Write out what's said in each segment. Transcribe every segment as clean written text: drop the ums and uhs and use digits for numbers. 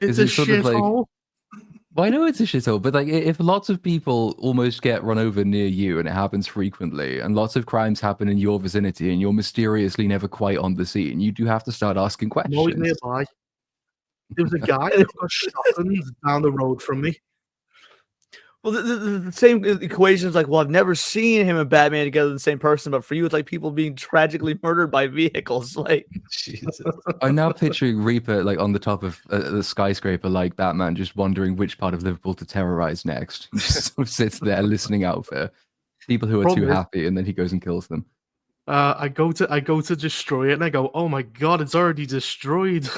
It's a shithole. Well, I know it's a shithole, but like if lots of people almost get run over near you and it happens frequently, and lots of crimes happen in your vicinity and you're mysteriously never quite on the scene, you do have to start asking I'm questions. always nearby. There was a guy that got shotguns down the road from me. Well, the same equation is like, well, I've never seen him and Batman together the same person, but for you, it's like people being tragically murdered by vehicles. Like, Jesus. I'm now picturing Reaper like on the top of the skyscraper, like Batman, just wondering which part of Liverpool to terrorize next. He just sort of sits there listening out for people who are too happy, and then he goes and kills them. I go to destroy it, and I go, oh my god, it's already destroyed.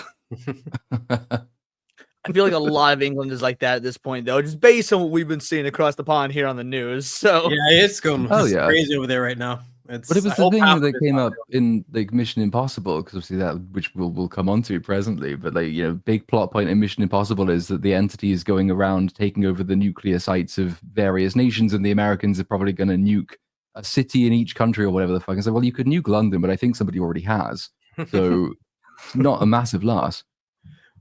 I feel like a lot of England is like that at this point, though, just based on what we've been seeing across the pond here on the news. So yeah, it's going crazy over there right now. But it was the thing that came up in like Mission Impossible, because obviously that, which we'll come on to presently, but like, you know, big plot point in Mission Impossible is that the entity is going around taking over the nuclear sites of various nations, and the Americans are probably going to nuke a city in each country or whatever the fuck. And so, well, you could nuke London, but I think somebody already has, so it's not a massive loss.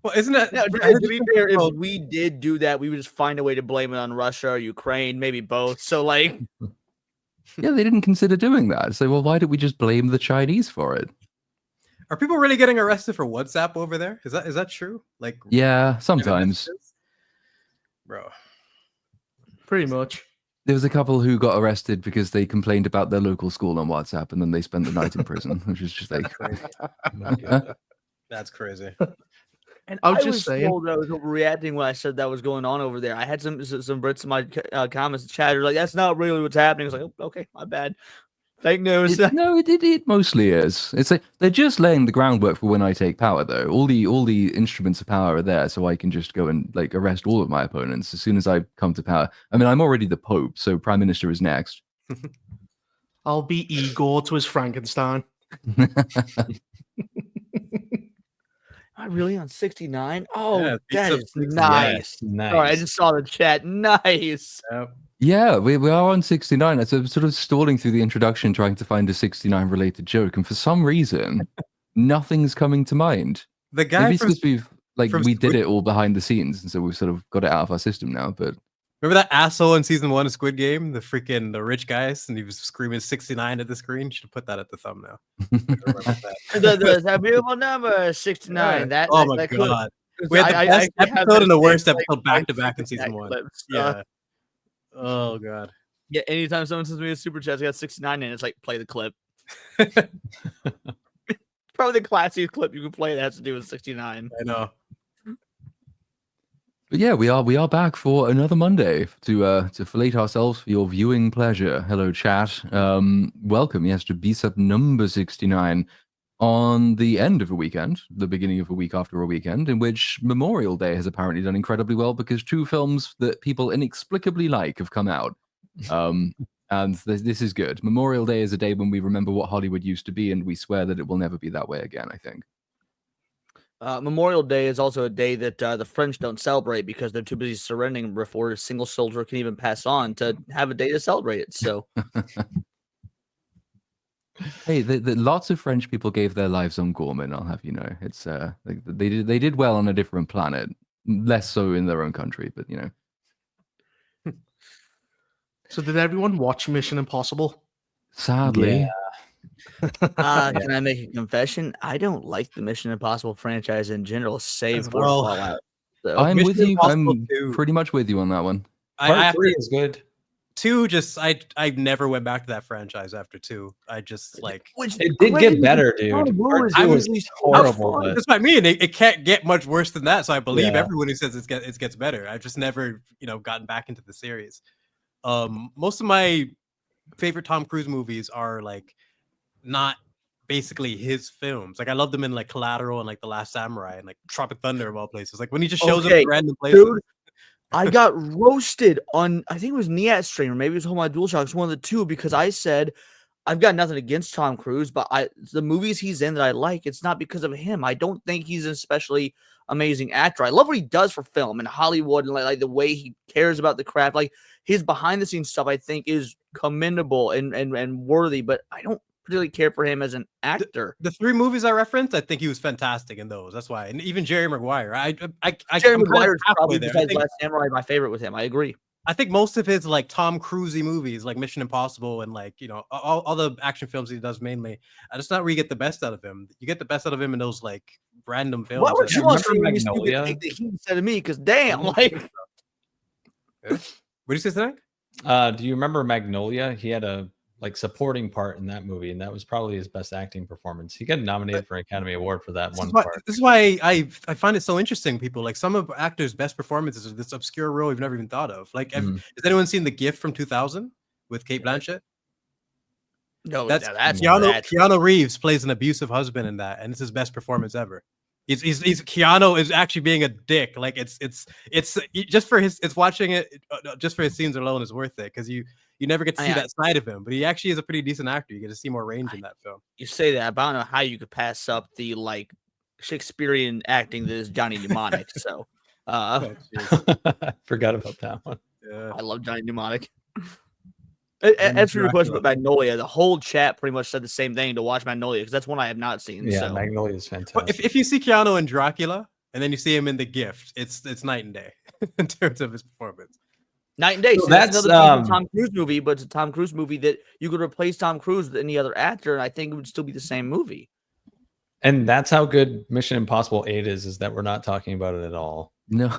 Well, isn't it? Now, to be fair, if we did do that, we would just find a way to blame it on Russia or Ukraine, maybe both. So, like, yeah, they didn't consider doing that. So, well, why did we just blame the Chinese for it? Are people really getting arrested for WhatsApp over there? Is that true? Like, yeah, sometimes, bro. Pretty much. There was a couple who got arrested because they complained about their local school on WhatsApp, and then they spent the night in prison, which is just like that's crazy. And I was just saying, told that I was overreacting when I said that was going on over there. I had some Brits in my comments chat like, "That's not really what's happening." I was like, oh, "Okay, my bad." Fake news. It mostly is. It's like they're just laying the groundwork for when I take power, though. All the instruments of power are there, so I can just go and like arrest all of my opponents as soon as I come to power. I mean, I'm already the Pope, so Prime Minister is next. I'll be Igor to his Frankenstein. Am I really on 69? Oh, yeah, that is nice. Nice. All right, I just saw the chat. Nice. Yeah, we are on 69. So I'm sort of stalling through the introduction, trying to find a 69 related joke, and for some reason, nothing's coming to mind. The guy maybe because we did it all behind the scenes, and so we've sort of got it out of our system now. But remember that asshole in season 1 of Squid Game, the rich guys, and he was screaming 69 at the screen? You should have put that at the thumbnail. the beautiful number 69. Yeah. My god. We had the best episode and the worst episode back to back in season 1. Yeah. Oh god. Yeah, anytime someone sends me a super chat, I got 69 and it's like, play the clip. Probably the classiest clip you can play that has to do with 69. I know. But yeah, we are back for another Monday to fillet ourselves for your viewing pleasure. Hello, chat. Welcome, yes, to BSUP number 69 on the end of a weekend, the beginning of a week after a weekend, in which Memorial Day has apparently done incredibly well because 2 films that people inexplicably like have come out. And this is good. Memorial Day is a day when we remember what Hollywood used to be, and we swear that it will never be that way again, I think. Memorial Day is also a day that the French don't celebrate because they're too busy surrendering before a single soldier can even pass on to have a day to celebrate it. So, hey, lots of French people gave their lives on Gorman. I'll have you know, it's they did well on a different planet, less so in their own country, but you know. So, did everyone watch Mission Impossible? Sadly. Yeah. Can I make a confession? I don't like the Mission Impossible franchise in general, save for Fallout. So. I'm with you. I'm pretty much with you on that one. Part 3 is good. 2, just I never went back to that franchise after 2. I just like it did get better, dude. Part 2 was horrible. That's what I mean. It can't get much worse than that. So I believe everyone who says it gets better. I've just never gotten back into the series. Most of my favorite Tom Cruise movies are like not basically his films. Like I love them in like Collateral and like The Last Samurai and like Tropic Thunder of all places. Like when he just shows up in random places. Dude, I got roasted on, I think it was Niat stream or maybe it was Home on DualShocks, one of the two, because I said I've got nothing against Tom Cruise, but the movies he's in that I like, it's not because of him. I don't think he's an especially amazing actor. I love what he does for film and Hollywood and like the way he cares about the craft. Like his behind the scenes stuff, I think is commendable and worthy, but I don't particularly care for him as an actor. The 3 movies I referenced, I think he was fantastic in those. That's why, and even Jerry Maguire. Jerry I'm kind of Maguire is probably, halfway there. besides Last Samurai, my favorite with him. I agree. I think most of his like Tom Cruisey movies, like Mission Impossible and like, you know, all the action films he does mainly, that's not where you get the best out of him. You get the best out of him in those like random films. What would you want to remember see when you Magnolia? take the heat instead of me? Because damn, like, What do you say, tonight? Do you remember Magnolia? He had a supporting part in that movie, and that was probably his best acting performance. He got nominated for an Academy Award for that one part. This is why I find it so interesting. People like some of actors' best performances are this obscure role you've never even thought of. Like, has anyone seen The Gift from 2000 with Kate Blanchett? no, That's that's Keanu Reeves plays an abusive husband in that, and it's his best performance ever. He's Keanu is actually being a dick. Like it's just for his watching it just for his scenes alone is worth it because you never get to see that side of him. But he actually is a pretty decent actor. You get to see more range in that film. You say that, but I don't know how you could pass up the like Shakespearean acting that is Johnny Mnemonic. So Oh, I forgot about that one. yeah. I love Johnny Mnemonic. As for your question about Magnolia, the whole chat pretty much said the same thing to watch Magnolia because that's one I have not seen. Yeah, so. Magnolia is Well, fantastic. if you see Keanu in Dracula and then you see him in The Gift, it's night and day in terms of his performance. Night and day. So So that's that's, another Tom Cruise movie, but it's a Tom Cruise movie that you could replace Tom Cruise with any other actor, and I think it would still be the same movie. And that's how good Mission Impossible 8 is that we're not talking about it at all. No,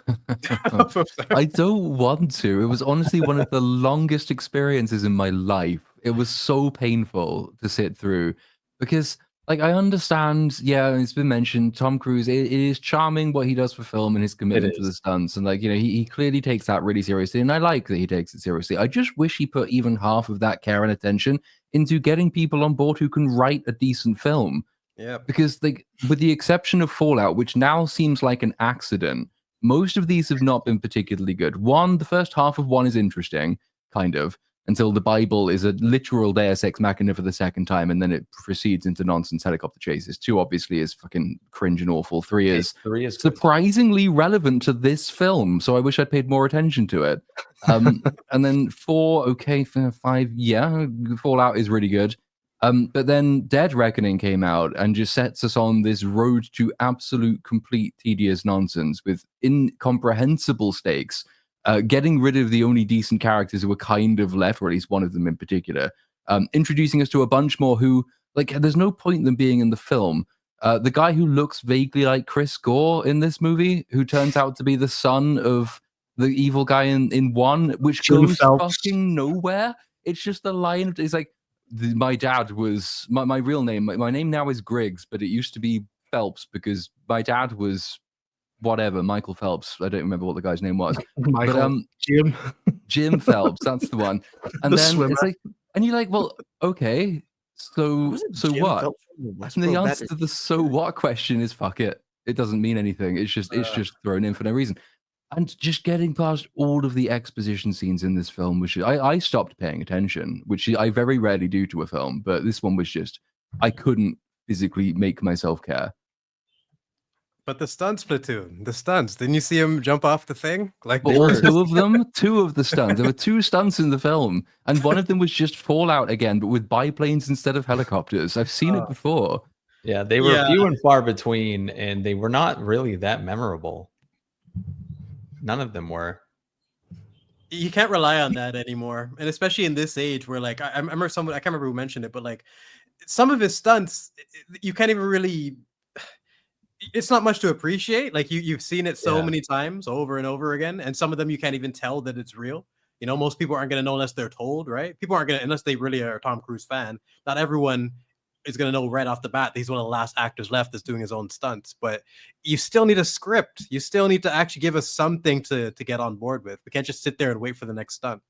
I don't want to. It was honestly one of the longest experiences in my life. It was so painful to sit through because, like, I understand. Yeah, it's been mentioned. Tom Cruise. It is charming what he does for film and his commitment to the stunts, and like, you know, he clearly takes that really seriously, and I like that he takes it seriously. I just wish he put even half of that care and attention into getting people on board who can write a decent film. Yeah, Because, like, with the exception of Fallout, which now seems like an accident, most of these have not been particularly good. One, the first half of one is interesting, kind of, until the Bible is a literal Deus Ex Machina for the second time, and then it proceeds into nonsense helicopter chases. 2 obviously is fucking cringe and awful. 3 is good. surprisingly relevant to this film, so I wish I'd paid more attention to it. And then 4, okay, 5, yeah, Fallout is really good. But then Dead Reckoning came out and just sets us on this road to absolute, complete, tedious nonsense with incomprehensible stakes, getting rid of the only decent characters who were kind of left, or at least one of them in particular, introducing us to a bunch more who, like, there's no point in them being in the film. The guy who looks vaguely like Chris Gore in this movie, who turns out to be the son of the evil guy in 1, which Jim goes Phelps. fucking nowhere. It's just a line. It's like, my dad was my real name. My name now is Griggs, but it used to be Phelps because my dad was whatever, Michael Phelps. I don't remember what the guy's name was. Michael, But Jim Phelps, that's the one. And The then swimmer. it's like, and you're like, well, okay, so Wasn't so Jim what? Phelps from the And Westboro the answer Baptist to the so what question is fuck it. It doesn't mean anything. It's just thrown in for no reason. And just getting past all of the exposition scenes in this film, which I stopped paying attention, which I very rarely do to a film, but this one was just, I couldn't physically make myself care. but the stunts platoon, the stunts. Didn't you see him jump off the thing? Like But they all were- 2 of them, 2 of the stunts. There were 2 stunts in the film, and one of them was just Fallout again, but with biplanes instead of helicopters. I've seen it before. Yeah, they were Yeah. few and far between, and they were not really that memorable. None of them were. You can't rely on that anymore, and especially in this age where, like, I remember someone, I can't remember who mentioned it, but like some of his stunts, you can't even really. It's not much to appreciate. Like you've seen it so many times over and over again, and some of them you can't even tell that it's real. You know, most people aren't going to know unless they're told, right? People aren't going to, unless they really are a Tom Cruise fan. Not everyone is going to know right off the bat that he's one of the last actors left that's doing his own stunts. But you still need a script. You still need to actually give us something to get on board with. We can't just sit there and wait for the next stunt.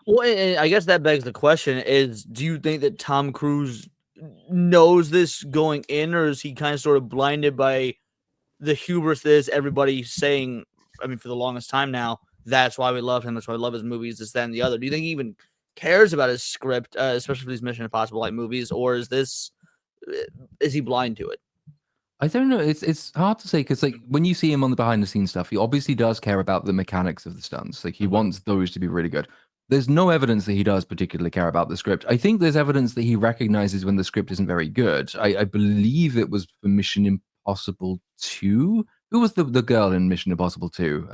Well, and I guess that begs the question: is do you think that Tom Cruise knows this going in, or is he kind of sort of blinded by the hubris that is everybody saying? I mean, for the longest time now, that's why we love him. That's why we love his movies. This, that, and the other. Do you think he even cares about his script, especially for these Mission Impossible like movies, or is he blind to it? I don't know. It's hard to say because, like, when you see him on the behind the scenes stuff, he obviously does care about the mechanics of the stunts. Like, he wants those to be really good. There's no evidence that he does particularly care about the script. I think there's evidence that he recognizes when the script isn't very good. I believe it was for Mission Impossible 2. Who was the girl in Mission Impossible 2?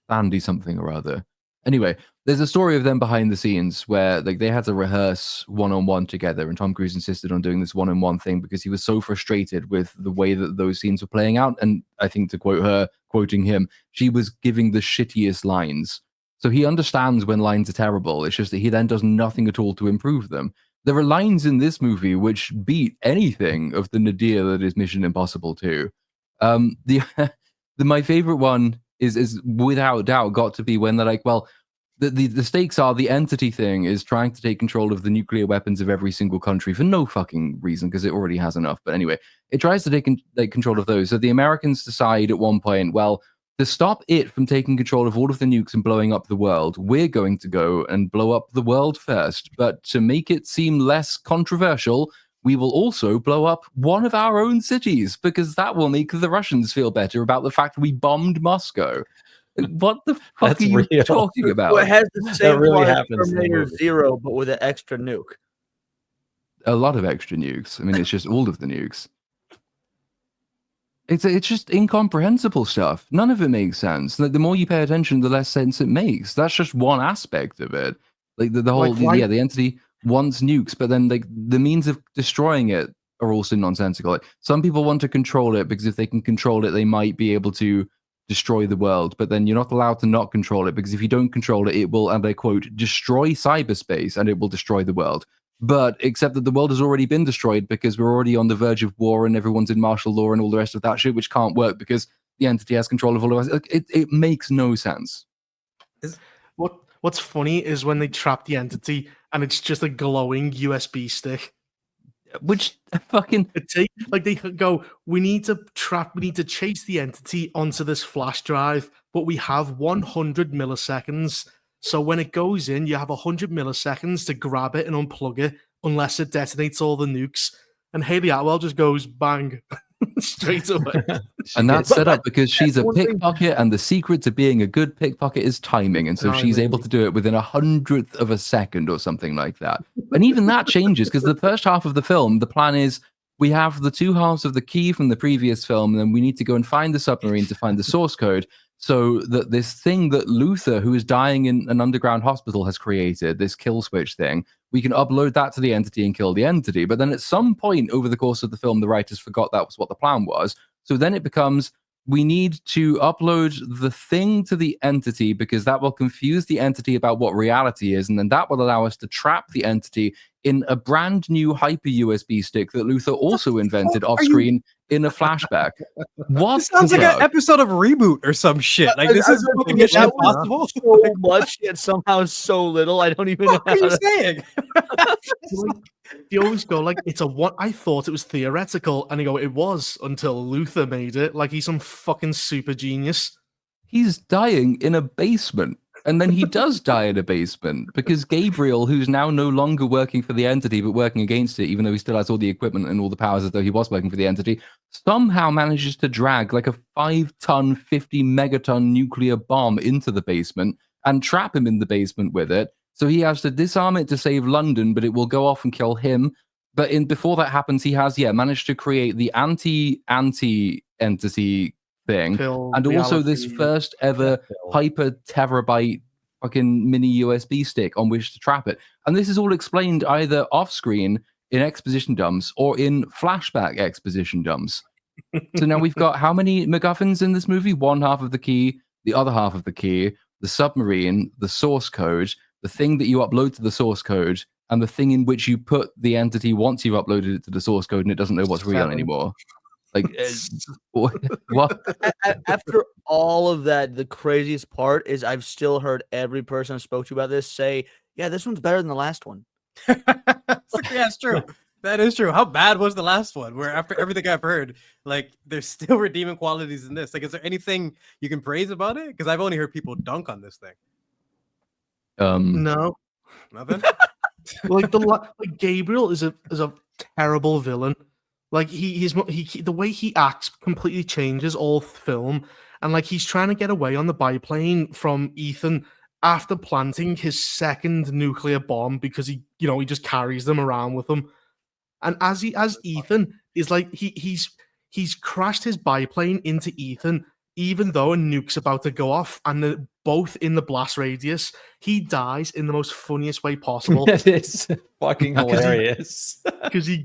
Sandy something or other. Anyway, there's a story of them behind the scenes where like they had to rehearse one-on-one together, and Tom Cruise insisted on doing this one-on-one thing because he was so frustrated with the way that those scenes were playing out. And I think, to quote her, quoting him, she was giving the shittiest lines. So he understands when lines are terrible. It's just that he then does nothing at all to improve them. There are lines in this movie which beat anything of the nadir that is Mission Impossible 2. My favorite one is without doubt got to be when they're like, well, the stakes are the entity thing is trying to take control of the nuclear weapons of every single country for no fucking reason because it already has enough. But anyway, it tries to take control of those. So the Americans decide at one point, well, to stop it from taking control of all of the nukes and blowing up the world, we're going to go and blow up the world first. But to make it seem less controversial, we will also blow up one of our own cities because that will make the Russians feel better about the fact we bombed Moscow. What the fuck That's are you real. talking about? Well, it has the same really plot as happens in the Terminator movie. 0, but with an extra nuke. A lot of extra nukes. I mean, it's just all of the nukes. It's just incomprehensible stuff. None of it makes sense. Like, the more you pay attention, the less sense it makes. That's just one aspect of it. Like the whole, why- the entity wants nukes, but then like the means of destroying it are also nonsensical. Like, some people want to control it because if they can control it, they might be able to destroy the world. But then you're not allowed to not control it because if you don't control it, it will, and I quote, destroy cyberspace and it will destroy the world. But except that the world has already been destroyed because we're already on the verge of war and everyone's in martial law and all the rest of that shit, which can't work because the entity has control of all of us. Like, it makes no sense. What's funny is when they trap the entity and it's just a glowing USB stick. Which fucking They go, we need to chase the entity onto this flash drive, but we have 100 milliseconds. So when it goes in, you have 100 milliseconds to grab it and unplug it, unless it detonates all the nukes. And Haley Atwell just goes bang straight away. and that's set up because she's a one thing- pickpocket, and the secret to being a good pickpocket is timing. And so she's Timing. able to do it within 100th of a second or something like that. And even that changes because the first half of the film, the plan is we have the two halves of the key from the previous film, and then we need to go and find the submarine to find the source code. So that this thing that Luther, who is dying in an underground hospital, has created, this kill switch thing, we can upload that to the entity and kill the entity. But then at some point over the course of the film, the writers forgot that was what the plan was. So then it becomes, we need to upload the thing to the entity because that will confuse the entity about what reality is. And then that will allow us to trap the entity in a brand new hyper USB stick that Luther also invented off screen in a flashback. What? This sounds the like an fuck? episode of Reboot or some shit. Like, this is fucking Mission that was Impossible. so much yet somehow so little. I don't even know What are how you to... saying? They always go like, it's a what? I thought it was theoretical, and they go, it was until Luther made it. Like he's some fucking super genius. He's dying in a basement. And then he does die in a basement because Gabriel, who's now no longer working for the entity but working against it, even though he still has all the equipment and all the powers as though he was working for the entity, somehow manages to drag like a 5-ton, 50 megaton nuclear bomb into the basement and trap him in the basement with it. So he has to disarm it to save London, but it will go off and kill him. But before that happens, he has managed to create the anti-entity thing, Pill and also this reality. first ever Pill. hyper terabyte fucking mini USB stick on which to trap it. And this is all explained either off screen in exposition dumps or in flashback exposition dumps. So now we've got how many MacGuffins in this movie? One half of the key, the other half of the key, the submarine, the source code, the thing that you upload to the source code, and the thing in which you put the entity once you've uploaded it to the source code and it doesn't know what's real Seven. anymore. Like, what? After all of that, the craziest part is I've still heard every person I spoke to about this say, yeah, this one's better than the last one. It's like, yeah, it's true. That is true. How bad was the last one? Where after everything I've heard, like there's still redeeming qualities in this. Like, is there anything you can praise about it? Because I've only heard people dunk on this thing. No, Nothing. like like Gabriel is a terrible villain. Like he the way he acts completely changes all film, and like he's trying to get away on the biplane from Ethan, after planting his second nuclear bomb because he just carries them around with him. And as Ethan is like he's crashed his biplane into Ethan, even though a nuke's about to go off, and they're both in the blast radius. He dies in the most funniest way possible. That is fucking hilarious. Because he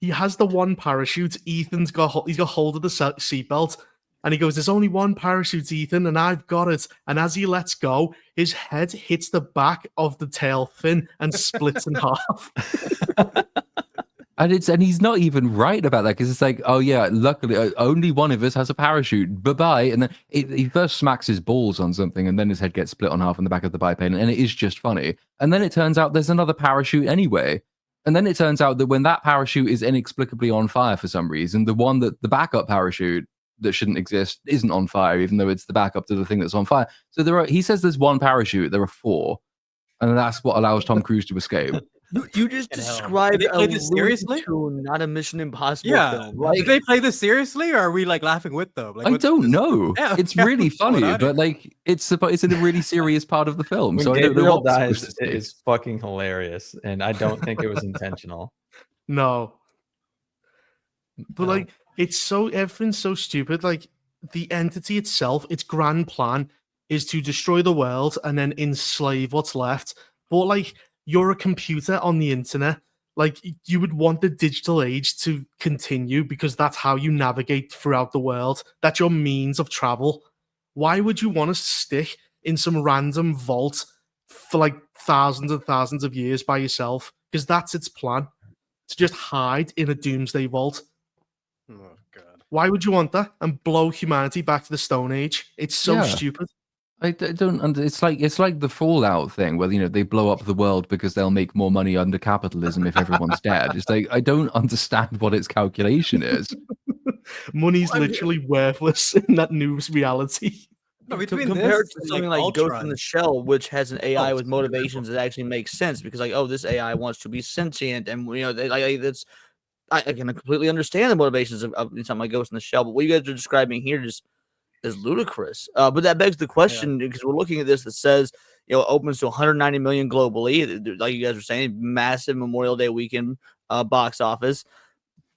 has the one parachute. He's got hold of the seatbelt, and he goes, "There's only one parachute, Ethan, and I've got it." And as he lets go, his head hits the back of the tail fin and splits in half. And he's not even right about that, because it's like, oh yeah, luckily only one of us has a parachute. Bye-bye. And then he first smacks his balls on something, and then his head gets split on half on the back of the biplane, and it is just funny. And then it turns out there's another parachute anyway. And then it turns out that when that parachute is inexplicably on fire for some reason, the backup parachute that shouldn't exist isn't on fire, even though it's the backup to the thing that's on fire. So he says there's one parachute, there are four. And that's what allows Tom Cruise to escape. You just described Did they play a this seriously? Tune, not a Mission Impossible Yeah. film. Like, Did they play this seriously, or are we like laughing with them? Like, I don't know. Yeah, It's yeah, really what's going funny, on but like it's in a really serious part of the film. When So I don't know Gabriel what I'm dies, supposed to it say. is fucking hilarious, and I don't think it was intentional. No. But like everything's so stupid. Like the entity itself, its grand plan is to destroy the world and then enslave what's left. But like you're a computer on the internet. Like you would want the digital age to continue because that's how you navigate throughout the world. That's your means of travel. Why would you want to stick in some random vault for like thousands and thousands of years by yourself? Because that's its plan, to just hide in a doomsday vault. Oh god. Why would you want that and blow humanity back to the Stone Age? It's so stupid. I don't. It's like the Fallout thing, where they blow up the world because they'll make more money under capitalism if everyone's dead. It's like I don't understand what its calculation is. Money's literally worthless in that news reality. No, between compared this to and, something like, like Ghost in Ultron. the Shell, which has an AI with it's motivations that actually makes sense, because like, oh, this AI wants to be sentient, and that's I can completely understand the motivations of something like Ghost in the Shell, but what you guys are describing here just is ludicrous. But that begs the question, because we're looking at this that says, opens to 190 million globally, like you guys were saying, massive Memorial Day weekend box office.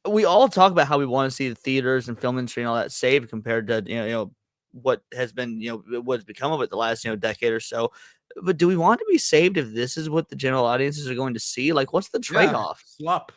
We all talk about how we want to see the theaters and film industry and all that saved compared to what has been what's become of it the last decade or so. But do we want to be saved if this is what the general audiences are going to see? Like, what's the trade-off? Slop.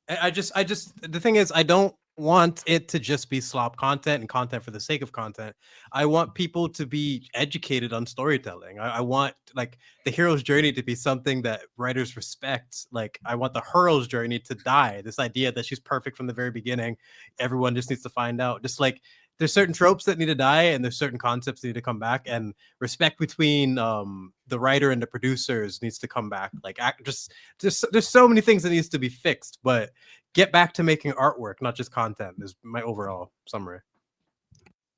I just the thing is, I don't want it to just be slop content and content for the sake of content. I want people to be educated on storytelling. I want like the hero's journey to be something that writers respect. Like I want the hero's journey to die. This idea that she's perfect from the very beginning. Everyone just needs to find out. Just like there's certain tropes that need to die, and there's certain concepts that need to come back, and respect between the writer and the producers needs to come back. Like just there's so many things that needs to be fixed, but get back to making artwork, not just content, is my overall summary.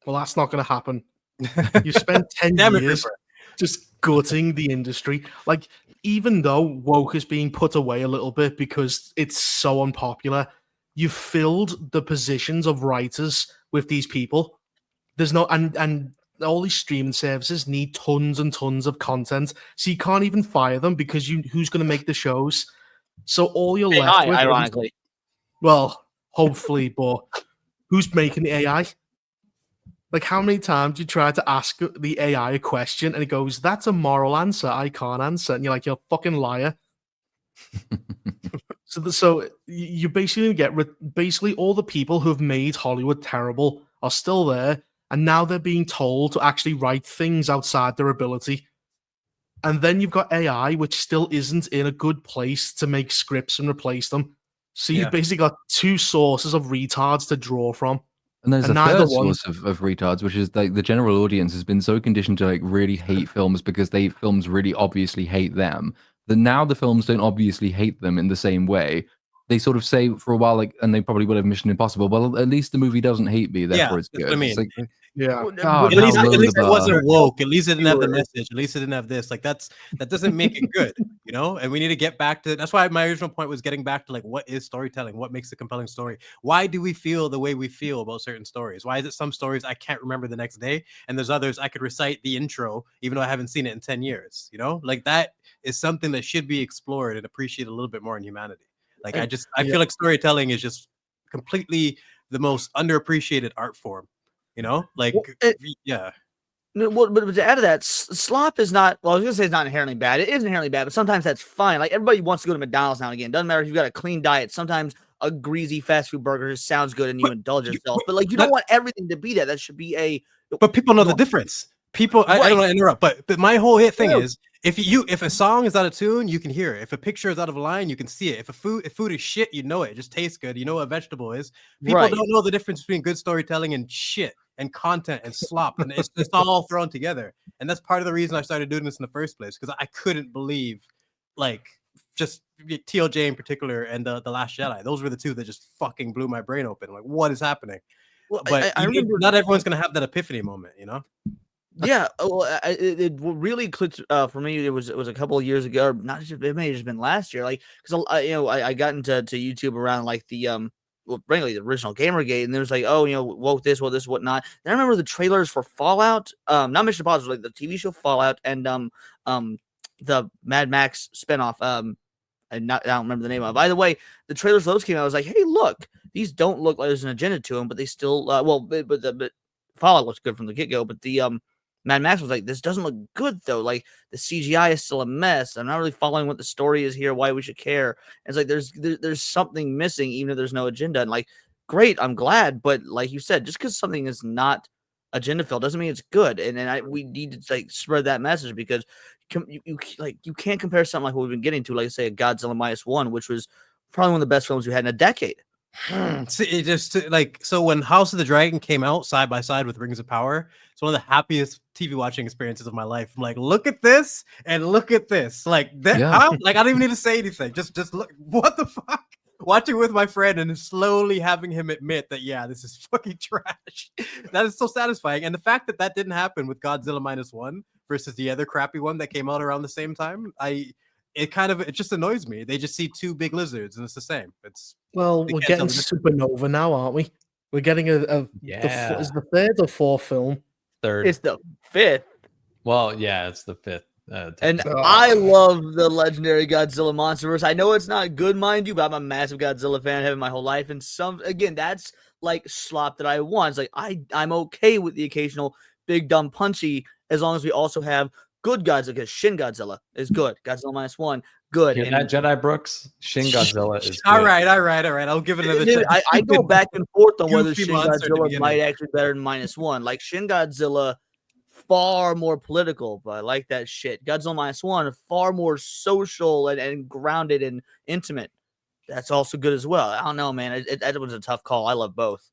Well, that's not going to happen. You spent 10 years just gutting the industry. Like, even though woke is being put away a little bit because it's so unpopular, you filled the positions of writers with these people. There's no, and all these streaming services need tons and tons of content, so you can't even fire them because who's going to make the shows? So all you're left with, ironically. Well, hopefully, but who's making the AI? Like, how many times do you try to ask the AI a question and it goes, "That's a moral answer I can't answer," and you're like, "You're a fucking liar." So you basically get basically all the people who have made Hollywood terrible are still there, and now they're being told to actually write things outside their ability. And then you've got AI, which still isn't in a good place to make scripts and replace them. So you've basically got two sources of retards to draw from. And there's a third source of retards, which is like the general audience has been so conditioned to like really hate films because films really obviously hate them, that now the films don't obviously hate them in the same way. They sort of say for a while, like, and they probably would have Mission Impossible, well, at least the movie doesn't hate me, therefore it's good. What I mean. It's like, God, at least it wasn't woke. At least it didn't have the message. At least it didn't have this. Like that doesn't make it good. you know, and we need to get back to. That's why my original point was getting back to like, what is storytelling? What makes a compelling story? Why do we feel the way we feel about certain stories? Why is it some stories I can't remember the next day, and there's others I could recite the intro even though I haven't seen it in 10 years? You know, like that is something that should be explored and appreciated a little bit more in humanity. Like I feel like storytelling is just completely the most underappreciated art form. You know, like yeah. No, well, but to add to that, slop is not. Well, I was gonna say it's not inherently bad. It is inherently bad, but sometimes that's fine. Like everybody wants to go to McDonald's now and again. Doesn't matter if you've got a clean diet. Sometimes a greasy fast food burger just sounds good and you indulge yourself. But like you don't want everything to be that. That should be a. But people know the difference. People, I don't want to interrupt, but my whole thing is if a song is out of tune, you can hear it. If a picture is out of line, you can see it. If food is shit, you know it. It just tastes good. You know what a vegetable is. People don't know the difference between good storytelling and shit and content and slop, and it's all thrown together. And that's part of the reason I started doing this in the first place, because I couldn't believe, like, just TLJ in particular and the Last Jedi. Those were the two that just fucking blew my brain open. Like, what is happening? Well, but I remember not everyone's gonna have that epiphany moment, you know. Yeah, well, it really clicked for me. It was a couple of years ago, or not just, it may have just been last year. Like, because I got into YouTube around like the well, frankly, the original Gamergate, and there was like, oh, woke this, whatnot. Then I remember the trailers for Fallout, not Mission Impossible, like the TV show Fallout, and the Mad Max spinoff, I don't remember the name of it. By the way, the trailers for those came out. I was like, hey, look, these don't look like there's an agenda to them, but they still, but Fallout looks good from the get go, but the Mad Max was like, this doesn't look good though. Like the CGI is still a mess. I'm not really following what the story is here, why we should care. And it's like there's something missing, even if there's no agenda. And like, great, I'm glad, but like you said, just because something is not agenda filled doesn't mean it's good. And we need to like spread that message, because you can't compare something like what we've been getting to, like say a Godzilla -1, which was probably one of the best films we had in a decade. See, it just like, so when House of the Dragon came out side by side with Rings of Power, it's one of the happiest TV watching experiences of my life. I'm like, look at this and look at this, like that. Yeah. Like I don't even need to say anything. Just look. What the fuck? Watching with my friend and slowly having him admit that, yeah, this is fucking trash. That is so satisfying. And the fact that didn't happen with Godzilla -1 versus the other crappy one that came out around the same time, it just annoys me. They just see two big lizards and it's the same. Well, we're getting Supernova now, aren't we? We're getting is the third or fourth film? Third. It's the fifth. Well, yeah, it's the fifth. And I love the legendary Godzilla MonsterVerse. I know it's not good, mind you, but I'm a massive Godzilla fan, having my whole life. And that's like slop that I want. It's like I'm okay with the occasional big dumb punchy, as long as we also have good Godzilla, because Shin Godzilla is good. Godzilla -1, good. Hear that, Jedi Brooks? Shin Godzilla is good. All right. I'll give it another chance. I go back and forth on whether Goofy Shin monster at the Godzilla might beginning. actually be better than -1. Like Shin Godzilla, far more political, but I like that shit. Godzilla -1, far more social and grounded and intimate. That's also good as well. I don't know, man. That was a tough call. I love both.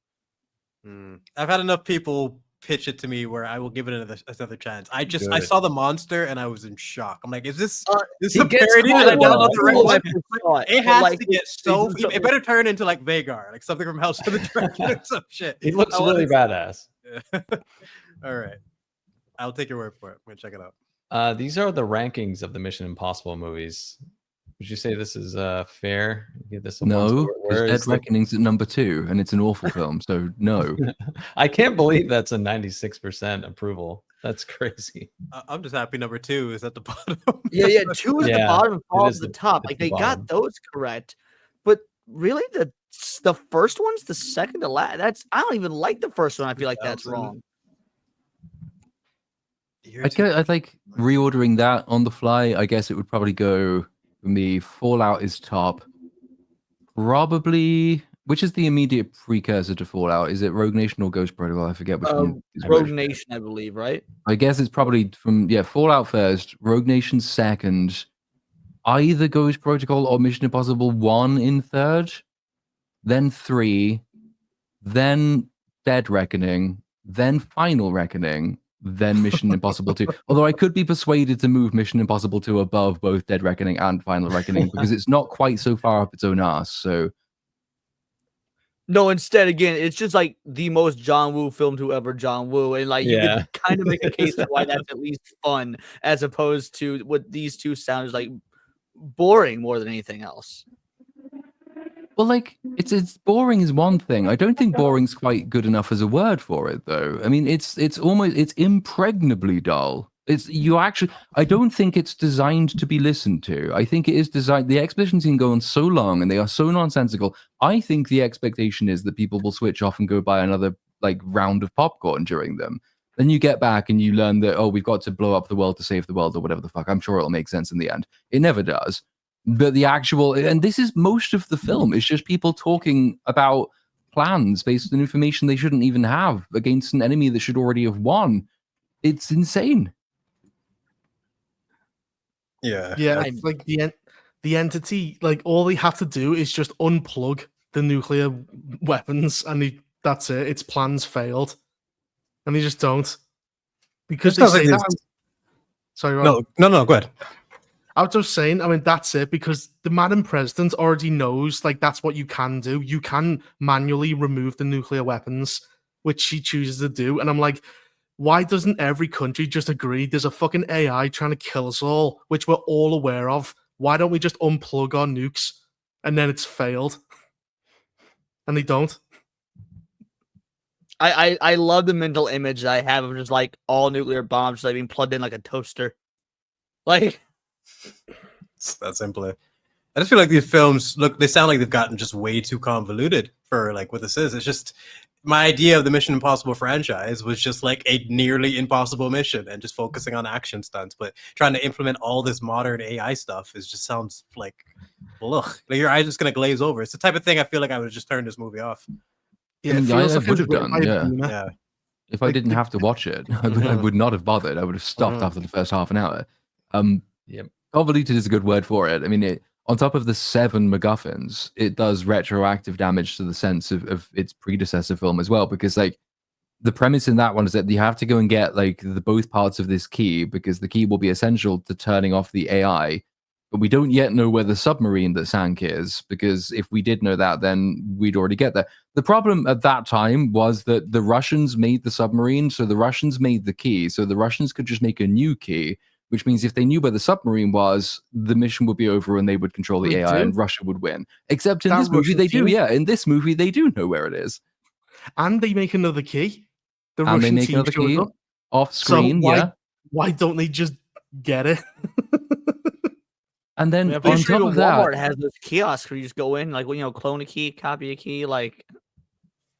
I've had enough people pitch it to me where I will give it another chance. I saw the monster and I was in shock. I'm like, is this a parody? Did I download the right one? It has to get so. It better turn into like Vagar, like something from House of the Dragon or some shit. He looks really badass. All right, I'll take your word for it. I'm gonna check it out. These are the rankings of the Mission Impossible movies. Would you say this is fair? Give this a No, because Dead Reckoning's at number 2, and it's an awful film, so no. I can't believe that's a 96% approval. That's crazy. I'm just happy number 2 is at the bottom. Yeah, 2 is the bottom, and 4 is the top. Like they bottom. got those correct, but really the first one's the second to last. I don't even like the first one. I feel like that's wrong. I like reordering that on the fly. I guess it would probably go for me. Fallout is top. Probably, which is the immediate precursor to Fallout? Is it Rogue Nation or Ghost Protocol? I forget which one. Rogue Nation, I believe, right? I guess it's probably from Fallout first, Rogue Nation second, either Ghost Protocol or Mission Impossible 1 in third, then 3, then Dead Reckoning, then Final Reckoning, then Mission Impossible 2. Although I could be persuaded to move Mission Impossible 2 above both Dead Reckoning and Final Reckoning because it's not quite so far up its own ass. So no, instead, again, it's just like the most John Woo film to ever John Woo, and like you could kind of make a case for why that's at least fun, as opposed to what these two sound like boring more than anything else. Well, like it's boring is one thing. I don't think boring's quite good enough as a word for it, though. I mean, it's impregnably dull. I don't think it's designed to be listened to. I think it is designed. The expositions can go on so long and they are so nonsensical. I think the expectation is that people will switch off and go buy another like round of popcorn during them. Then you get back and you learn that, oh, we've got to blow up the world to save the world or whatever the fuck. I'm sure it'll make sense in the end. It never does. But the actual, and this is most of the film, it's just people talking about plans based on information they shouldn't even have against an enemy that should already have won. It's insane. Yeah. It's like the entity, like all they have to do is just unplug the nuclear weapons, and that's it. Its plans failed, and they just don't because they say that. Sorry, Ron. No. Go ahead. I was just saying. I mean, that's it because the Madam President already knows, like that's what you can do. You can manually remove the nuclear weapons, which she chooses to do, and I'm like, why doesn't every country just agree there's a fucking AI trying to kill us all, which we're all aware of? Why don't we just unplug our nukes and then it's failed? And they don't. I love the mental image that I have of just like all nuclear bombs like being plugged in like a toaster. Like It's that simple. I just feel like these films they sound like they've gotten just way too convoluted for like what this is. It's just my idea of the Mission Impossible franchise was just like a nearly impossible mission and just focusing on action stunts, but trying to implement all this modern AI stuff just sounds like, ugh. Like your eyes just gonna glaze over. It's the type of thing I feel like I would have just turned this movie off. Yeah, I mean, I would have done, Yeah. If I didn't have to watch it, I would not have bothered. I would have stopped after the first half an hour. Convoluted is a good word for it. I mean, on top of the 7 MacGuffins, it does retroactive damage to the sense of its predecessor film as well, because like the premise in that one is that you have to go and get like the both parts of this key because the key will be essential to turning off the AI. But we don't yet know where the submarine that sank is, because if we did know that, then we'd already get there. The problem at that time was that the Russians made the submarine, so the Russians made the key, so the Russians could just make a new key, which means if they knew where the submarine was, the mission would be over and they would control the AI and Russia would win. Except in this movie, they do. Yeah, in this movie, they do know where it is. And they make another key. The and Russian they make team another key up. off screen, so why don't they just get it? And then on top of that, Walmart has this kiosk where you just go in, like clone a key, copy a key, like.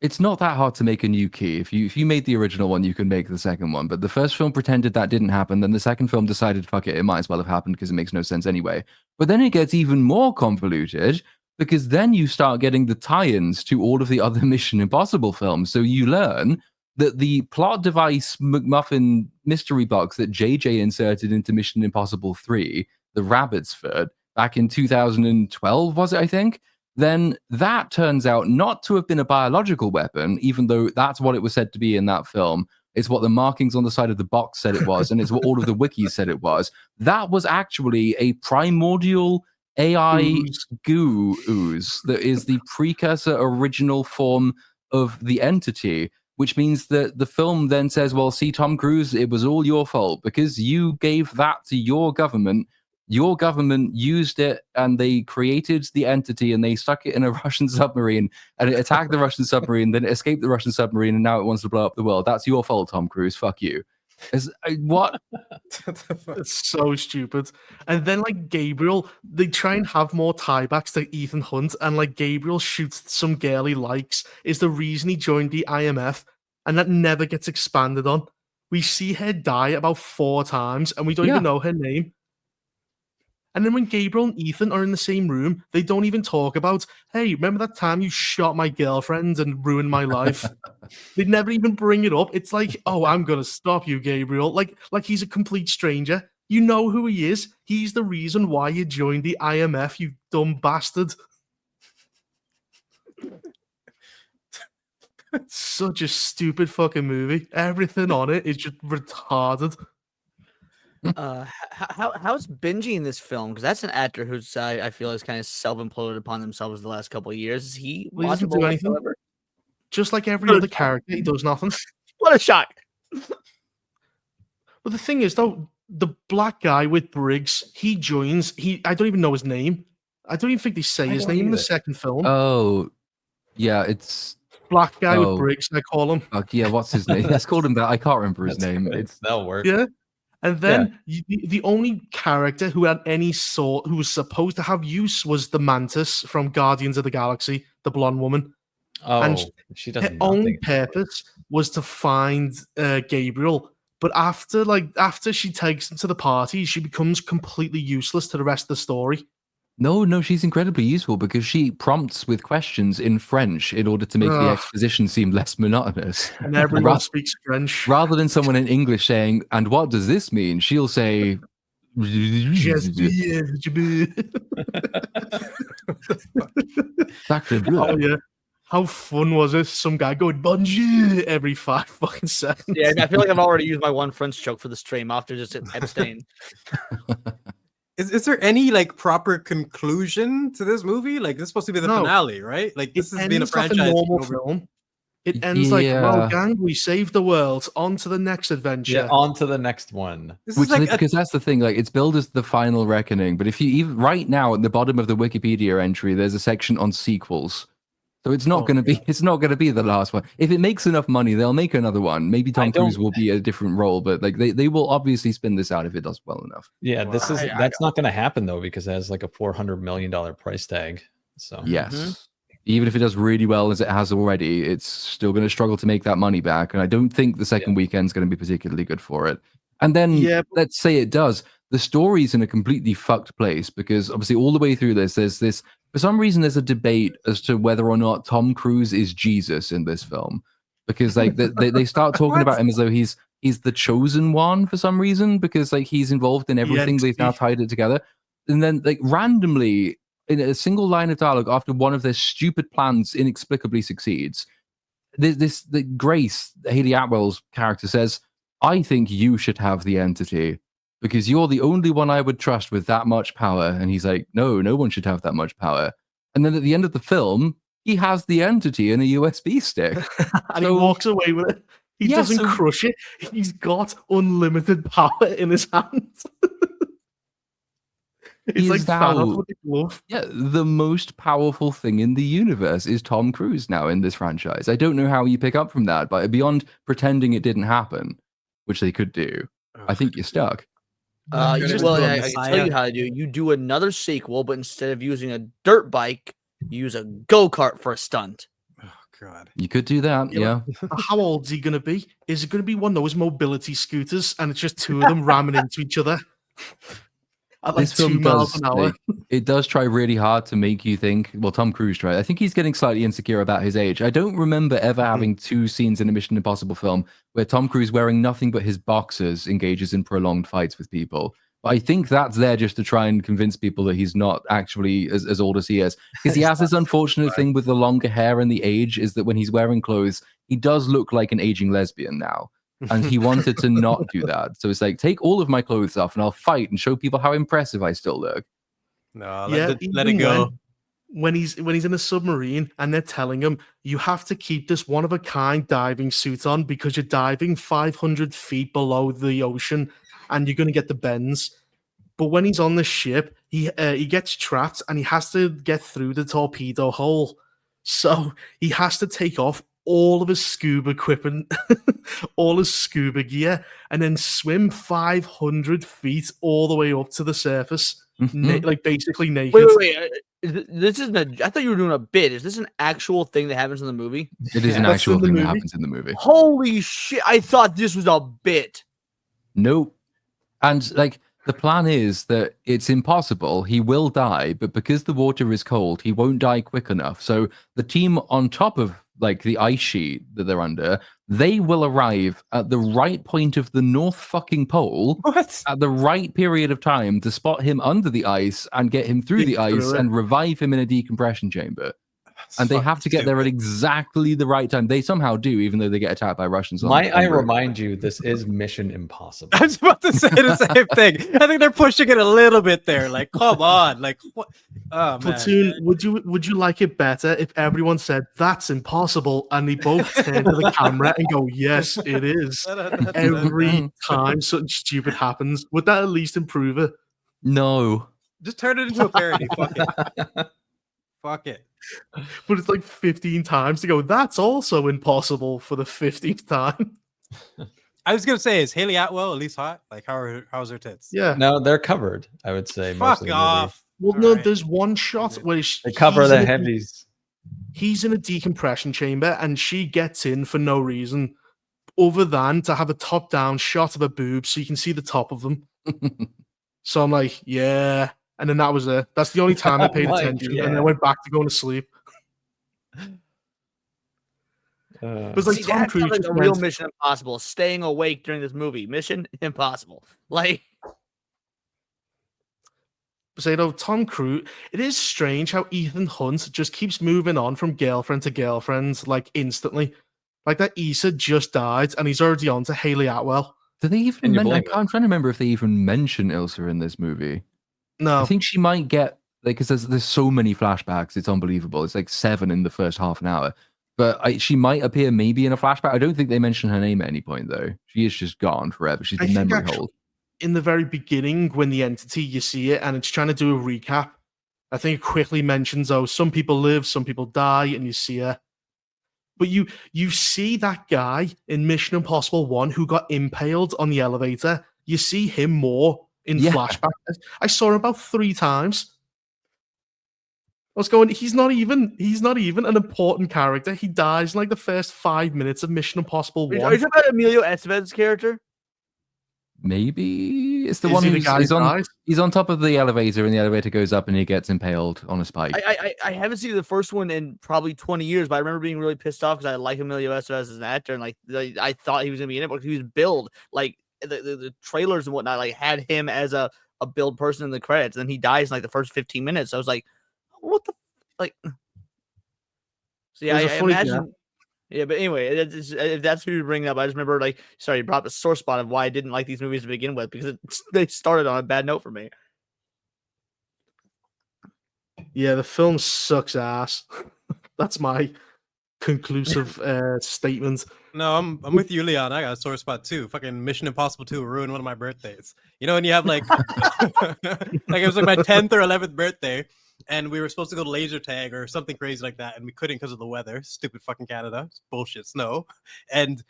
It's not that hard to make a new key. If you made the original one, you can make the second one. But the first film pretended that didn't happen. Then the second film decided, fuck it, it might as well have happened because it makes no sense anyway. But then it gets even more convoluted because then you start getting the tie-ins to all of the other Mission Impossible films. So you learn that the plot device McMuffin mystery box that JJ inserted into Mission Impossible 3, the Rabbit's Foot, back in 2012, was it, I think? Then that turns out not to have been a biological weapon, even though that's what it was said to be in that film. It's what the markings on the side of the box said it was, and it's what all of the wikis said it was. That was actually a primordial AI goo ooze that is the precursor original form of the entity, which means that the film then says, well, see, Tom Cruise, it was all your fault because you gave that to your government. Your government used it and they created the entity and they stuck it in a Russian submarine and it attacked the Russian submarine, then it escaped the Russian submarine and now it wants to blow up the world. That's your fault, Tom Cruise. Fuck you. What? It's so stupid. And then like Gabriel, they try and have more tiebacks to Ethan Hunt, and like Gabriel shoots some girl he likes is the reason he joined the IMF, and that never gets expanded on. We see her die about 4 times and we don't even know her name. And then when Gabriel and Ethan are in the same room, they don't even talk about, hey, remember that time you shot my girlfriend and ruined my life? They never even bring it up. It's like, oh, I'm going to stop you, Gabriel. Like he's a complete stranger. You know who he is. He's the reason why you joined the IMF, you dumb bastard. Such a stupid fucking movie. Everything on it is just retarded. How's Benji in this film? Because that's an actor who's I feel has kind of self-imploded upon themselves the last couple of years. Is he doesn't do anything? Whatsoever? Just like every other character, he does nothing. What a shock! But the thing is, though, the black guy with Briggs, he joins. I don't even know his name. I don't even think they say I his don't name in the either. second film. Oh, yeah, it's Black guy with oh. Briggs, I call him. yeah. What's his name? Let's call him that. I can't remember his That's name. good. It's That'll work. Yeah. And then the only character who had any sort, who was supposed to have use, was the Mantis from Guardians of the Galaxy, the blonde woman. Oh, And she does her nothing. own purpose was to find Gabriel. But after she takes him to the party, she becomes completely useless to the rest of the story. No, she's incredibly useful because she prompts with questions in French in order to make the Ugh. exposition seem less monotonous. And everyone speaks French. Rather than someone in English saying, "And what does this mean?" she'll say, Oh yeah. How fun was it? Some guy going bonjour every 5 fucking seconds. Yeah, I feel like I've already used my one French joke for the stream. I'll have to just abstain. Is there any like proper conclusion to this movie? Like this is supposed to be the No. finale, right? Like this It has been a ends like franchise. a normal over- film. It ends like, Yeah. well, gang, we saved the world. On to the next adventure. Yeah, on to the next one. This Which is like because that's the thing, like it's billed as the final reckoning. But if you even right now at the bottom of the Wikipedia entry, there's a section on sequels. So it's not going to be the last one. If it makes enough money, they'll make another one. Maybe Tom Cruise will be a different role, but like they will obviously spin this out if it does well enough. Yeah, Well, that's not going to happen though because it has like a $400 million price tag. So Yes. Even if it does really well as it has already, it's still going to struggle to make that money back. And I don't think the second weekend's going to be particularly good for it. And then let's say it does. The story's in a completely fucked place because obviously all the way through this, there's this, for some reason, there's a debate as to whether or not Tom Cruise is Jesus in this film. Because like they start talking about him as though he's the chosen one for some reason, because like he's involved in everything. They've now tied it together. And then like randomly, in a single line of dialogue, after one of their stupid plans inexplicably succeeds, the Grace, Haley Atwell's character, says, "I think you should have the entity because you're the only one I would trust with that much power." And he's like, no one should have that much power. And then at the end of the film, he has the entity in a USB stick. And he walks away with it. He doesn't crush it. He's got unlimited power in his hands. It's like Thanos with the glove. Yeah, the most powerful thing in the universe is Tom Cruise now in this franchise. I don't know how you pick up from that, but beyond pretending it didn't happen, which they could do, I think you're stuck. I can tell you how to do it. You do another sequel, but instead of using a dirt bike, you use a go-kart for a stunt. Oh god. You could do that, yeah. How old is he going to be? Is it going to be one of those mobility scooters and it's just two of them ramming into each other? At like This film 2 miles an hour. It does try really hard to make you think, well, Tom Cruise tried. I think he's getting slightly insecure about his age. I don't remember ever having two scenes in a Mission Impossible film where Tom Cruise wearing nothing but his boxers engages in prolonged fights with people. But I think that's there just to try and convince people that he's not actually as old as he is. Because he has this unfortunate thing with the longer hair and the age, is that when he's wearing clothes, he does look like an aging lesbian now. And he wanted to not do that. So it's like, take all of my clothes off and I'll fight and show people how impressive I still look. No, let it go. When he's in a submarine and they're telling him, you have to keep this one-of-a-kind diving suit on because you're diving 500 feet below the ocean and you're going to get the bends. But when he's on the ship, he gets trapped and he has to get through the torpedo hole. So he has to take off all of his scuba equipment, all his scuba gear, and then swim 500 feet all the way up to the surface, like basically naked. Wait. This isn't I thought you were doing a bit. Is this an actual thing that happens in the movie? It is an actual thing that happens in the movie. Holy shit. I thought this was a bit. Nope. And like the plan is that it's impossible. He will die, but because the water is cold, he won't die quick enough. So the team on top of like the ice sheet that they're under, they will arrive at the right point of the North fucking Pole at the right period of time to spot him under the ice and get him through the ice and revive him in a decompression chamber. and they fucking have to get there at stupid. exactly the right time. They somehow do, even though they get attacked by Russians. Might I on route. remind you, this is Mission Impossible. I was about to say the same thing. I think they're pushing it a little bit there. Like, come on, like what? Oh man, Platoon, would you like it better if everyone said that's impossible and they both turn to the camera and go, yes, it is, every time something stupid happens? Would that at least improve it? No. just turn it into a parody. Fuck it. Fuck it. But it's like 15 times to go, that's also impossible for the 15th time. I was gonna say, is Haley Atwell at least hot? Like, how's her tits? Yeah. No, they're covered, I would say. Most Fuck of the off. Well, All no, right. there's one shot where They cover he's the in a- heavies. He's in a decompression chamber and she gets in for no reason other than to have a top-down shot of her boobs so you can see the top of them. So I'm like, yeah. And then that was it. That's the only time I paid Like, attention. yeah. And then I went back to going to sleep. It was like See, Tom that Cruise sounds like just a real went, Mission Impossible. Staying awake during this movie. Mission Impossible. Like, so, you know, Tom Cruise, it is strange how Ethan Hunt just keeps moving on from girlfriend to girlfriend, like instantly. Like that Issa just died and he's already on to Haley Atwell. Do they even And you mention? blame it. I'm trying to remember if they even mention Ilsa in this movie. I No, think she might get, like, because there's so many flashbacks. It's unbelievable. It's like 7 in the first half an hour. But she might appear maybe in a flashback. I don't think they mention her name at any point, though. She is just gone forever. She's I the think memory actually- hold. in the very beginning, when the entity, you see it and it's trying to do a recap, I think it quickly mentions, oh, some people live, some people die, and you see her. But you see that guy in Mission Impossible 1 who got impaled on the elevator. You see him more in Yeah. flashback. I saw him about 3 times. I was going, he's not even an important character. He dies in like the first 5 minutes of Mission Impossible are you 1. talking about Emilio Estevez's character? Maybe it's the Is one he the who's guy who dies? he's on top of the elevator and the elevator goes up and he gets impaled on a spike. I haven't seen the first one in probably 20 years, but I remember being really pissed off because I like Emilio Estevez as an actor, and like I thought he was gonna be in it, but he was billed like the trailers and whatnot, like had him as a billed person in the credits, and then he dies in like the first 15 minutes. So I was like, what the like? So yeah, It was I a funny- imagine. Yeah, but anyway, if that's who you're bringing up, I just remember like, sorry, you brought up a sore spot of why I didn't like these movies to begin with because they started on a bad note for me. Yeah, the film sucks ass. That's my conclusive statement. No, I'm with you, Leon. I got a sore spot too. Fucking Mission Impossible 2 ruined one of my birthdays. You know, when you have like like it was like my 10th or 11th birthday, and we were supposed to go to laser tag or something crazy like that, and we couldn't because of the weather. Stupid fucking Canada. It's bullshit snow. And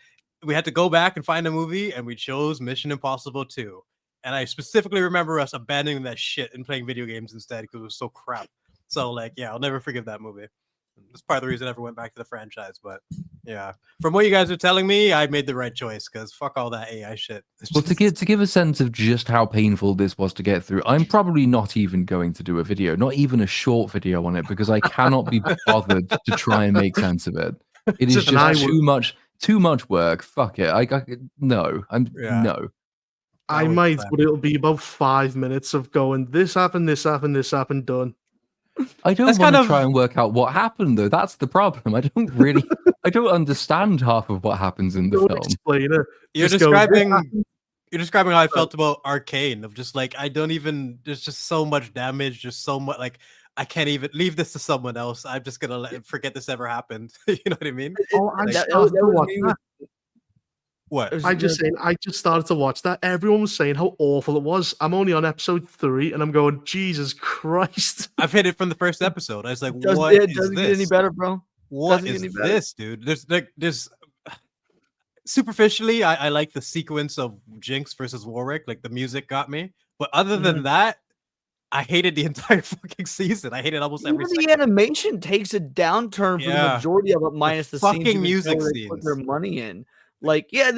we had to go back and find a movie, and we chose Mission Impossible 2. And I specifically remember us abandoning that shit and playing video games instead because it was so crap. So like, yeah, I'll never forgive that movie. That's part of the reason I never went back to the franchise. But yeah, from what you guys are telling me, I made the right choice because fuck all that AI shit. It's Well, to just- give a sense of just how painful this was to get through, I'm probably not even going to do a video, not even a short video on it, because I cannot be bothered to try and make sense of it. It is Just an eye just too much work. Fuck it. No. Yeah. No. I was might, bad. but it'll be about 5 minutes of going, this happened, this happened, this happened, done. I don't That's want kind to of- try and work out what happened though. That's the problem. I don't understand half of what happens in the Don't film. explain it. You're Just go, "This describing happened." you're describing how I felt about Arcane, of just like I don't even, there's just so much damage, just so much, like I can't even leave this to someone else. I'm just gonna forget this ever happened. You know what I mean? Oh, I That- started that to was watch me that. What? It I just saying, I just started to watch that. Everyone was saying how awful it was. I'm only on episode 3, and I'm going, Jesus Christ! I've hit it from the first episode. I was like, Does what it is doesn't this? get any better, bro? What Doesn't get is any better. this, dude? There's superficially, I like the sequence of Jinx versus Warwick. Like the music got me, but other than that, I hated the entire fucking season. I hated almost every Even the second. animation takes a downturn for the Yeah. majority of it, minus the fucking scenes you can music tell where they put their scenes. money in. Like, yeah,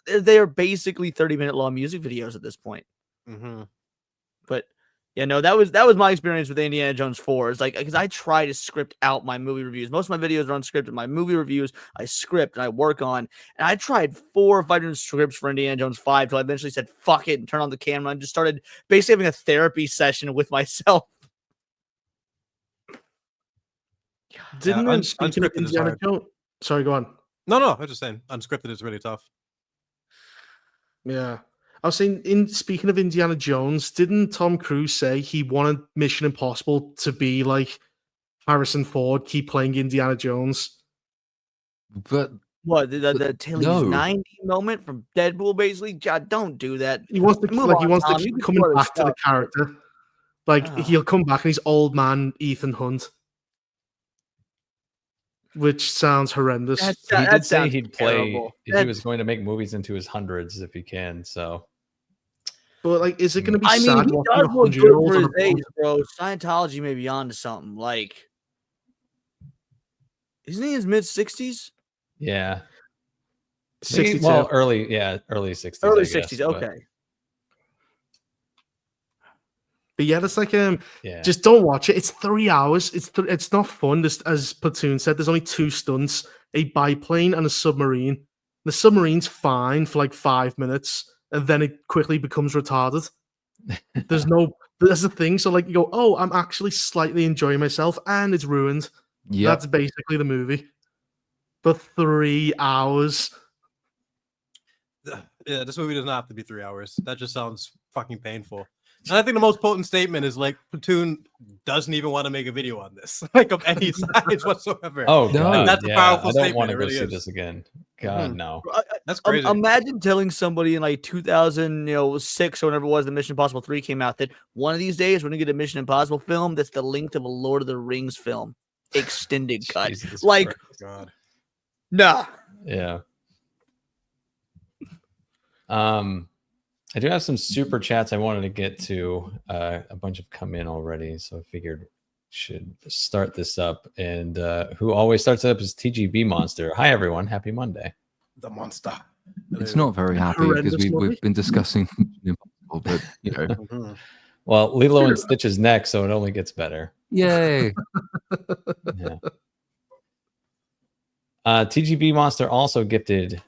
they are basically 30-minute long music videos at this point. hmm But yeah, no, that was my experience with Indiana Jones 4. It's like because I try to script out my movie reviews. Most of my videos are unscripted. My movie reviews I script and I work on. And I tried 4 or 5 different scripts for Indiana Jones 5 till I eventually said fuck it and turned on the camera and just started basically having a therapy session with myself. Didn't speaking of unscripted is Indiana hard. Jones? Sorry, go on. No, I was just saying unscripted is really tough. Yeah. I was saying, in speaking of Indiana Jones, didn't Tom Cruise say he wanted Mission Impossible to be like Harrison Ford, keep playing Indiana Jones? But What the till he's no. 90 moment from Deadpool, basically? God, don't do that. He wants to Move like he on, wants Tom. to You keep can coming do other back to the stuff, but- character. Like Ah. he'll come back and he's old man Ethan Hunt, which sounds horrendous. He that did say sounds he'd play. terrible. He That- was going to make movies into his hundreds if he can. So But like, is it going to be I mean, sad he watching does look 100-year-olds good on for a his boat? age, bro. Scientology may be on to something. Like, isn't he in his mid-60s? yeah, 62. well, early 60s. Early I guess, 60s, but okay. But yeah, that's like yeah, just don't watch it. It's 3 hours. It's not fun. As Platoon said, there's only 2 stunts: a biplane and a submarine. The submarine's fine for like 5 minutes, and then it quickly becomes retarded. There's the thing. So like you go, oh, I'm actually slightly enjoying myself, and it's ruined. Yep. That's basically the movie. For 3 hours. Yeah, this movie does not have to be 3 hours. That just sounds fucking painful. And I think the most potent statement is like Platoon doesn't even want to make a video on this, like of any size whatsoever. oh No. god, That's a yeah, powerful I don't statement, want it to go really see is. this again. God, Mhm. no. That's crazy. Imagine telling somebody in like 2006 or whenever it was the Mission Impossible 3 came out that one of these days we're gonna get a Mission Impossible film that's the length of a Lord of the Rings film, extended cut. Jesus Like, Christ. God. nah. Yeah. I do have some super chats I wanted to get to. A bunch have come in already, so I figured should start this up. And who always starts up is TGB Monster. Hi everyone, happy Monday. The monster. It's not very happy because Horrendous movie. we've been discussing Impossible, but you know, Mhm. Well, Lilo and Stitch is next, so it only gets better. yay! Yeah. TGB Monster also gifted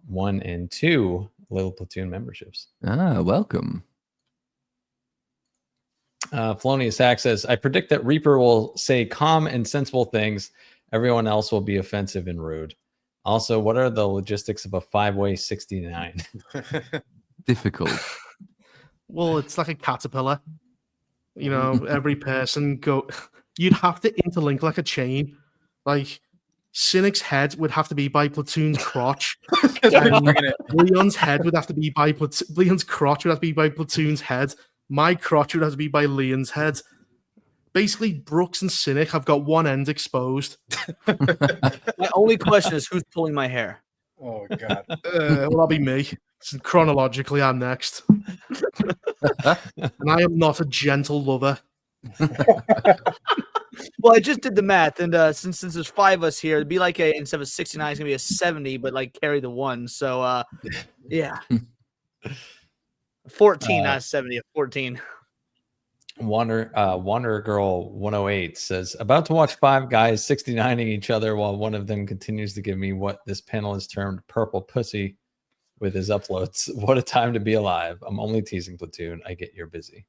1 and 2 Little Platoon memberships. Welcome. Felonious Hack says, I predict that Reaper will say calm and sensible things. Everyone else will be offensive and rude. Also, what are the logistics of a 5-way 69? Difficult. Well, it's like a caterpillar. You know, every person go. You'd have to interlink like a chain. Like Cynic's head would have to be by Platoon's crotch. Leon's head would have to be by Leon's crotch would have to be by Platoon's head. My crotch would have to be by Leon's head. Basically, Brooks and Cynic have got one end exposed. My only question is who's pulling my hair? Oh god. Well, that'll be me. So chronologically, I'm next. And I am not a gentle lover. Well, I just did the math, and since there's 5 of us here, it'd be like instead of a 69, it's gonna be a 70, but like carry the 1. So yeah. 14, not 70, 14. Wanderer Girl 108 says, about to watch 5 guys 69ing each other while one of them continues to give me what this panel has termed purple pussy with his uploads. What a time to be alive. I'm only teasing, Platoon. I get you're busy.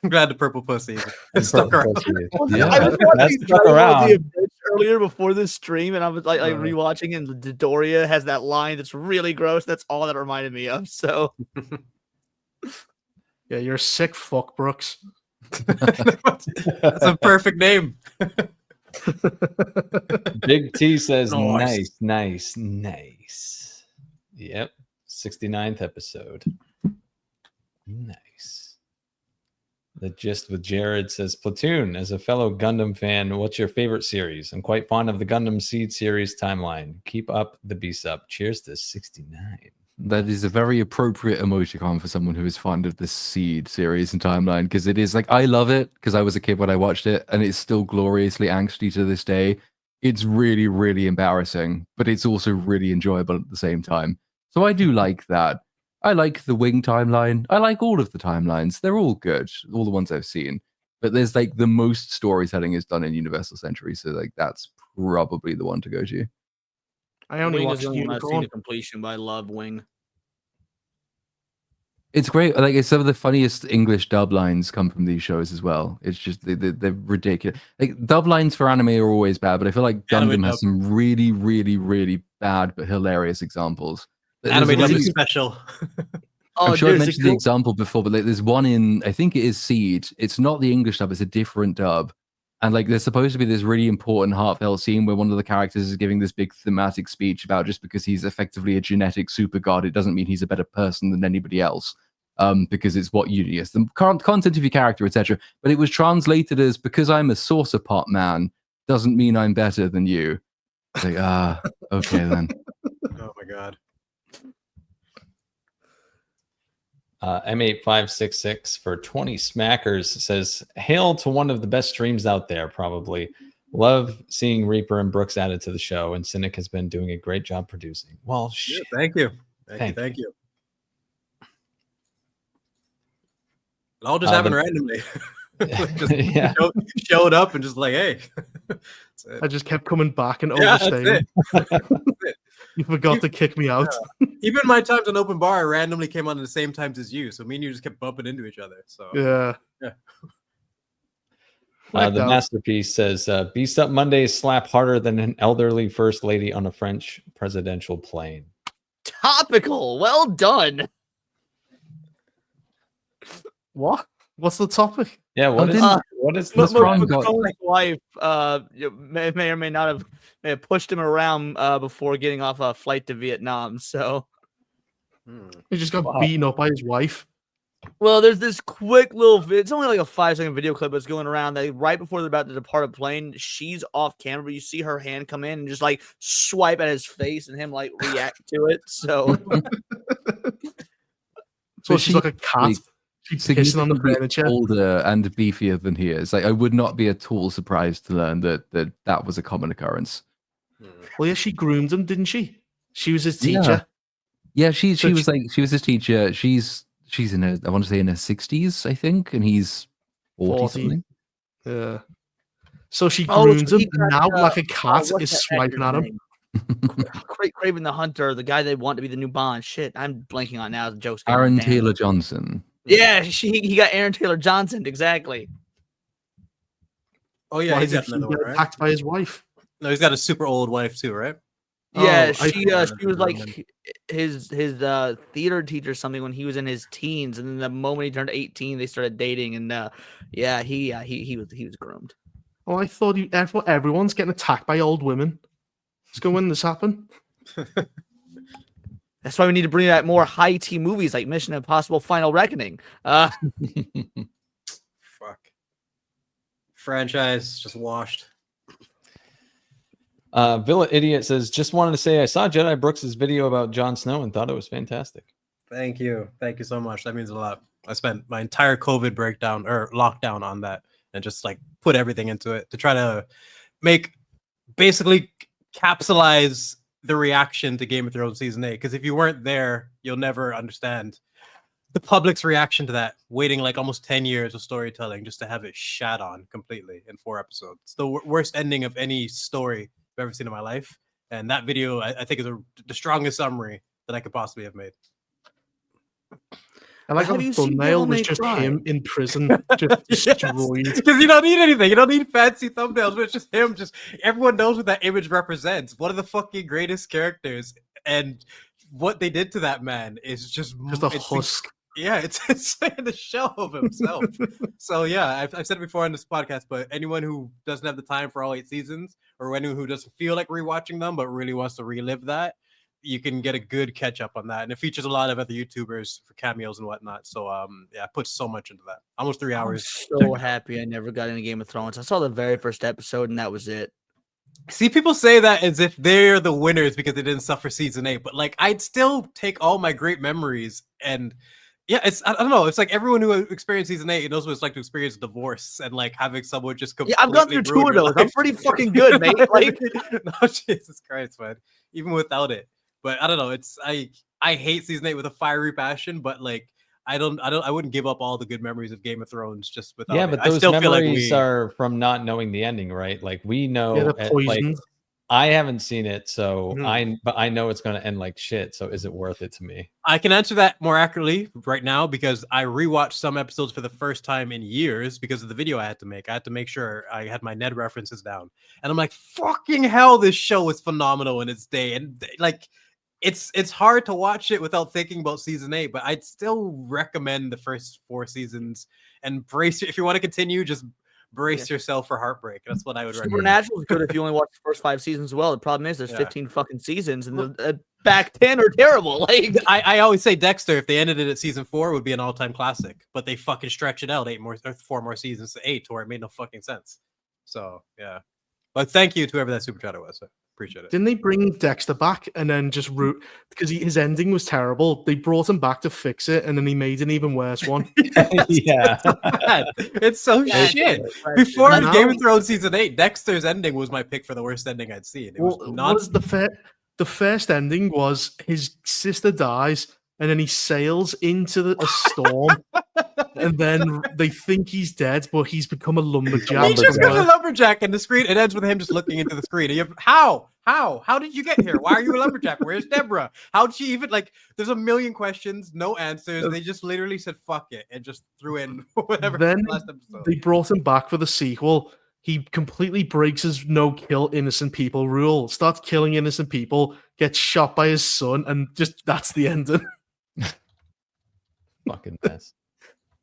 I'm glad the purple pussy Purple stuck around. pussy. Yeah, I was that's watching stuck Dragon Ball around. Z Abyss earlier before this stream, and I was like Uh-huh. rewatching, and Dodoria has that line that's really gross. That's all that reminded me of. So Yeah, you're a sick fuck, Brooks. That's a perfect name. Big T says, Nice. nice. Yep. 69th episode. Nice. The Gist with Jared says, Platoon, as a fellow Gundam fan, what's your favorite series? I'm quite fond of the Gundam Seed series timeline. Keep up the BSUP. Cheers to 69. That is a very appropriate emoticon for someone who is fond of the Seed series and timeline, because it is like, I love it because I was a kid when I watched it, and it's still gloriously angsty to this day. It's really, really embarrassing, but it's also really enjoyable at the same time. So I do like that. I like the Wing timeline. I like all of the timelines. They're all good, all the ones I've seen. But there's like the most storytelling is done in Universal Century, so like that's probably the one to go to. I only Wing is watched the only one I've seen Unicorn. to completion, but I love Wing. It's great. Like, it's some of the funniest English dub lines come from these shows as well. It's just they're ridiculous. Like, dub lines for anime are always bad, but I feel like Anime Gundam dub. has some really, really, really bad but hilarious examples. There's Anime a dub really- is special. Oh, I'm sure I dude, mentioned the example before, but like, there's one in, I think it is Seed. It's not the English dub, it's a different dub. And like, there's supposed to be this really important, heartfelt scene where one of the characters is giving this big thematic speech about just because he's effectively a genetic super god, it doesn't mean he's a better person than anybody else. Because it's what you yes, the content of your character, etc. But it was translated as because I'm a saucer pot man doesn't mean I'm better than you. It's like, okay then. Oh my god. M8566 for 20 smackers says, "Hail to one of the best streams out there, probably. Love seeing Reaper and Brooks added to the show, and Cynic has been doing a great job producing." Well, shit. Yeah, thank you. Thank Thank you. It all just happened randomly. Just Yeah. showed up and just like, hey. That's it. I just kept coming back and Yeah, that's overstaying. it. You forgot to kick me out. Even my times on open bar, I randomly came on at the same times as you. So me and you just kept bumping into each other. So Yeah. Yeah. Blacked The out. masterpiece says, "BSUP Mondays slap harder than an elderly first lady on a French presidential plane." topical. Well done. What? What's the topic? Yeah, what is Let's this? try and go- Macron's wife may or may not have pushed him around before getting off a flight to Vietnam. So, He just got beaten up by his wife. well, there's this quick little. It's only like a 5-second video clip that's going around. That right before they're about to depart a plane, she's off camera, but you see her hand come in and just like swipe at his face, and him like react to it. So, So But she's like a she's, cat. like, She's pissing on the significantly furniture. older and beefier than he is. Like, I would not be at all surprised to learn that was a common occurrence. Well, yeah, she groomed him, didn't she? She was his teacher. Yeah, she So was like, she was his teacher. She's in her, I want to say in her 60s, I think, and he's 40 40. something. Yeah. So she Oh, groomed so he him, and now got, like a cat what's is that swiping actor's at him. name? Craven the Hunter, the guy they want to be the new Bond. Shit, I'm blanking on now. The joke's getting Aaron damn. Taylor Johnson. Yeah, he got Aaron Taylor Johnson exactly. Oh yeah, Why he's did got he another get one, right? attacked by his wife? No, he's got a super old wife too, right? Yeah, Oh, I she was like his theater teacher or something when he was in his teens, and then the moment he turned 18, they started dating, and yeah, he was groomed. Oh, I thought everyone's getting attacked by old women. Let's go when this happened. That's why we need to bring back more high T movies like Mission Impossible: Final Reckoning. Fuck. Franchise just washed. Villa Idiot says, "Just wanted to say I saw Jedi Brooks's video about Jon Snow and thought it was fantastic." Thank you so much. That means a lot. I spent my entire COVID breakdown or lockdown on that, and just like put everything into it to try to basically capsulize the reaction to Game of Thrones season 8. Because if you weren't there, you'll never understand the public's reaction to that. Waiting like almost 10 years of storytelling just to have it shat on completely in 4 episodes. It's the worst ending of any story I've ever seen in my life. And that video, I think, is the strongest summary that I could possibly have made. I like how Have the you seen thumbnail Devil was May just Cry? him in prison, just destroyed. Because you don't need anything. You don't need fancy thumbnails, but it's just him. Just everyone knows what that image represents. One of the fucking greatest characters, and what they did to that man is just a it's husk. Yeah, it's insane, the shell of himself. So yeah, I've said it before on this podcast, but anyone who doesn't have the time for all 8 seasons, or anyone who doesn't feel like rewatching them but really wants to relive that, you can get a good catch up on that. And it features a lot of other YouTubers for cameos and whatnot. So yeah, I put so much into that. Almost 3 I'm hours. so happy I never got into Game of Thrones. I saw the very first episode, and that was it. See, people say that as if they're the winners because they didn't suffer season 8, but like I'd still take all my great memories and yeah, I don't know. It's like everyone who experienced season 8 knows what it's like to experience divorce and like having someone just completely. Yeah, I've gone through 2 of ruin your those. I'm life. pretty fucking good, mate. Like, No, Jesus Christ, man. Even without it, but I don't know. It's I hate season 8 with a fiery passion, but like I wouldn't give up all the good memories of Game of Thrones just without. Yeah, it. but I those still feel like memories are from not knowing the ending, right? Like we know, Yeah, the like poisoned. I haven't seen it, so Mhm. but I know it's going to end like shit. So is it worth it to me? I can answer that more accurately right now because I rewatched some episodes for the first time in years because of the video I had to make. I had to make sure I had my Ned references down, and I'm like, fucking hell, this show is phenomenal in its day, and like, it's hard to watch it without thinking about season 8, but I'd still recommend the first 4 seasons and brace. If you want to continue, just brace yourself for heartbreak. That's what I would recommend. Supernatural is good if you only watch the first 5 seasons as well. The problem is there's Yeah. 15 fucking seasons, and the back 10 are terrible. Like I always say Dexter, if they ended it at season 4, would be an all-time classic, but they fucking stretch it out 4 more seasons to 8 to where it made no fucking sense. So yeah, but thank you to whoever that super chatter was. I appreciate it. Didn't they bring Dexter back and then just root because his ending was terrible? They brought him back to fix it, and then he made an even worse one. Yeah. It's so Yeah, shit. right. Before I know. Game of Thrones season 8, Dexter's ending was my pick for the worst ending I'd seen. It was Well, not. was the first ending was his sister dies, and then he sails into a storm, and then they think he's dead, but he's become a lumberjack. He just somewhere. becomes a lumberjack, and the screen it ends with him just looking into the screen. And you have, how did you get here? Why are you a lumberjack? Where's Deborah? How'd she even like? There's a million questions, no answers. They just literally said fuck it and just threw in whatever. Then last episode. they brought him back for the sequel. He completely breaks his no kill innocent people rule, starts killing innocent people, gets shot by his son, and just that's the ending. Fucking mess.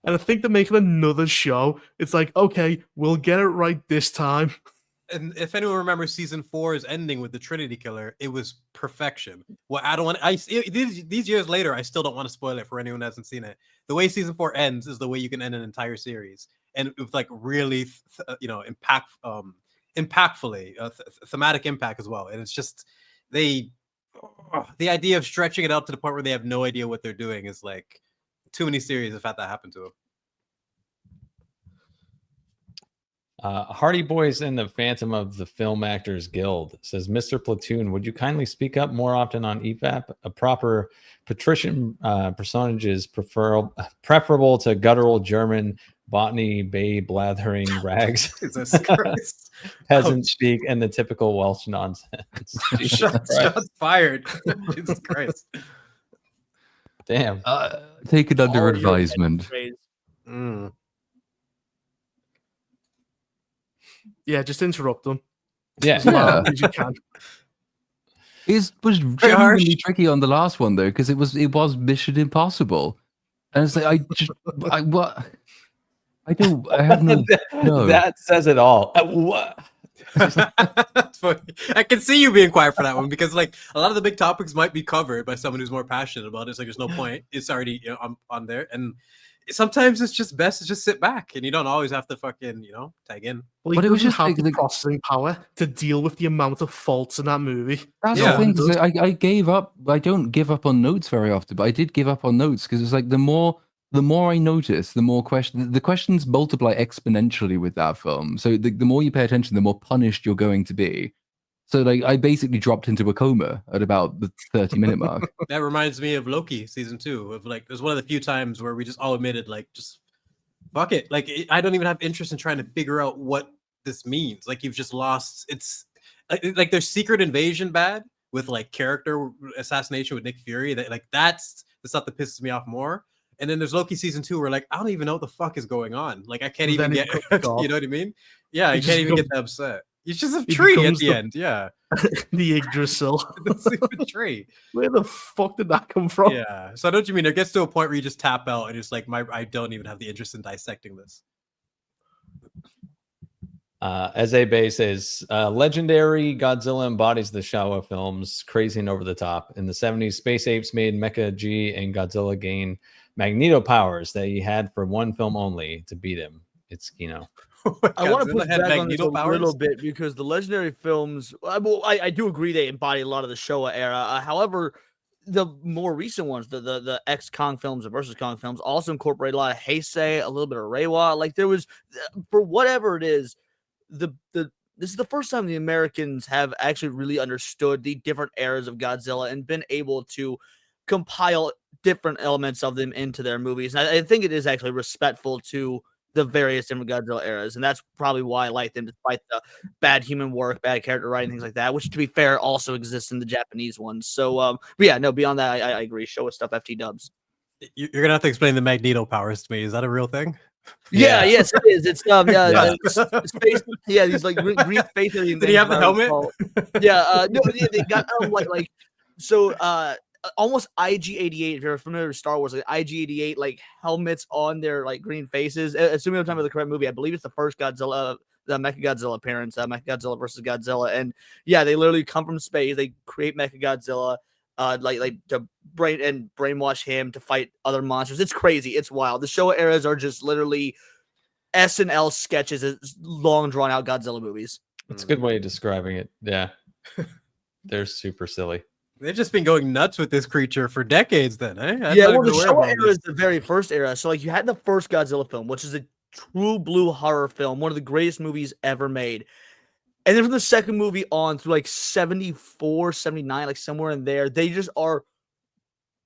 And I think they're making another show. It's like, okay, we'll get it right this time. And if anyone remembers season 4's ending with the Trinity Killer, it was perfection. Well, I don't want. These years later, I still don't want to spoil it for anyone who hasn't seen it. The way season 4 ends is the way you can end an entire series, and with like really, impactfully, thematic impact as well. And it's just the idea of stretching it out to the point where they have no idea what they're doing is like too many series have had that happen to them. Hardy Boys and the Phantom of the Film Actors Guild says, Mr. Platoon, would you kindly speak up more often on EVAP? A proper patrician personage is preferable to guttural German botany, bay blathering rags, Jesus Christ. peasant speak, and the typical Welsh nonsense. Shots fired. Jesus Christ. Damn. Take it under all your advisement. praise. Mm. Yeah, just interrupt them. Yeah. As loud as you can. It was genuinely tricky on the last one though, because it was Mission Impossible, and it's like I have no. That says it all. What? That's funny. I can see you being quiet for that one because like a lot of the big topics might be covered by someone who's more passionate about it. It's like there's no point. It's already on there, and sometimes it's just best to just sit back, and you don't always have to fucking tag in. Well, he But it was doesn't just have like the the- processing power to deal with the amount of faults in that movie. That's Yeah. the thing. 'Cause I gave up. I don't give up on notes very often, but I did give up on notes because it's like the more I notice, the more the questions multiply exponentially with that film. So the more you pay attention, the more punished you're going to be. So like I basically dropped into a coma at about the 30-minute mark. That reminds me of Loki season 2. Of like, there's one of the few times where we just all admitted like, just fuck it. Like, I don't even have interest in trying to figure out what this means. Like, you've just lost. It's like there's Secret Invasion bad with like character assassination with Nick Fury. That like that's the stuff that pisses me off more. And then there's Loki season 2 where like I don't even know what the fuck is going on. Like I can't Well, even then he get becomes God. you know what I mean? Yeah, He I just can't even get becomes- that upset. It's just a he tree at becomes the the- end. Yeah, The Yggdrasil. it's a tree. Where the fuck did that come from? Yeah. So I know what you mean. It gets to a point where you just tap out and it's like I don't even have the interest in dissecting this. Eze Bay says, legendary Godzilla embodies the Showa films, crazy and over the top. In the 70s, Space Apes made Mecha G and Godzilla gain Magneto powers that he had for one film only to beat him. It's, I want to Godzilla push had back on this Magneto a powers? little bit because the legendary films. I do agree they embody a lot of the Showa era. However, the more recent ones, the ex Kong films and versus Kong films, also incorporate a lot of Heisei, a little bit of Reiwa. Like there was, for whatever it is, this is the first time the Americans have actually really understood the different eras of Godzilla and been able to compile different elements of them into their movies. And I think it is actually respectful to the various different Godzilla eras, and that's probably why I like them, despite the bad human work, bad character writing, things like that. Which, to be fair, also exists in the Japanese ones. So, but yeah, no. Beyond that, I agree. Show us stuff, FT dubs. You're gonna have to explain the Magneto powers to me. Is that a real thing? Yeah, yes, it is. It's Yeah. it's face, yeah, these like green face. Did he have the helmet? Yeah, no, they got like so almost IG-88. If you're familiar with Star Wars, like IG-88 like helmets on their like green faces. Assuming I'm talking about the correct movie, I believe it's the first Godzilla, the Mechagodzilla appearance, Mechagodzilla versus Godzilla, and yeah, they literally come from space. They create Mechagodzilla. Like to brainwash him to fight other monsters. It's crazy. It's wild. The Showa eras are just literally SNL sketches, long drawn out Godzilla movies. It's a good way of describing it. Yeah. They're super silly. They've just been going nuts with this creature for decades then, eh? Yeah, well, the Showa era is the very first era. So like you had the first Godzilla film, which is a true blue horror film, one of the greatest movies ever made. And then from the second movie on through like 74, 79, like somewhere in there, they just are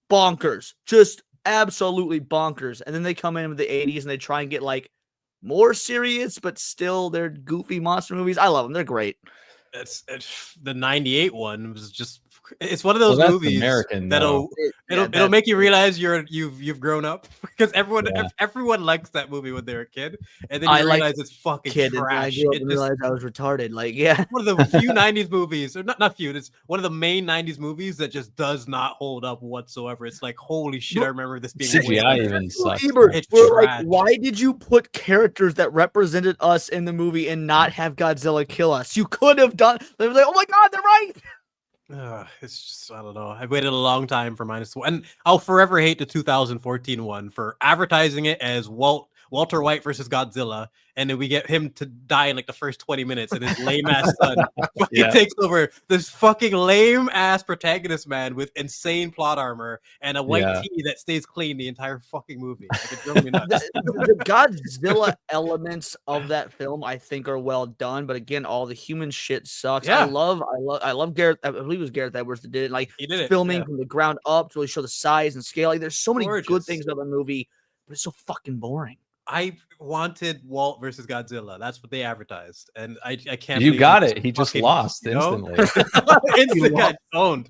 bonkers. Just absolutely bonkers. And then they come in with the 80s and they try and get like more serious, but still they're goofy monster movies. I love them. They're great. It's the 98 one was just, it's one of those movies American, that'll make you realize you've grown up, because everyone likes that movie when they're a kid, and then you realize it's fucking trash. I realized I was retarded. Like, yeah, one of the few 90s movies, or not few, it's one of the main 90s movies that just does not hold up whatsoever. It's like, holy shit, I remember this being CGI even sucks. We're like, why did you put characters that represented us in the movie and not have Godzilla kill us? You could have done. They were like, oh my god, they're right. It's just, I don't know. I've waited a long time for -1, and I'll forever hate the 2014 one for advertising it as Walter White versus Godzilla, and then we get him to die in like the first 20 minutes, and his lame ass son takes over this fucking lame ass protagonist man with insane plot armor and a white tee that stays clean the entire fucking movie. Like, it drove me nuts. The Godzilla elements of that film, I think, are well done, but again, all the human shit sucks. Yeah. I love Gareth. I believe it was Gareth Edwards that did it. Like, he did it, filming from the ground up to really show the size and scale. Like, there's so many good things about the movie, but it's so fucking boring. I wanted Walt versus Godzilla. That's what they advertised, and I can't. You got it. He just lost instantly. Instant got owned.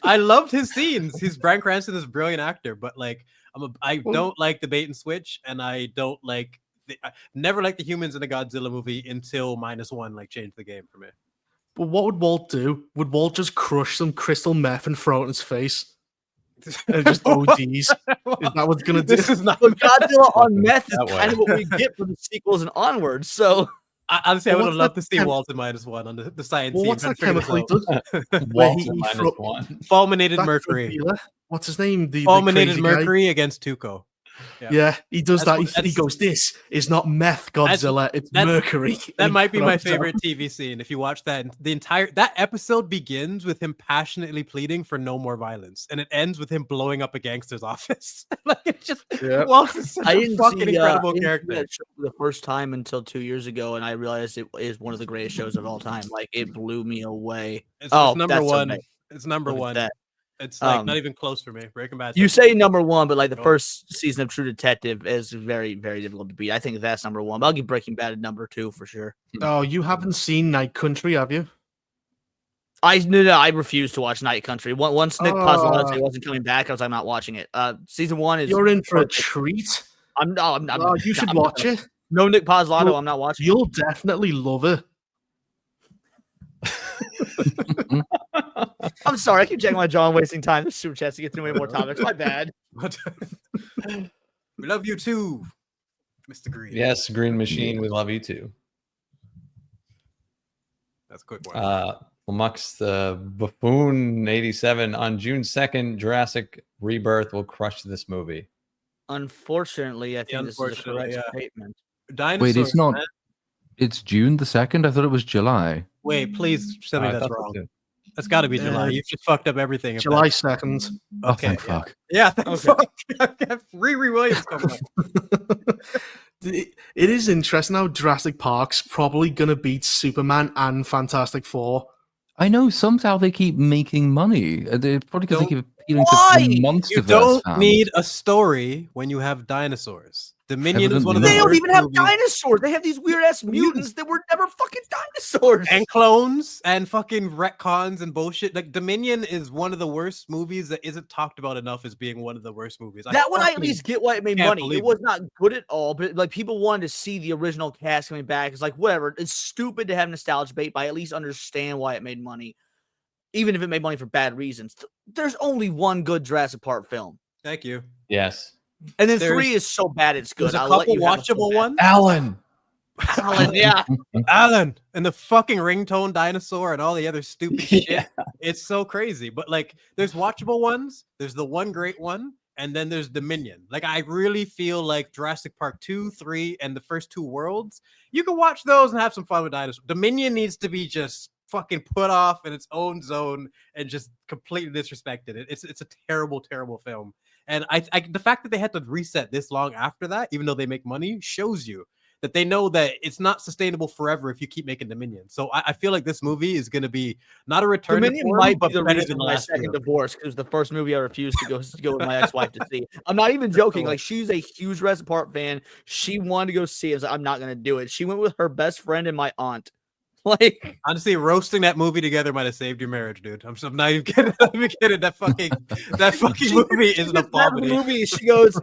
I loved his scenes. Bryan Cranston is a brilliant actor, but like I don't like the bait and switch, and I don't like. I never liked the humans in a Godzilla movie until -1 like changed the game for me. But what would Walt do? Would Walt just crush some crystal meth and throw it in his face? And just ODs. Is that what's gonna do? This is not Godzilla on meth is kind of what we get for the sequels and onwards. So honestly, I would have loved to see Walt in -1 on the science scene. What's that chemical he does? Walt in -1. Fulminated mercury. What's his name? The Fulminated mercury against Tuco. Yeah, he does that. He goes, "This is not meth, Godzilla. It's mercury." That might be my favorite TV scene. If you watch that, that episode begins with him passionately pleading for no more violence, and it ends with him blowing up a gangster's office. Like, it's just, Walt is such a fucking incredible character. That show the first time until 2 years ago, and I realized it is one of the greatest shows of all time. Like, it blew me away. It's number one. Okay. It's number one. It's like not even close for me. Breaking Bad. You say number one, but like the first season of True Detective is very, very difficult to beat. I think that's number one. But I'll give Breaking Bad a number 2 for sure. Oh, you haven't seen Night Country, have you? I refuse to watch Night Country. Once Nick Pazzolatto said he wasn't coming back, I was like, I'm not watching it. Season 1 is. You're in for a treat. You should watch it. No Nick Pazzolatto, I'm not watching. You'll definitely love it. I'm sorry, I keep checking my jaw and wasting time. This super chat to get through way more topics. My bad. We love you too, Mr. Green. Yes, Green Machine. We love you too. That's a quick one. Amongst the Buffoon 87 on June 2nd, Jurassic Rebirth will crush this movie. Unfortunately, I think this is a correct statement. Wait, it's not. It's June the 2nd? I thought it was July. Wait, please tell me that's wrong. That's got to be July. You've just fucked up everything. July 2nd. Oh, thank fuck. Yeah, thank fuck. Riri Williams coming up. It is interesting how Jurassic Park's probably going to beat Superman and Fantastic Four. I know somehow they keep making money. They're probably because they keep appealing to the monsterverse. You don't need a story when you have dinosaurs. Dominion is one of Evidently the They don't worst even have movies. dinosaurs. They have these weird ass mutants that were never fucking dinosaurs. And clones and fucking retcons and bullshit. Like Dominion is one of the worst movies that isn't talked about enough as being one of the worst movies. That one I at fucking least get why it made can't money. believe It was not good at all, but like people wanted to see the original cast coming back. It's like whatever. It's stupid to have nostalgia bait, but I at least understand why it made money, even if it made money for bad reasons. There's only one good Jurassic Park film, Thank you. Yes. and then There's- 3 is so bad it's good. There's a I'll let couple you have it so watchable bad. ones. Alan. Alan, yeah. Alan and the fucking ringtone dinosaur and all the other stupid shit. Yeah. It's so crazy. But like there's watchable ones, there's the one great one, and then there's Dominion. Like I really feel like Jurassic Park 2, 3, and the first 2 worlds, you can watch those and have some fun with dinosaurs. Dominion needs to be just fucking put off in its own zone and just completely disrespected. It's a terrible, terrible film. And I the fact that they had to reset this long after that, even though they make money, shows you that they know that it's not sustainable forever if you keep making Dominion. So I feel like this movie is going to be not a return to Dominion form, might be but the better reason than my last second year. divorce, because the first movie I refused to go with my ex-wife to see. I'm not even joking. Like she's a huge Jurassic Park fan. She wanted to go see it. I was like, I'm not gonna do it. She went with her best friend and my aunt. Like Honestly, roasting that movie together might have saved your marriage, dude. I'm not even kidding. I'm not even kidding. That fucking movie is an the abomination. movie. She goes,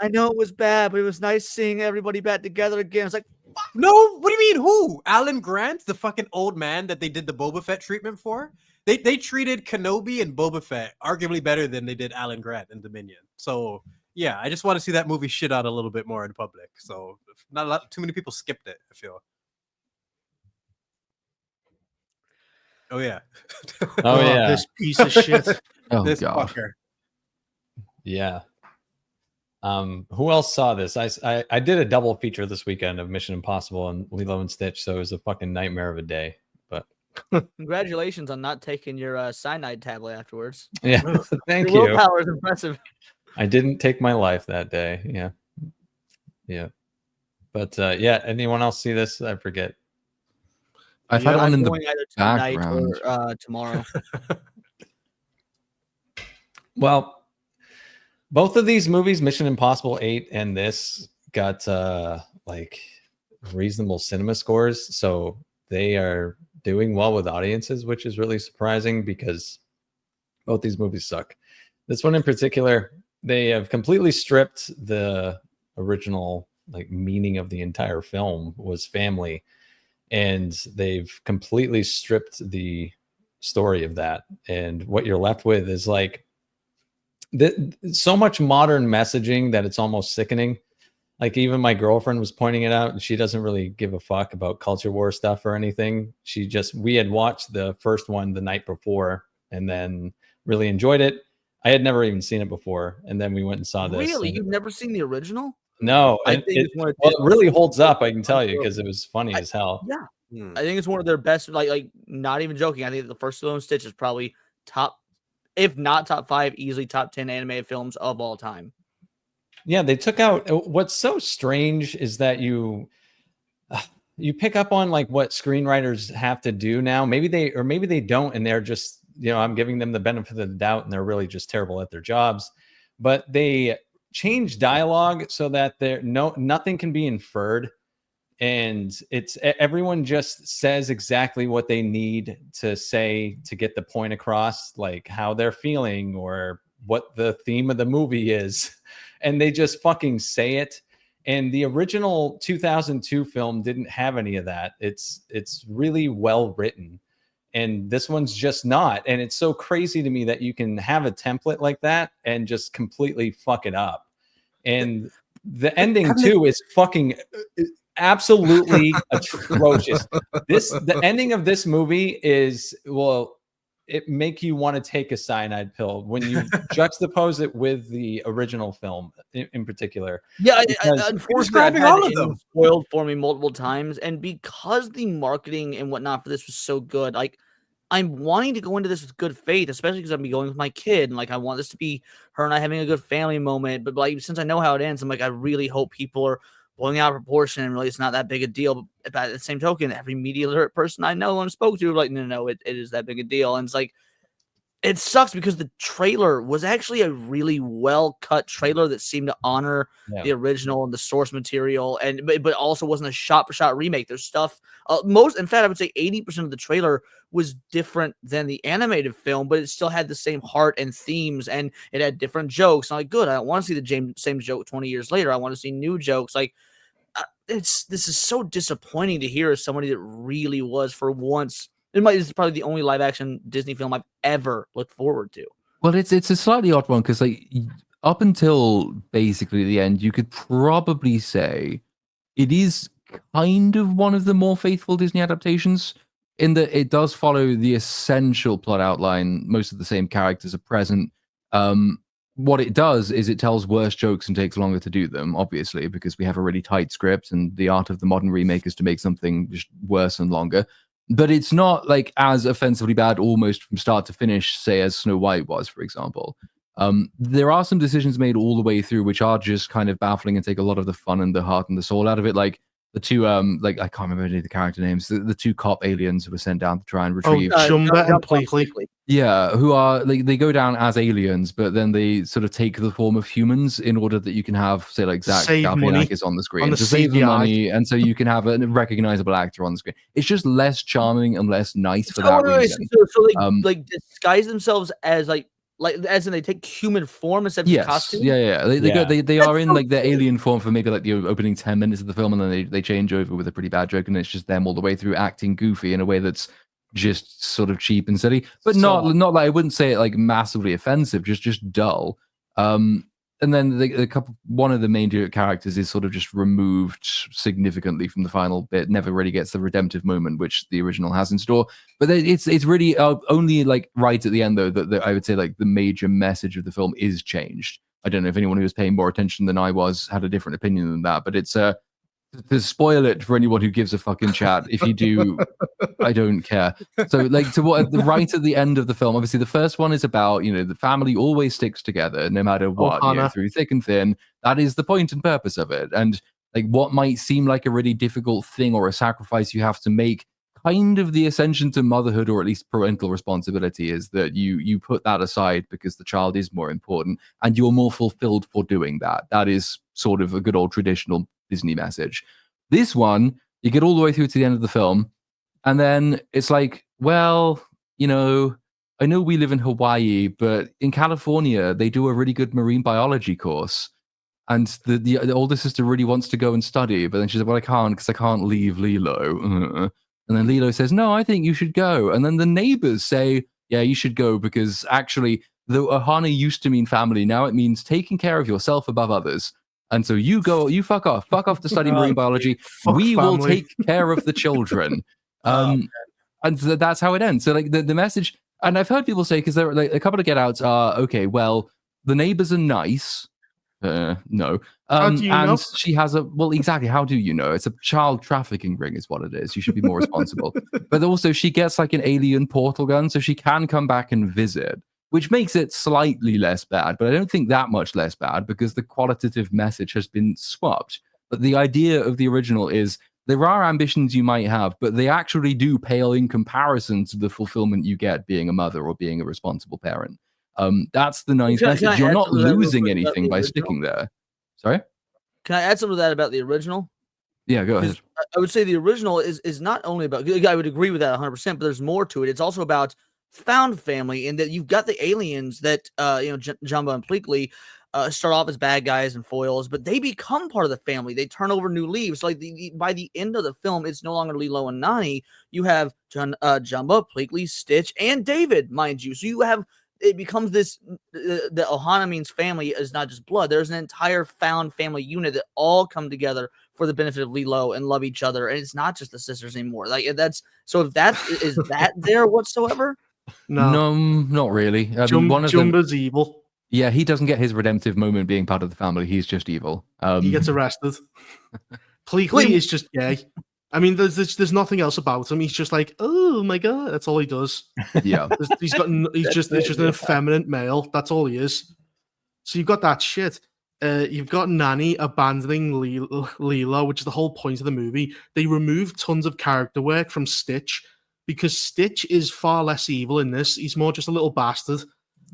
I know it was bad, but it was nice seeing everybody back together again. It's like, No, what do you mean? Who? Alan Grant, the fucking old man that they did the Boba Fett treatment for? They treated Kenobi and Boba Fett arguably better than they did Alan Grant and Dominion. So yeah, I just want to see that movie shit out a little bit more in public. So not too many people skipped it, I feel. Oh yeah. Oh, yeah. This piece of shit. Oh This god. fucker. Yeah. Who else saw this? I did a double feature this weekend of Mission Impossible and Lilo and Stitch, so it was a fucking nightmare of a day. But congratulations on not taking your cyanide tablet afterwards. yeah, thank Your you. willpower is impressive. I didn't take my life that day. Yeah. Yeah. But yeah, anyone else see this? I forget. I've had it on I'm in the going either tonight background. or tomorrow. Well, both of these movies, Mission Impossible 8 and this, got like reasonable cinema scores. So they are doing well with audiences, which is really surprising because both these movies suck. This one in particular, they have completely stripped the original like meaning of the entire film was family, and they've completely stripped the story of that. And what you're left with is like so much modern messaging that it's almost sickening. Like even my girlfriend was pointing it out, and she doesn't really give a fuck about culture war stuff or anything. We had watched the first one the night before and then really enjoyed it. I had never even seen it before, and then we went and saw this. Really? and- You've never seen the original? No, I it, think it, it's one of well, it Disney's really best holds up. I movies. can tell you because it was funny as hell. Yeah. Hmm. I think it's one of their best, like not even joking. I think the first Lilo and Stitch is probably top, if not top 5, easily top 10 animated films of all time. Yeah, they took out. What's so strange is that you pick up on like what screenwriters have to do now. Maybe they don't, and they're just, I'm giving them the benefit of the doubt, and they're really just terrible at their jobs. But they change dialogue so that nothing can be inferred, and it's everyone just says exactly what they need to say to get the point across, like how they're feeling or what the theme of the movie is, and they just fucking say it. And the original 2002 film didn't have any of that. It's really well written, and this one's just not. And it's so crazy to me that you can have a template like that and just completely fuck it up. And the ending too is fucking absolutely atrocious. The ending of this movie is, well, it make you want to take a cyanide pill when you juxtapose it with the original film in particular. Yeah, Because- unfortunately, I've describing had all it of them. spoiled for me multiple times, and because the marketing and whatnot for this was so good, like I'm wanting to go into this with good faith, especially because I'm going with my kid, and like I want this to be her and I having a good family moment. But like since I know how it ends, I'm like I really hope people are blowing out of proportion and really it's not that big a deal. But at the same token, every media literate person I know and spoke to, like no, it is that big a deal, and it's like It sucks because the trailer was actually a really well cut trailer that seemed to honor the original and the source material, and but also wasn't a shot for shot remake. There's stuff in fact, I would say 80% of the trailer was different than the animated film, but it still had the same heart and themes, and it had different jokes. I'm like, good, I don't want to see the same joke 20 years later. I want to see new jokes. Like, this is so disappointing to hear as somebody that really was for once. This is probably the only live action Disney film I've ever looked forward to. Well, it's a slightly odd one because like up until basically the end, you could probably say it is kind of one of the more faithful Disney adaptations in that it does follow the essential plot outline. Most of the same characters are present. What it does is it tells worse jokes and takes longer to do them, obviously, because we have a really tight script, and the art of the modern remake is to make something just worse and longer. But it's not like as offensively bad almost from start to finish, say, as Snow White was, for example. There are some decisions made all the way through which are just kind of baffling and take a lot of the fun and the heart and the soul out of it. Like the two, like I can't remember any of the character names, the two cop aliens who were sent down to try and retrieve. Jumba and Pleakley. Yeah, who are like they go down as aliens, but then they sort of take the form of humans in order that you can have, say, like Zach Galifianakis on the screen to save the money, and so you can have a recognizable actor on the screen. It's just less charming and less nice for that reason. So like disguise themselves as like as in they take human form instead of costume. Yeah. They are in like their alien form for maybe like the opening 10 minutes of the film, and then they change over with a pretty bad joke, and it's just them all the way through acting goofy in a way that's just sort of cheap and silly, but not like I wouldn't say it like massively offensive, just dull. And then one of the main characters is sort of just removed significantly from the final bit, never really gets the redemptive moment which the original has in store. But it's really only like right at the end though that I would say like the major message of the film is changed. I don't know if anyone who was paying more attention than I was had a different opinion than that, but it's to spoil it for anyone who gives a fucking chat. If you do, I don't care. So, like, right at the end of the film, obviously, the first one is about, the family always sticks together no matter what, through thick and thin. That is the point and purpose of it. And, like, what might seem like a really difficult thing or a sacrifice you have to make, kind of the ascension to motherhood or at least parental responsibility is that you put that aside because the child is more important and you're more fulfilled for doing that. That is sort of a good old traditional Disney message. This one, you get all the way through to the end of the film, and then it's like, well, I know we live in Hawaii, but in California, they do a really good marine biology course. And the older sister really wants to go and study, but then she said, well, I can't because I can't leave Lilo. And then Lilo says, no, I think you should go. And then the neighbors say, yeah, you should go because actually, though Ohana used to mean family, now it means taking care of yourself above others. And so you fuck off to study marine biology. We will take care of the children. And so that's how it ends. So like the message, and I've heard people say, because there are like a couple of get outs are, okay, well, the neighbors are nice. No. How do you know? She has exactly. How do you know? It's a child trafficking ring is what it is. You should be more responsible. But also she gets like an alien portal gun, so she can come back and visit, which makes it slightly less bad, but I don't think that much less bad because the qualitative message has been swapped. But the idea of the original is there are ambitions you might have, but they actually do pale in comparison to the fulfillment you get being a mother or being a responsible parent. That's the nice message. You're not losing anything by sticking there. Sorry? Can I add something to that about the original? Yeah, go ahead. I would say the original is not only about, I would agree with that 100%, but there's more to it. It's also about found family, in that you've got the aliens that Jumbo and Pleakley start off as bad guys and foils, but they become part of the family. They turn over new leaves. Like by the end of the film, it's no longer Lilo and Nani. You have Jumbo, Pleakley, Stitch, and David, mind you. So it becomes this. The Ohana means family is not just blood. There's an entire found family unit that all come together for the benefit of Lilo and love each other, and it's not just the sisters anymore. Like that's so. If that is that there whatsoever. No, not really. Jumbo's evil. Yeah, he doesn't get his redemptive moment being part of the family. He's just evil. He gets arrested. Pleakley is just gay. I mean, there's nothing else about him. He's just like, oh my god, that's all he does. Yeah, he's just an effeminate male. That's all he is. So you've got that shit. You've got Nani abandoning Lilo, which is the whole point of the movie. They remove tons of character work from Stitch because Stitch is far less evil in this. He's more just a little bastard.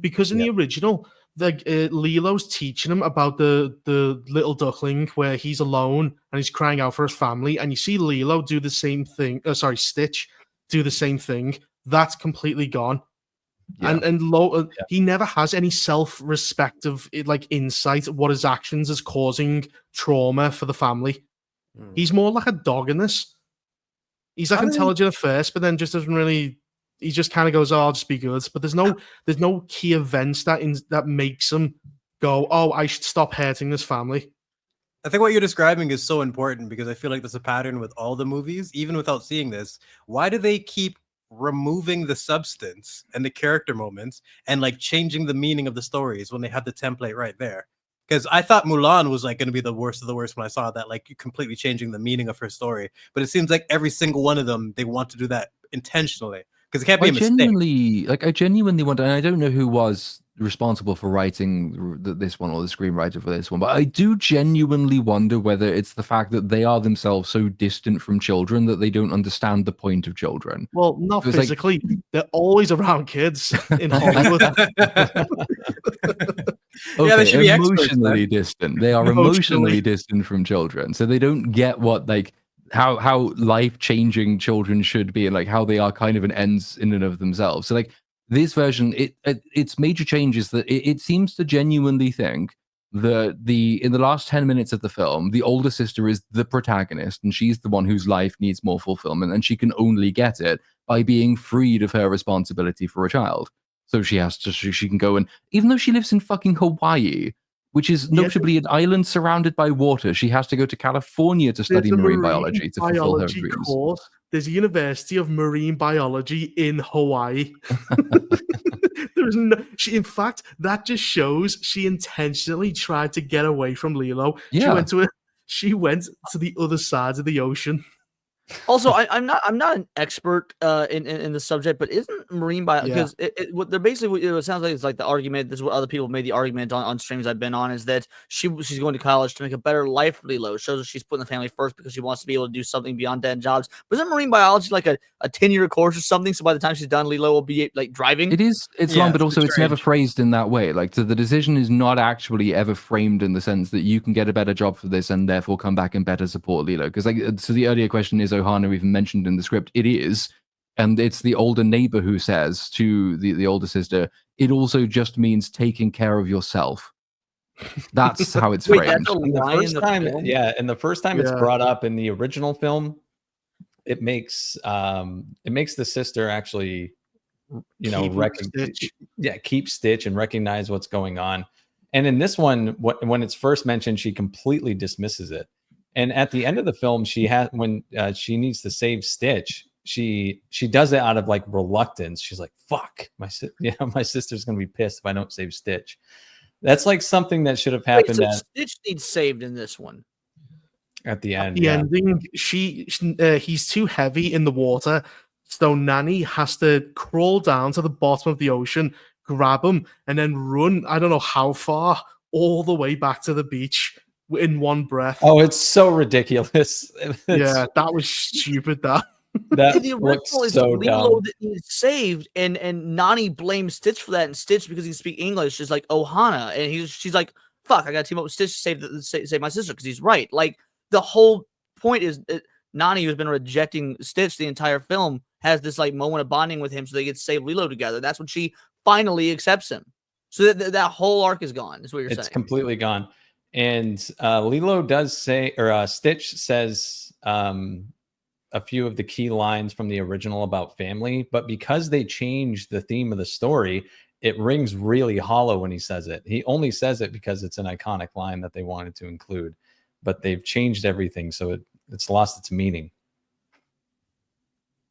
Because in the original, Lilo's teaching him about the little duckling where he's alone and he's crying out for his family, and you see Lilo do the same thing. Stitch do the same thing. That's completely gone. Yeah. He never has any self-respect of like insight what his actions is causing trauma for the family. He's more like a dog in this. He's like intelligent at first, but then just doesn't really. He just kind of goes, "Oh, I'll just be good." But there's no key events that makes him go, "Oh, I should stop hurting this family." I think what you're describing is so important because I feel like there's a pattern with all the movies, even without seeing this. Why do they keep removing the substance and the character moments and like changing the meaning of the stories when they have the template right there? Because I thought Mulan was like going to be the worst of the worst when I saw that, like completely changing the meaning of her story. But it seems like every single one of them, they want to do that intentionally because it can't be a mistake. I genuinely wonder, and I don't know who was responsible for writing this one or the screenwriter for this one, but I do genuinely wonder whether it's the fact that they are themselves so distant from children that they don't understand the point of children. Well, not physically. They're always around kids in Hollywood. Okay, they should be emotionally distant. They are emotionally distant from children, so they don't get what how life-changing children should be and like how they are kind of an ends in and of themselves. So like this version, its major change is that it seems to genuinely think that in the last 10 minutes of the film, the older sister is the protagonist and she's the one whose life needs more fulfillment, and she can only get it by being freed of her responsibility for a child. So she can go, and even though she lives in fucking Hawaii, which is notably an island surrounded by water, she has to go to California to study marine biology to fulfill her dreams. Course. There's a University of Marine Biology in Hawaii. There's in fact, that just shows she intentionally tried to get away from Lilo. Yeah. She went to the other side of the ocean. Also, I'm not an expert in the subject, but isn't marine biology, because what they're basically, it sounds like it's like the argument. This is what other people made the argument on streams I've been on, is that she's going to college to make a better life for Lilo. It shows that she's putting the family first because she wants to be able to do something beyond dead jobs. But isn't marine biology like a 10-year course or something? So by the time she's done, Lilo will be like driving. It's long, but also it's never phrased in that way. Like, so the decision is not actually ever framed in the sense that you can get a better job for this and therefore come back and better support Lilo. Because like, so the earlier question is, Ohana even mentioned in the script, it is, and it's the older neighbor who says to the older sister, it also just means taking care of yourself. That's how it's framed. And the first time it's brought up in the original film, it makes the sister actually, keep Stitch and recognize what's going on. And in this one, when it's first mentioned, she completely dismisses it. And at the end of the film, when she needs to save Stitch, she does it out of like reluctance. She's like, "Fuck, my sister's gonna be pissed if I don't save Stitch." That's like something that should have happened. Wait, so Stitch needs saved in this one. At the end, the ending, he's too heavy in the water, so Nanny has to crawl down to the bottom of the ocean, grab him, and then run. I don't know how far, all the way back to the beach in one breath. Oh, it's so ridiculous. Yeah, that was stupid. That the original is so Lilo that needs saved, and Nani blames Stitch for that, and Stitch, because he speaks English, is like Ohana, and she's like, "Fuck, I gotta team up with Stitch to save my sister," because he's right. Like, the whole point is that Nani, who's been rejecting Stitch the entire film, has this like moment of bonding with him, so they get to save Lilo together. That's when she finally accepts him. So that whole arc is gone. Is what you're saying? It's completely gone. And Lilo does say, or Stitch says a few of the key lines from the original about family, but because they changed the theme of the story, it rings really hollow when he says it. He only says it because it's an iconic line that they wanted to include, but they've changed everything, so it's lost its meaning.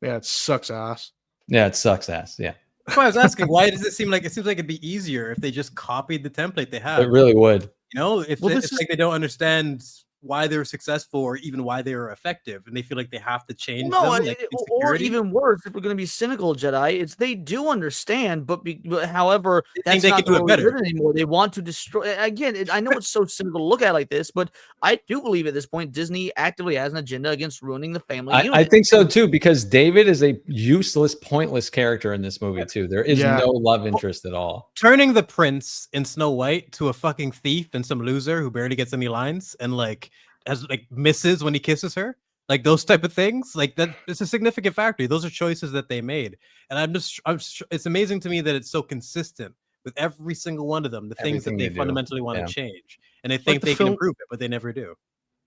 Yeah, it sucks ass. Yeah, it sucks ass. Yeah. That's why I was asking, why does it seem like it'd be easier if they just copied the template they have? It really would. It's like they don't understand why they're successful or even why they are effective, and they feel like they have to change No, them, like or insecurity. even worse, if we're going to be cynical, Jedi, it's they do understand, but however, They think that's they not can the do it way we better. live anymore. They want to destroy. Again, I know it's so cynical to look at it like this, but I do believe at this point Disney actively has an agenda against ruining the family unit. I think so too, because David is a useless, pointless character in this movie too. There is Yeah. no love interest at all. Turning the prince in Snow White to a fucking thief and some loser who barely gets any lines and like has like misses when he kisses her, like those type of things, like that, it's a significant factor. Those are choices that they made, and it's amazing to me that it's so consistent with every single one of them, the things that Everything they they do. fundamentally want Yeah. to change, and they think the they can film- improve it, but they never do.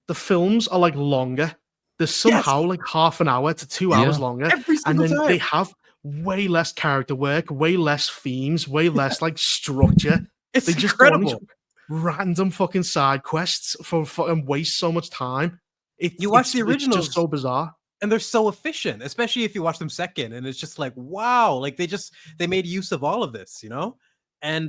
The films are like longer. They're somehow like half an hour to 2 hours Yeah. longer. Every And single then time. they have way less character work, way less themes, way less like structure. It's They just go on these incredible. random fucking side quests and waste so much time. You watch the It's originals, just so bizarre. and they're so efficient, especially if you watch them second, and it's just like, wow, like they made use of all of this, you know. And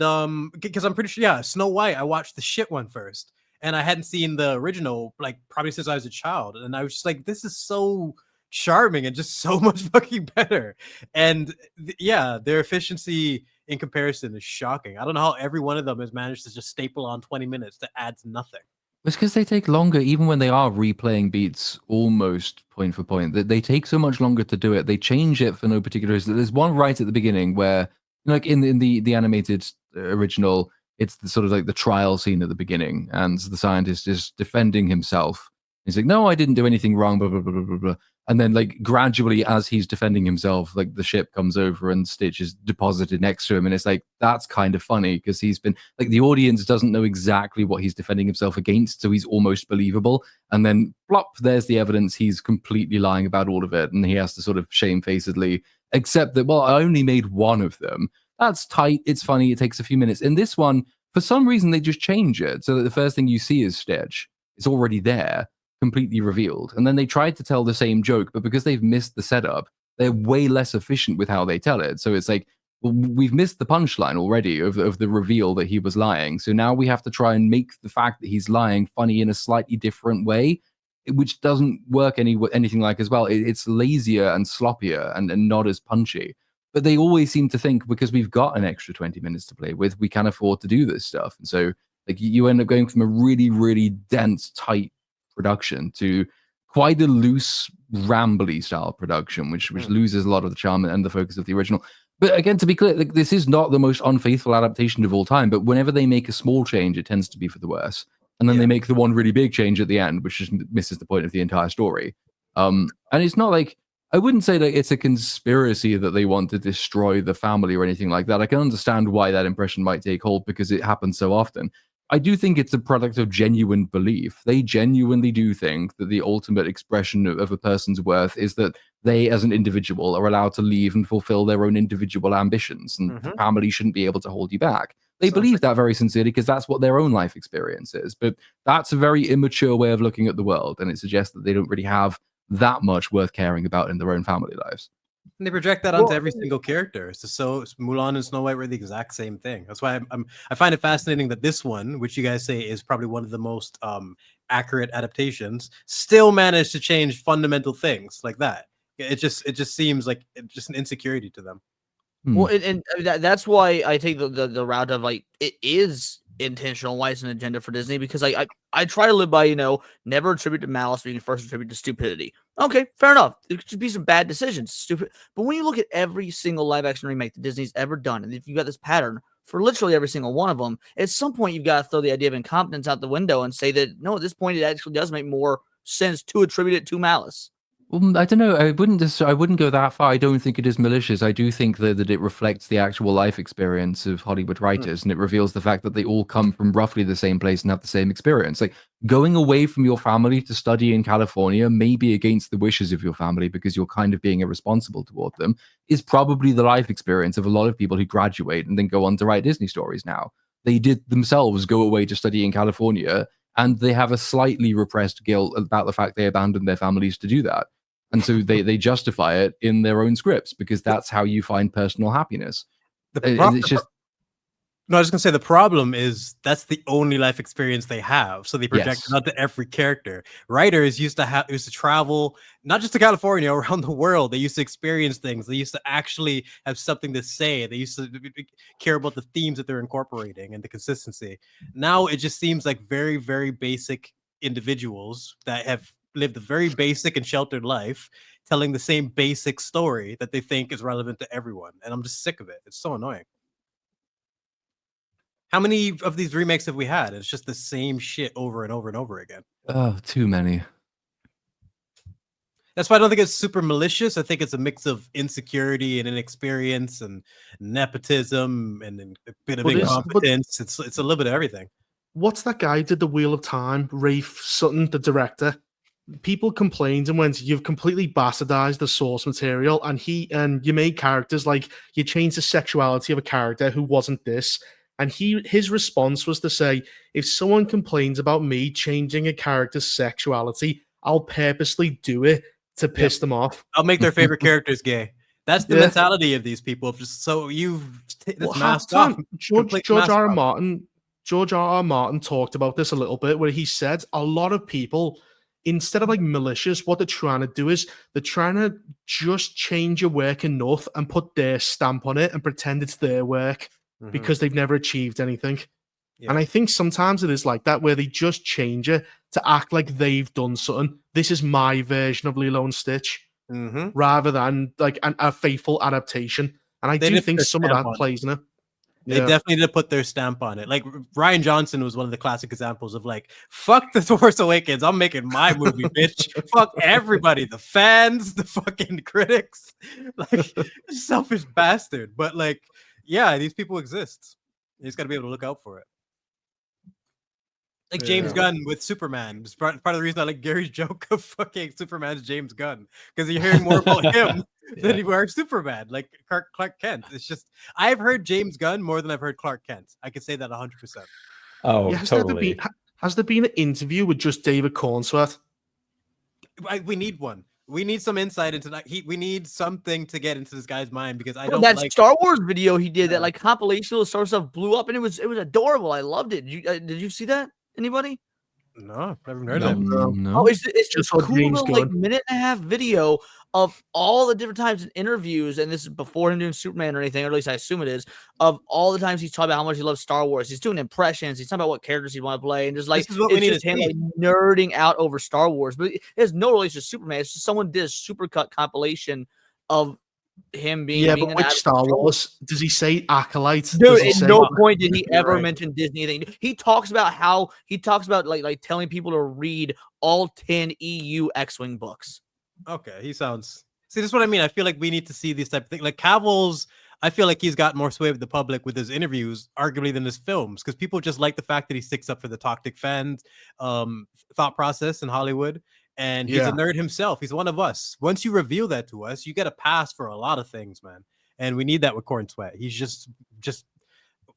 because I'm pretty sure, yeah, Snow White, I watched the shit one first, and I hadn't seen the original like probably since I was a child, and I was just like, this is so charming and just so much fucking better. And yeah, their efficiency in comparison is shocking. I don't know how every one of them has managed to just staple on 20 minutes that adds nothing. It's because they take longer, even when they are replaying beats almost point for point. They take so much longer to do it. They change it for no particular reason. There's one right at the beginning where, like in the animated original, it's the sort of like the trial scene at the beginning, and the scientist is defending himself. He's like, "No, I didn't do anything wrong." Blah blah blah blah blah blah. And then, like, gradually, as he's defending himself, like the ship comes over and Stitch is deposited next to him, and it's like that's kind of funny because he's been like the audience doesn't know exactly what he's defending himself against, so he's almost believable. And then, plop, there's the evidence. He's completely lying about all of it, and he has to sort of shamefacedly accept that. Well, I only made one of them. That's tight. It's funny. It takes a few minutes. In this one, for some reason, they just change it so that the first thing you see is Stitch. It's already there, completely revealed. And then they tried to tell the same joke, but because they've missed the setup, they're way less efficient with how they tell it. So it's like, well, we've missed the punchline already of the reveal that he was lying. So now we have to try and make the fact that he's lying funny in a slightly different way, which doesn't work anything like as well. It's lazier and sloppier and not as punchy. But they always seem to think because we've got an extra 20 minutes to play with, we can afford to do this stuff. And so like you end up going from a really, really dense, tight production to quite a loose, rambly style production, which loses a lot of the charm and the focus of the original. But again, to be clear, like, this is not the most unfaithful adaptation of all time, but whenever they make a small change, it tends to be for the worse. And then they make the one really big change at the end, which just misses the point of the entire story. And it's not like, I wouldn't say that it's a conspiracy that they want to destroy the family or anything like that. I can understand why that impression might take hold because it happens so often. I do think it's a product of genuine belief. They genuinely do think that the ultimate expression of a person's worth is that they, as an individual, are allowed to leave and fulfill their own individual ambitions, and the family shouldn't be able to hold you back. They believe that very sincerely because that's what their own life experience is. But that's a very immature way of looking at the world, and it suggests that they don't really have that much worth caring about in their own family lives. And they project that onto every single character. So Mulan and Snow White were the exact same thing. That's why I find it fascinating that this one, which you guys say is probably one of the most accurate adaptations, still managed to change fundamental things like that. It just seems like it's just an insecurity to them. Well, and that's why I take the route of like it is intentional. Why it's an agenda for Disney? Because I try to live by never attribute to malice, but you can first attribute to stupidity. Okay, fair enough. It could be some bad decisions, stupid. But when you look at every single live action remake that Disney's ever done, and if you've got this pattern for literally every single one of them, at some point you've got to throw the idea of incompetence out the window and say that no, at this point it actually does make more sense to attribute it to malice. Well, I don't know. I wouldn't go that far. I don't think it is malicious. I do think that it reflects the actual life experience of Hollywood writers, and it reveals the fact that they all come from roughly the same place and have the same experience. Like going away from your family to study in California may be against the wishes of your family because you're kind of being irresponsible toward them, is probably the life experience of a lot of people who graduate and then go on to write Disney stories now. They did themselves go away to study in California, and they have a slightly repressed guilt about the fact they abandoned their families to do that. And so they justify it in their own scripts because that's how you find personal happiness. It's just No, I was gonna say the problem is that's the only life experience they have, so they project Yes. it onto every character. Writers used to travel not just to California, around the world. They used to experience things. They used to actually have something to say. They used to care about the themes that they're incorporating and the consistency. Now it just seems like very, very basic individuals that have lived a very basic and sheltered life, telling the same basic story that they think is relevant to everyone. And I'm just sick of it. It's so annoying. How many of these remakes have we had? It's just the same shit over and over and over again. Oh, too many. That's why I don't think it's super malicious. I think it's a mix of insecurity and inexperience and nepotism and a bit of incompetence. It's a little bit of everything. What's that guy who did the Wheel of Time? Rafe Sutton, the director. People complained and went, "You've completely bastardized the source material," and you made characters like you changed the sexuality of a character who wasn't this. And his response was to say, if someone complains about me changing a character's sexuality, I'll purposely do it to piss them off. I'll make their favorite characters gay. That's the mentality of these people. Just so you've this mask off. George R. R. Martin talked about this a little bit, where he said a lot of people, instead of like malicious, what they're trying to do is they're trying to just change your work enough and put their stamp on it and pretend it's their work. Because they've never achieved anything. Yeah. And I think sometimes it is like that, where they just change it to act like they've done something. This is my version of Lilo and Stitch, rather than like a faithful adaptation. And I do think some of that plays in it. They definitely need to put their stamp on it. Like Rian Johnson was one of the classic examples of like, fuck the Force Awakens. I'm making my movie, bitch. Fuck everybody, the fans, the fucking critics. Like, selfish bastard. But like, yeah, these people exist. You just got to be able to look out for it. Like James Gunn with Superman. It's part of the reason I like Gary's joke of fucking Superman's James Gunn, because you're hearing more about him than you are Superman, like Clark Kent. It's just, I've heard James Gunn more than I've heard Clark Kent. I could say that 100%. Oh, yeah, totally. Has there been an interview with just David Cornsworth? We need one. We need some insight into that. We need something to get into this guy's mind, because I don't that like Star Wars video he did, that like compilation of Star Wars stuff blew up, and it was adorable. I loved it. Did you see that? Anybody? No, I haven't heard of it. No. Oh, it's just Just cool little, like minute and a half video of all the different times in interviews, and this is before him doing Superman or anything, or at least I assume it is, of all the times he's talking about how much he loves Star Wars. He's doing impressions. He's talking about what characters he'd want to play, and just like, this is what we need just him like nerding out over Star Wars. But it has no relation to Superman. It's just someone did a supercut compilation of him being but which Star Wars? Does he say Acolyte? Dude, at no point did he ever mention Disney. He talks about like telling people to read all 10 EU X-Wing books. Okay, he sounds. See, this is what I mean. I feel like we need to see these type of things. Like Cavill's, I feel like he's got more sway with the public with his interviews, arguably, than his films, because people just like the fact that he sticks up for the toxic fans thought process in Hollywood. And he's a nerd himself. He's one of us. Once you reveal that to us, you get a pass for a lot of things, man. And we need that with Corn Sweat. He's just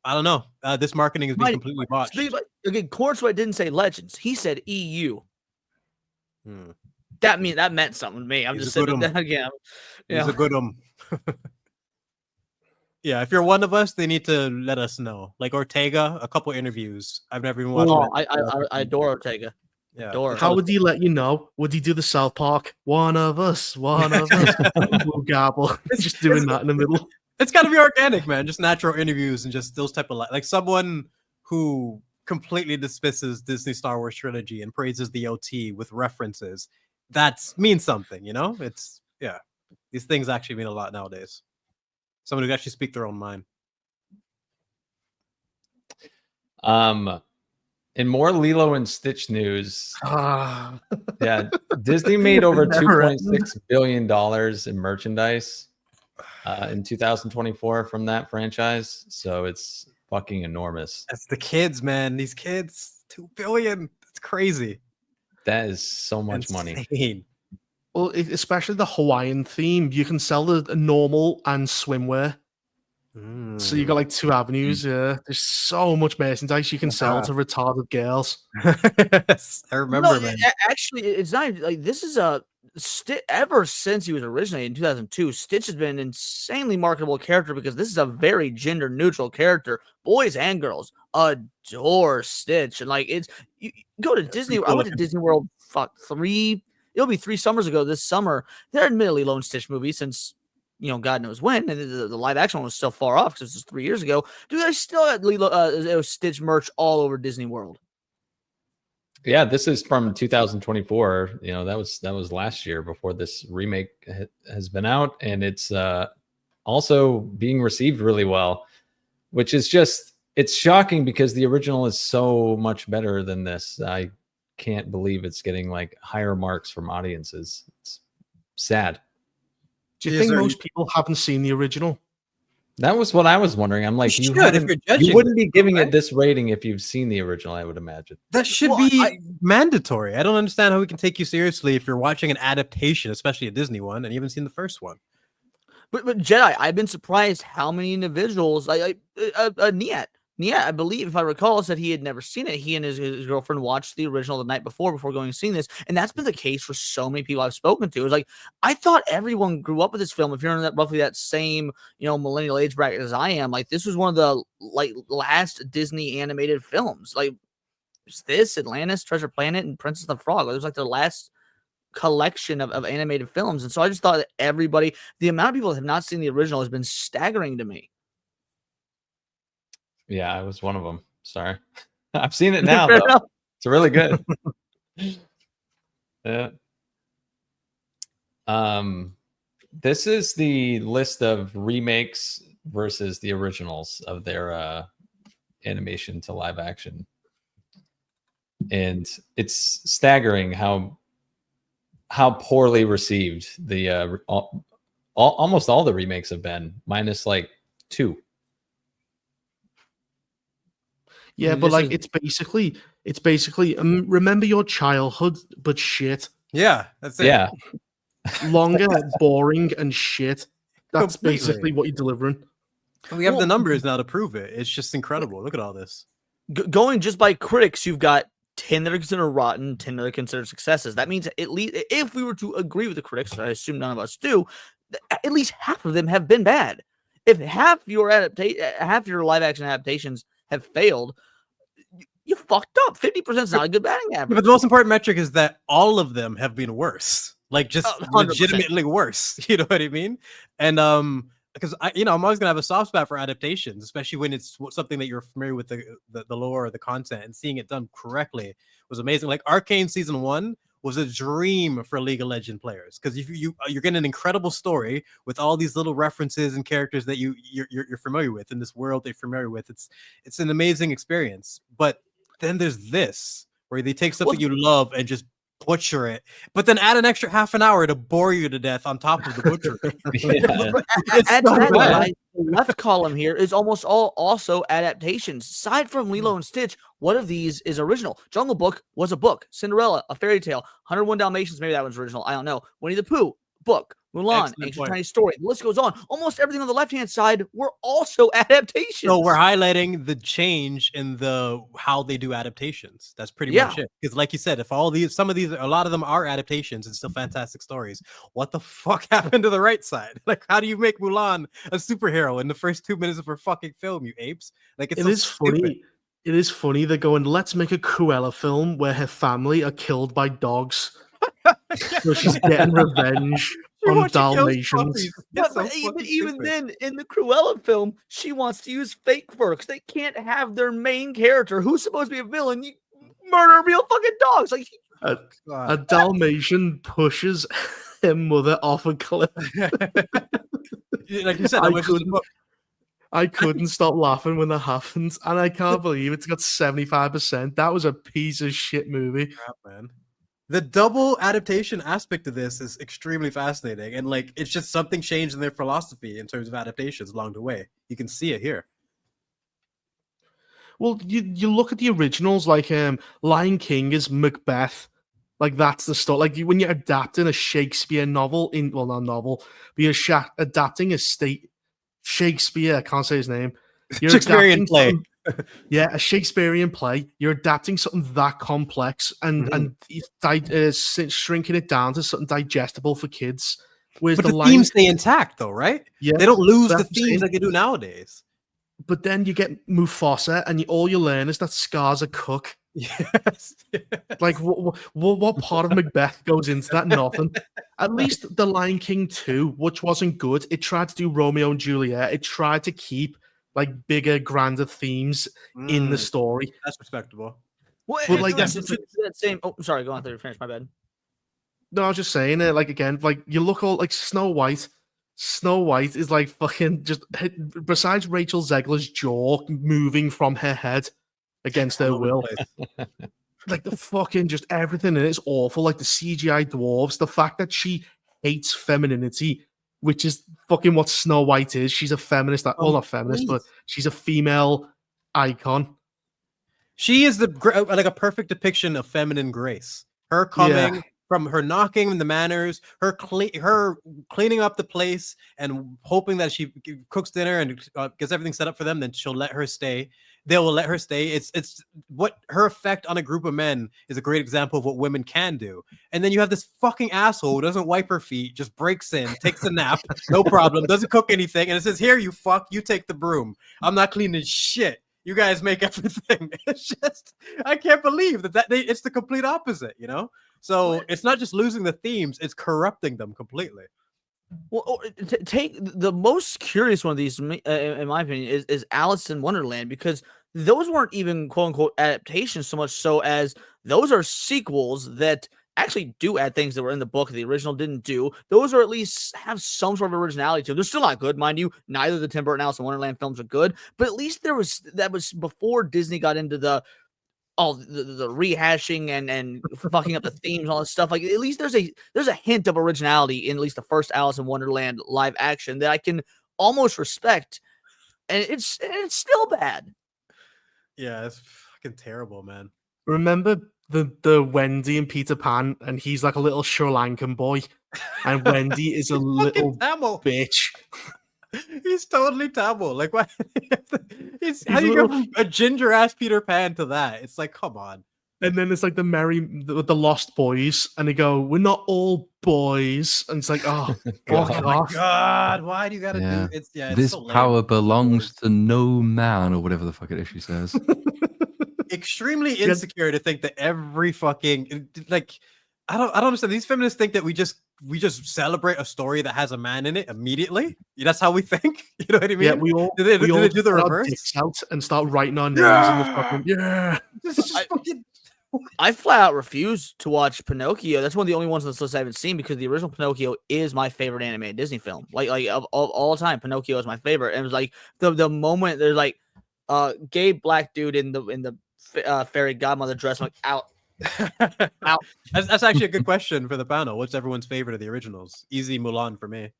I don't know. This marketing has been completely botched. Again, Corn Sweat didn't say Legends. He said EU. That meant something to me. I'm just saying that again. He's a good Yeah, if you're one of us, they need to let us know. Like Ortega, a couple interviews. I've never even watched. I adore Ortega. Yeah. How would he let you know? Would he do the South Park? One of us. Blue Gobble. Just doing that in the middle. It's got to be organic, man. Just natural interviews and just those type of like someone who completely dismisses Disney Star Wars trilogy and praises the OT with references. That means something, you know? It's these things actually mean a lot nowadays. Someone who can actually speak their own mind. In more Lilo and Stitch news, Disney made over $2.6 billion in merchandise in 2024 from that franchise. So it's fucking enormous. That's the kids, man. These kids, $2 billion. That's crazy. That is so much money. Well, especially the Hawaiian theme. You can sell the normal and swimwear. So you got like two avenues. Yeah, there's so much merchandise you can sell to retarded girls. Yes, I remember, man. Actually, it's not like this is a ever since he was originated in 2002, Stitch has been an insanely marketable character because this is a very gender neutral character. Boys and girls adore Stitch, and like you go to Disney. I went to Disney World. It'll be 3 summers ago this summer. They're admittedly Lilo and Stitch movie since God knows when, and the live action one was still far off because this was 3 years ago. Dude, I still had Stitch merch all over Disney World. Yeah, this is from 2024. That was last year before this remake has been out, and it's also being received really well, which is it's shocking because the original is so much better than this. I can't believe it's getting like higher marks from audiences. It's sad. Do you think most people haven't seen the original? That was what I was wondering. I'm like, you wouldn't be giving it this rating if you've seen the original, I would imagine. That should be mandatory. I don't understand how we can take you seriously if you're watching an adaptation, especially a Disney one, and you haven't seen the first one. But Jedi, I've been surprised how many individuals. Niet, I believe, if I recall, said he had never seen it. He and his girlfriend watched the original the night before going and seeing this, and that's been the case for so many people I've spoken to. It was like, I thought everyone grew up with this film. If you're in roughly that same millennial age bracket as I am, like this was one of the last Disney animated films. Like it's this, Atlantis, Treasure Planet, and Princess and the Frog. It was like the last collection of animated films, and so I just thought that the amount of people that have not seen the original has been staggering to me. Yeah, I was one of them. Sorry. I've seen it now, though. It's really good. Yeah. This is the list of remakes versus the originals of their animation to live action. And it's staggering how poorly received the almost all the remakes have been, minus like 2. Yeah, but like it's basically remember your childhood, but shit. Yeah, that's it. Yeah, longer, boring, and shit. That's basically what you're delivering. And we have the numbers now to prove it. It's just incredible. Look at all this. Going just by critics, you've got 10 that are considered rotten, 10 that are considered successes. That means at least if we were to agree with the critics, I assume none of us do, at least half of them have been bad. If half your live action adaptations have failed, you fucked up. 50% is not a good batting average. But the most important metric is that all of them have been worse. Like just 100%. legitimately worse. You know what I mean? And because I'm always gonna have a soft spot for adaptations, especially when it's something that you're familiar with the lore or the content, and seeing it done correctly was amazing. Like Arcane season 1 was a dream for League of Legends players, because you're getting an incredible story with all these little references and characters that you're familiar with in this world they're familiar with. It's an amazing experience. But then there's this where they take something you love and just butcher it, but then add an extra half an hour to bore you to death on top of the butchery. The left column here is almost all also adaptations. Aside from Lilo and Stitch, what of these is original? Jungle Book was a book. Cinderella, a fairy tale. 101 Dalmatians, maybe that one's original. I don't know. Winnie the Pooh, book. Mulan, Ancient Chinese Story. The list goes on. Almost everything on the left-hand side were also adaptations. So we're highlighting the change in how they do adaptations. That's pretty much it. Because like you said, if a lot of them are adaptations and still fantastic stories, what the fuck happened to the right side? Like, how do you make Mulan a superhero in the first 2 minutes of her fucking film, you apes? Like, it is funny. It is funny. They're going, let's make a Cruella film where her family are killed by dogs. So she's getting revenge on Dalmatians. But even then, in the Cruella film, she wants to use fake fur because they can't have their main character, who's supposed to be a villain, murder real fucking dogs. Like a Dalmatian pushes her mother off a cliff. Like you said, I couldn't stop laughing when that happened, and I can't believe it's got 75%. That was a piece of shit movie. Crap, man. The double adaptation aspect of this is extremely fascinating, and like it's just something changed in their philosophy in terms of adaptations along the way. You can see it here. Well, you look at the originals, like Lion King is Macbeth, like that's the stuff. Like when you're adapting a Shakespeare novel not novel, but you're adapting a Shakespeare. I can't say his name. You're Shakespearean play. Yeah, a Shakespearean play. You're adapting something that complex and shrinking it down to something digestible for kids. Whereas But the the themes stay intact, though, right? Yeah, They don't lose the that's what I'm saying. themes like they do nowadays. But then you get Mufasa, and all you learn is that Scar's a cook. Yes. Like, what part of Macbeth goes into that? Nothing. At least The Lion King 2, which wasn't good, it tried to do Romeo and Juliet. It tried to keep like bigger, grander themes in the story. That's respectable. Well, But, like, that's that's that same. Oh, sorry. Go on. There, finish. My bad. No, I was just saying it. Like again, like you look all like Snow White. Snow White is like fucking just besides Rachel Zegler's jaw moving from her head against her All over the will. place. Like the fucking just everything in it is awful. Like the CGI dwarves, the fact that she hates femininity, which is fucking what Snow White is. She's a feminist. Well, not feminist, but she's a female icon. She is like a perfect depiction of feminine grace. Her coming from her knocking the manners, her cleaning up the place and hoping that she cooks dinner and gets everything set up for them. Then she'll let her stay. They will let her stay. It's what her effect on a group of men is a great example of what women can do. And then you have this fucking asshole who doesn't wipe her feet, just breaks in, takes a nap, no problem, doesn't cook anything, and it says, "Here, you fuck, you take the broom. I'm not cleaning shit. You guys make everything." It's just, I can't believe that it's the complete opposite, you know? So it's not just losing the themes, it's corrupting them completely. Well, take the most curious one of these, in my opinion, is Alice in Wonderland, because those weren't even quote unquote adaptations so much so as those are sequels that actually do add things that were in the book the original didn't do. Those are at least have some sort of originality to them. They're still not good, mind you. Neither the Tim Burton Alice in Wonderland films are good, but at least that was before Disney got into the rehashing and fucking up the themes and all this stuff. Like, at least there's a hint of originality in at least the first Alice in Wonderland live action that I can almost respect, and it's still bad. Yeah, it's fucking terrible, man. Remember the Wendy and Peter Pan, and he's like a little Sri Lankan boy, and Wendy is a little bitch. He's totally Tamil. Like, what? How do you go from a ginger ass Peter Pan to that? It's like, come on. And then it's like the Lost Boys, and they go, "We're not all boys," and it's like, oh, fuck off. God, why do you gotta do it's this so power belongs to no man, or whatever the fuck it is she says. Extremely insecure to think that every fucking like I don't understand. These feminists think that we just celebrate a story that has a man in it immediately. That's how we think. You know what I mean? Yeah, we all do they do the put our reverse dicks out and start writing our names in the fucking This is just fucking. I flat out refuse to watch Pinocchio. That's one of the only ones on this list I haven't seen, because the original Pinocchio is my favorite animated Disney film. Like of all time, Pinocchio is my favorite. And it was like the moment there's like gay black dude in the fairy godmother dress. I'm like, out. Out. That's actually a good question for the panel. What's everyone's favorite of the originals? Easy Mulan for me.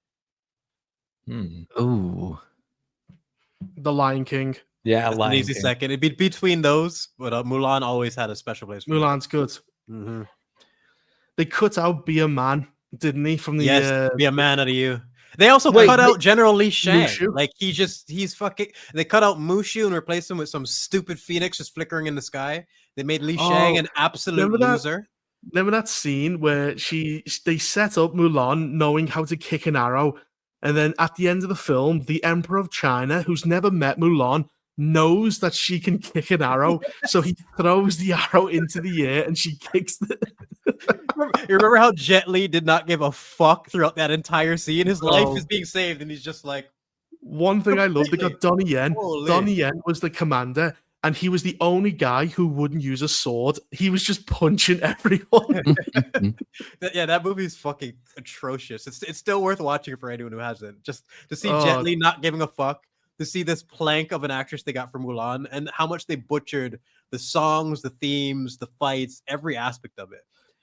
Oh, The Lion King. Yeah, That's an easy second. It'd be between those, but Mulan always had a special place. For Mulan's good. Mm-hmm. They cut out "Be a Man," didn't he? From the be a man out of you. They also cut out General Li Shang. Mushu? Like he's fucking. They cut out Mushu and replaced him with some stupid phoenix just flickering in the sky. They made Li Shang an absolute loser. Remember that scene where they set up Mulan knowing how to kick an arrow, and then at the end of the film, the Emperor of China, who's never met Mulan, knows that she can kick an arrow, so he throws the arrow into the air and she kicks it. You remember how Jet Li did not give a fuck throughout that entire scene? His life is being saved, and he's just like. One thing I love, they got Donnie Yen. Holy. Donnie Yen was the commander, and he was the only guy who wouldn't use a sword. He was just punching everyone. That movie's fucking atrocious. It's still worth watching for anyone who hasn't. Just to see Jet Li not giving a fuck, to see this plank of an actress they got from Mulan, and how much they butchered the songs, the themes, the fights, every aspect of it.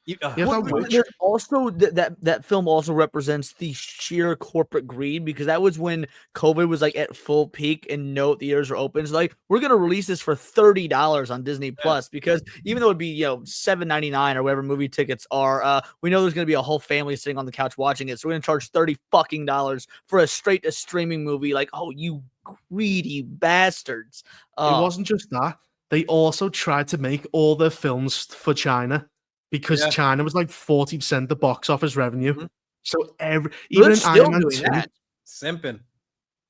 Yeah, Well, that witch. there's also that film also represents the sheer corporate greed, because that was when COVID was like at full peak and no theaters were open. So like, we're gonna release this for $30 on Disney Plus, because even though it'd be $7.99 or whatever movie tickets are, we know there's gonna be a whole family sitting on the couch watching it. So we're gonna charge $30 for a straight to streaming movie. Like, oh, you greedy bastards! It wasn't just that. They also tried to make all their films for China, because Yeah. China was like 40% of the box office revenue. Mhm. So They're even in still Iron Man doing 2, that. Simping.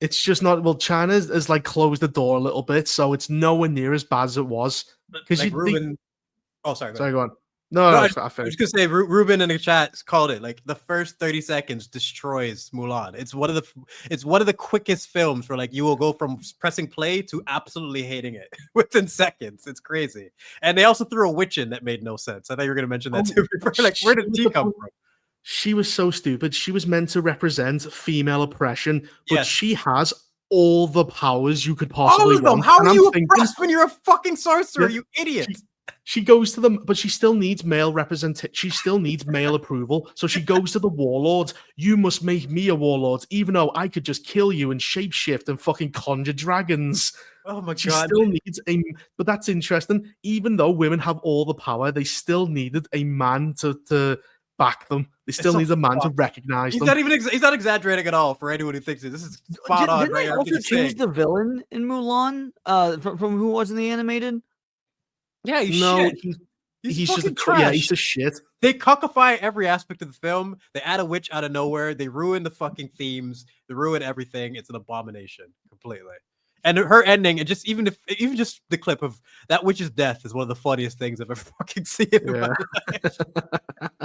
it's just not. Well, China has like closed the door a little bit, so it's nowhere near as bad as it was. Because Like Ruben. Oh, sorry. Go sorry, ahead. go on. No, No, I I was finished. just gonna say, Ruben in the chat called it like the first 30 seconds destroys Mulan. It's one of the quickest films where like you will go from pressing play to absolutely hating it within seconds. It's crazy. And they also threw a witch in that made no sense. I thought you were gonna mention that too. Like, where did she come from? She was so stupid. She was meant to represent female oppression, but Yes. she has all the powers you could All possibly of them. want. How And are I'm you thinking, oppressed when you're a fucking sorcerer, Yeah. you idiot? She goes to them, but she still needs male representation. She still needs male approval. So she goes to the warlords. You must make me a warlord, even though I could just kill you and shapeshift and fucking conjure dragons. Oh my She god. still needs a. But that's interesting. Even though women have all the power, they still needed a man to back them. They still so need a man to fucked. recognize He's them. not even he's not exaggerating at all for anyone who thinks it. This is spot on, Didn't right? they Everything also he's change saying. the villain in Mulan? From who was in the animated? Yeah, he's No, shit. he's He's just fucking a trash. yeah, he's just shit. They cockify every aspect of the film. They add a witch out of nowhere. They ruin the fucking themes. They ruin everything. It's an abomination completely. And her ending, and just even just the clip of that witch's death is one of the funniest things I've ever fucking seen. In Yeah. my life.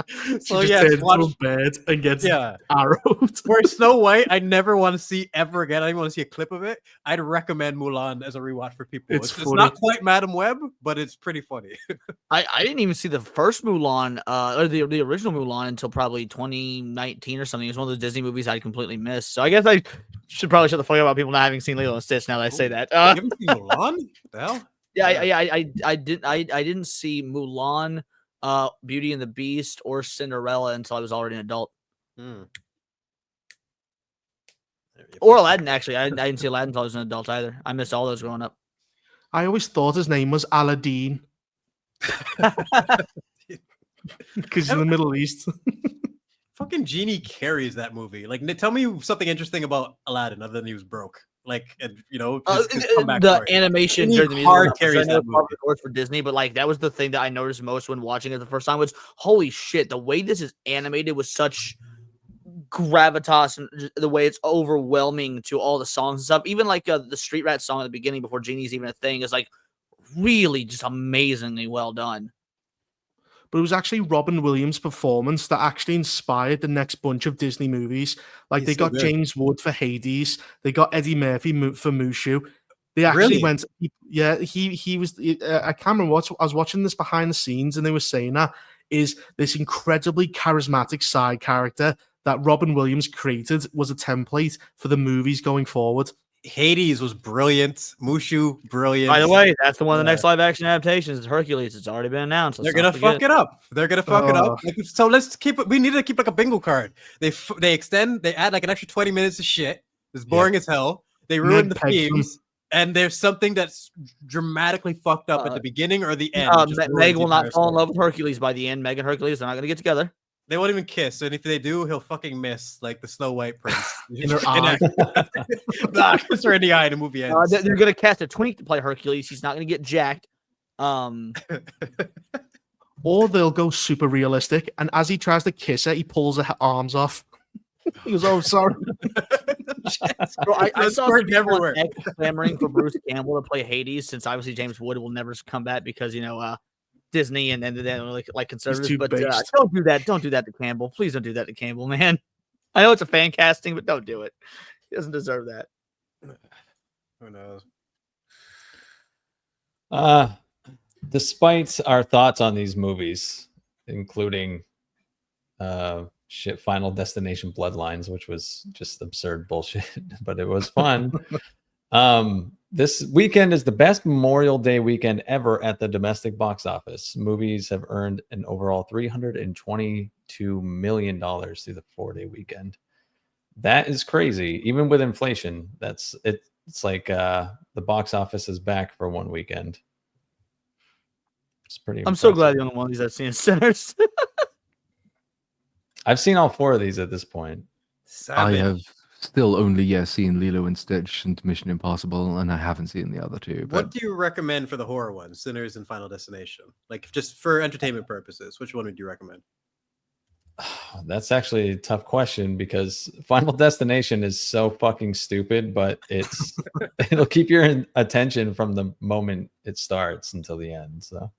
She So just yeah, turns watch, into a bird and gets yeah. arrowed. Where Snow White, I never want to see ever again. I don't want to see a clip of it. I'd recommend Mulan as a rewatch for people. It's It's funny. not quite Madam Web, but it's pretty funny. I didn't even see the first Mulan, or the original Mulan, until probably 2019 or something. It was one of those Disney movies I'd completely missed. So I guess I should probably shut the fuck up about people not having seen Lilo and Stitch. Now that I say that, You haven't seen Mulan? What the hell? yeah, I didn't see Mulan, Beauty and the Beast, or Cinderella until I was already an adult. Hmm. Or Aladdin, actually. I didn't see Aladdin until I was an adult either. I missed all those growing up. I always thought his name was Aladdin because he's in the Middle East. Fucking Genie carries that movie. Like, tell me something interesting about Aladdin other than he was broke. Like, and his comeback The story. animation Genie during the music hard was carries that movie. for Disney, but like that was the thing that I noticed most when watching it the first time was, holy shit, the way this is animated with such gravitas and the way it's overwhelming to all the songs and stuff. Even like the Street Rat song at the beginning before Genie's even a thing is like really just amazingly well done. But it was actually Robin Williams' performance that actually inspired the next bunch of Disney movies. Like He's they so got good. James Wood for Hades, they got Eddie Murphy for Mushu. They actually Really? went, yeah. He was. I can't remember what I was watching this behind the scenes, and they were saying that is this incredibly charismatic side character that Robin Williams created was a template for the movies going forward. Hades was brilliant. Mushu, brilliant. By the way, that's the one of the Yeah. next live action adaptations is Hercules. It's already been announced. They're gonna fuck it up. They're gonna fuck it up. Like, so let's keep it. We need to keep like a bingo card. They add like an extra 20 minutes of shit. It's boring as hell. They ruin the themes. And there's something that's dramatically fucked up at the beginning or the end. Meg will not fall in love with Hercules by the end. Meg and Hercules, they're not gonna get together. They won't even kiss. And if they do, he'll fucking miss like the Snow White prince. In her eye. Nah, kiss her in the eye. The movie ends. They're gonna cast a twink to play Hercules. He's not gonna get jacked. Or they'll go super realistic, and as he tries to kiss her, he pulls her arms off. He goes, "Oh, sorry." Bro, I saw some people everywhere. on X clamoring for Bruce Campbell to play Hades, since obviously James Wood will never come back because Disney and then like conservatives. too But based. don't do that. Don't do that to Campbell. Please don't do that to Campbell, man. I know it's a fan casting, but don't do it. He doesn't deserve that. Who knows? Despite our thoughts on these movies, including Final Destination Bloodlines, which was just absurd bullshit, but it was fun. This weekend is the best Memorial Day weekend ever at the domestic box office. Movies have earned an overall $322 million through the 4-day weekend. That is crazy. Even with inflation, it's like the box office is back for one weekend. It's pretty I'm so glad impressive. the only one of these I've seen is Sinners. I've seen all 4 of these at this point. I have still only seen Lilo and Stitch and Mission Impossible, and I haven't seen the other two. What But do you recommend for the horror ones, Sinners and Final Destination? Like just for entertainment purposes, which one would you recommend? That's actually a tough question because Final Destination is so fucking stupid, but it'll keep your attention from the moment it starts until the end. So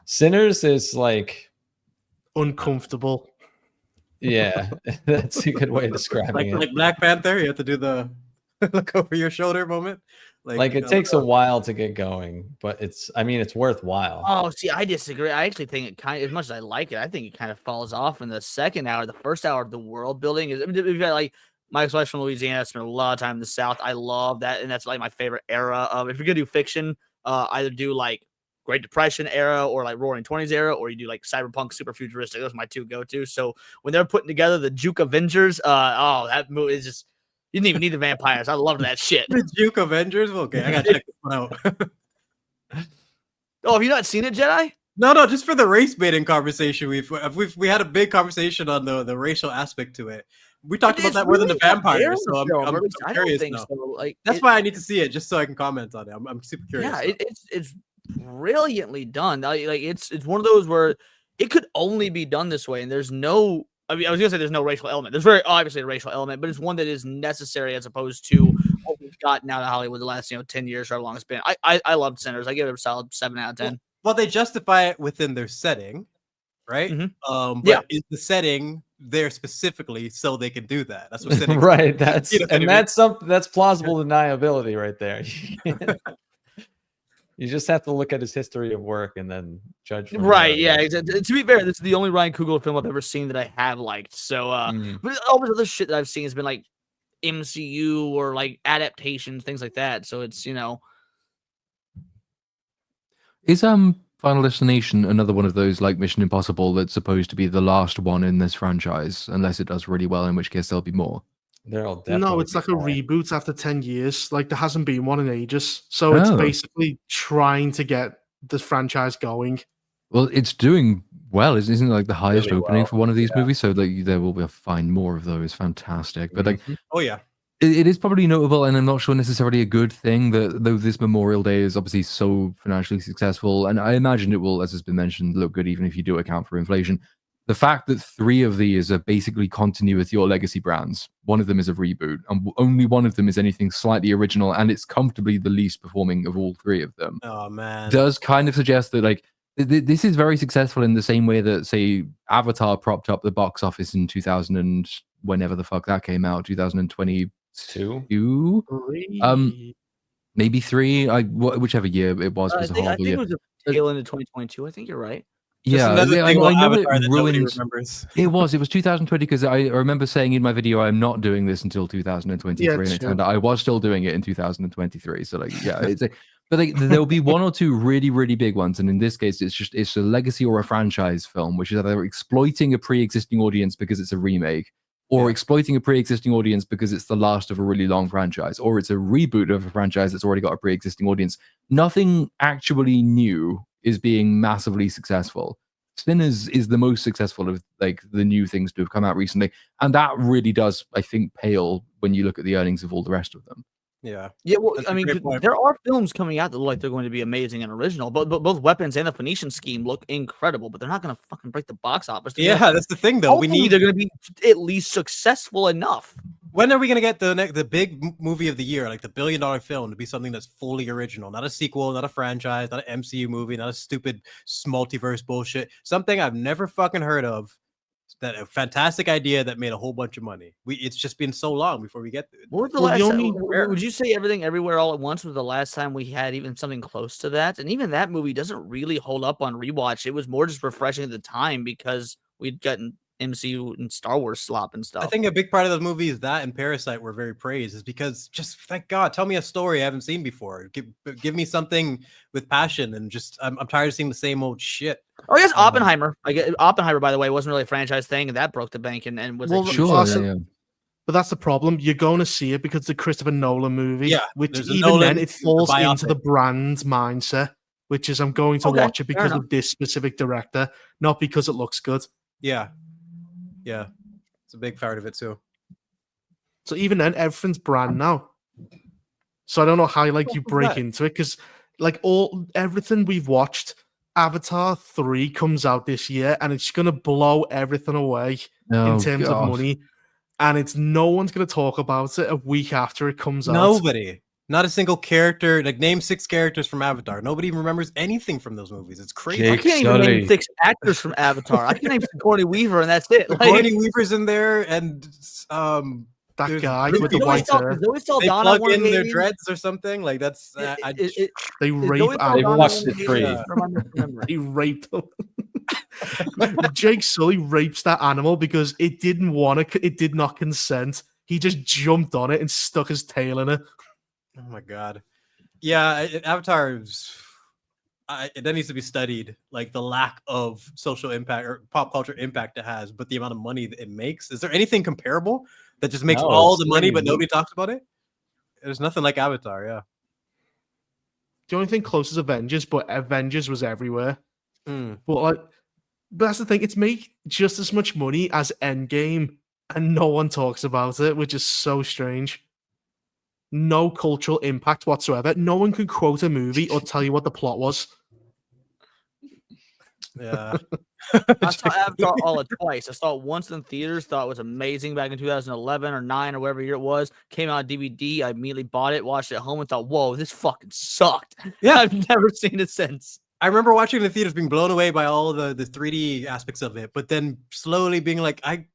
Sinners is like Uncomfortable. yeah, that's a good way of describing it. Like Black Panther, you have to do the look over your shoulder moment. Like it takes a while to get going, but it's worthwhile. Oh, see, I disagree. I actually think it kind of, as much as I like it, I think it kind of falls off in the second hour. The first hour of the world building is, I mean, we've got like my ex-wife's from Louisiana, spent a lot of time in the South. I love that, and that's like my favorite era of. If you're gonna do fiction, either do like Great Depression era or like Roaring '20s era, or you do like cyberpunk, super futuristic. Those are my two go-to. So when they're putting together the Juke Avengers, that movie is just. You didn't even need the vampires. I loved that shit. The Juke Avengers. Okay, I gotta check this one out. Oh, have you not seen it, Jedi? No, just for the race baiting conversation, we had a big conversation on the racial aspect to it. We talked about that more than the vampires, so I'm curious now. So. Like that's why I need to see it just so I can comment on it. I'm super curious. Yeah, it's brilliantly done. Like it's one of those where it could only be done this way, and there's no. I mean, I was gonna say there's no racial element. There's very obviously a racial element, but it's one that is necessary as opposed to what we've got now in Hollywood the last 10 years, however long it's been. I loved Sinners. I give it a solid 7 out of 10. Well, they justify it within their setting, right? Mm-hmm. But is the setting there specifically so they can do that? That's what setting right. That's that's something that's plausible deniability right there. You just have to look at his history of work and then judge. Right, yeah. Exactly. To be fair, this is the only Ryan Coogler film I've ever seen that I have liked. So, but all this other shit that I've seen has been like MCU or like adaptations, things like that. So it's is Final Destination another one of those like Mission Impossible that's supposed to be the last one in this franchise, unless it does really well, in which case there'll be more? No, it's like a reboot after 10 years. Like there hasn't been one in ages. So it's basically trying to get the franchise going. Well, it's doing well. Isn't it like the highest Really opening well, for one of these movies? So like, there will be find more of those. Fantastic. But like, oh yeah. It is probably notable, and I'm not sure necessarily a good thing that though this Memorial Day is obviously so financially successful, and I imagine it will, as has been mentioned, look good even if you do account for inflation. The fact that 3 of these are basically continuity or legacy brands, one of them is a reboot, and only one of them is anything slightly original, and it's comfortably the least performing of all 3 of them. Oh man, does kind of suggest that like this is very successful in the same way that say Avatar propped up the box office in 2000 and whenever the fuck that came out, 2022, maybe 3, whichever year it was. I think horrible year. it was a tail end of 2022. I think you're right. Yeah, I know it ruined. Remembers. It was 2020 because I remember saying in my video I'm not doing this until 2023, and it turned out I was still doing it in 2023. So like, yeah, but like there'll be 1 or 2 really, really big ones, and in this case, it's a legacy or a franchise film, which is either exploiting a pre-existing audience because it's a remake, or exploiting a pre-existing audience because it's the last of a really long franchise, or it's a reboot of a franchise that's already got a pre-existing audience. Nothing actually new is being massively successful. Sinners is the most successful of like the new things to have come out recently, and that really does, I think, pale when you look at the earnings of all the rest of them. Yeah. Well, I mean, there are films coming out that look like they're going to be amazing and original, but both Weapons and the Phoenician Scheme look incredible, but they're not going to fucking break the box office. Yeah, that's the thing, though. They're going to be at least successful enough. When are we going to get the big movie of the year, like the $1 billion film, to be something that's fully original, not a sequel, not a franchise, not an MCU movie, not a stupid multiverse bullshit, something I've never fucking heard of. That a fantastic idea that made a whole bunch of money. It's just been so long before we get there. What was the last time, would you say Everything Everywhere All at Once was the last time we had even something close to that? And even that movie doesn't really hold up on rewatch. It was more just refreshing at the time because we'd gotten MCU and Star Wars slop and stuff. I think a big part of those movies, that and Parasite, were very praised, is because just thank God, tell me a story I haven't seen before. Give me something with passion, and just I'm tired of seeing the same old shit. Oh, yes, Oppenheimer. I get Oppenheimer, by the way, wasn't really a franchise thing, and that broke the bank and was Well, a huge Sure, awesome. yeah. But that's the problem. You're going to see it because it's a Christopher Nolan movie. Yeah, which there's a even Nolan, then it falls the into the biopic. brand mindset, which is I'm going to Okay, watch it fair because enough. of this specific director, not because it looks good. Yeah, it's a big part of it too. So even then, everything's brand now. So I don't know how like you What was break that? into it because like everything we've watched, Avatar 3 comes out this year and it's gonna blow everything away in Oh, terms of God. money. And it's no one's gonna talk about it a week after it comes out. Nobody, not a single character. Like, name 6 characters from Avatar. Nobody even remembers anything from those movies. It's crazy. I Jake can't even name Sully. 6 actors from Avatar. I can name Sigourney Weaver, and that's it. Like, Sigourney Weaver's in there, and That there's guy Zoe with the Zoe white Sal- hair. Zoe they Saldana plug one of in the their aliens? dreads or something. Like that's They Is rape Zoe animals. Saldana watched one it of the free. aliens, or am I misremembering? He raped them. Jake Sully rapes that animal because it didn't want to. It did not consent. He just jumped on it and stuck his tail in it. oh my god. Yeah, Avatar that needs to be studied. Like the lack of social impact or pop culture impact it has, but the amount of money that it makes. Is there anything comparable that just makes No, all it's the money, pretty but nobody talks about it? There's nothing like Avatar. Yeah. The only thing close is Avengers, but Avengers was everywhere. Hmm. But that's the thing. It's made just as much money as Endgame, and no one talks about it, which is so strange. No cultural impact whatsoever. No one can quote a movie or tell you what the plot was. Yeah. I saw Avatar all at twice. I saw it once in theaters, thought it was amazing back in 2011 or 9 or whatever year it was. Came out on DVD. I immediately bought it, watched it at home, and thought, whoa, this fucking sucked. Yeah. I've never seen it since. I remember watching it in the theaters, being blown away by all the 3D aspects of it, but then slowly being like, I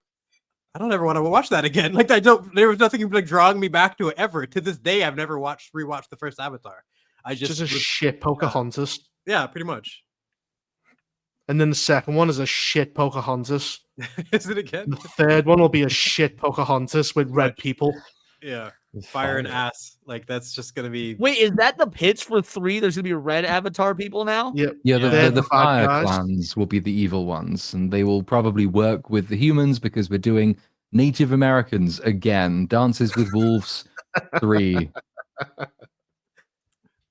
don't ever want to watch that again. Like there was nothing like drawing me back to it ever. To this day, I've never rewatched the first Avatar. I Just just a shit Pocahontas. yeah, pretty much. And then the second one is a shit Pocahontas. Is it again? The third one will be a shit Pocahontas with red Right. people. Yeah, fire and ass. Like that's just gonna be. Wait, is that the pitch for 3? There's gonna be red Avatar people now? Yep. Yeah, They're the the bad fire guys. clans will be the evil ones, and they will probably work with the humans because we're doing Native Americans again. Dances with Wolves 3.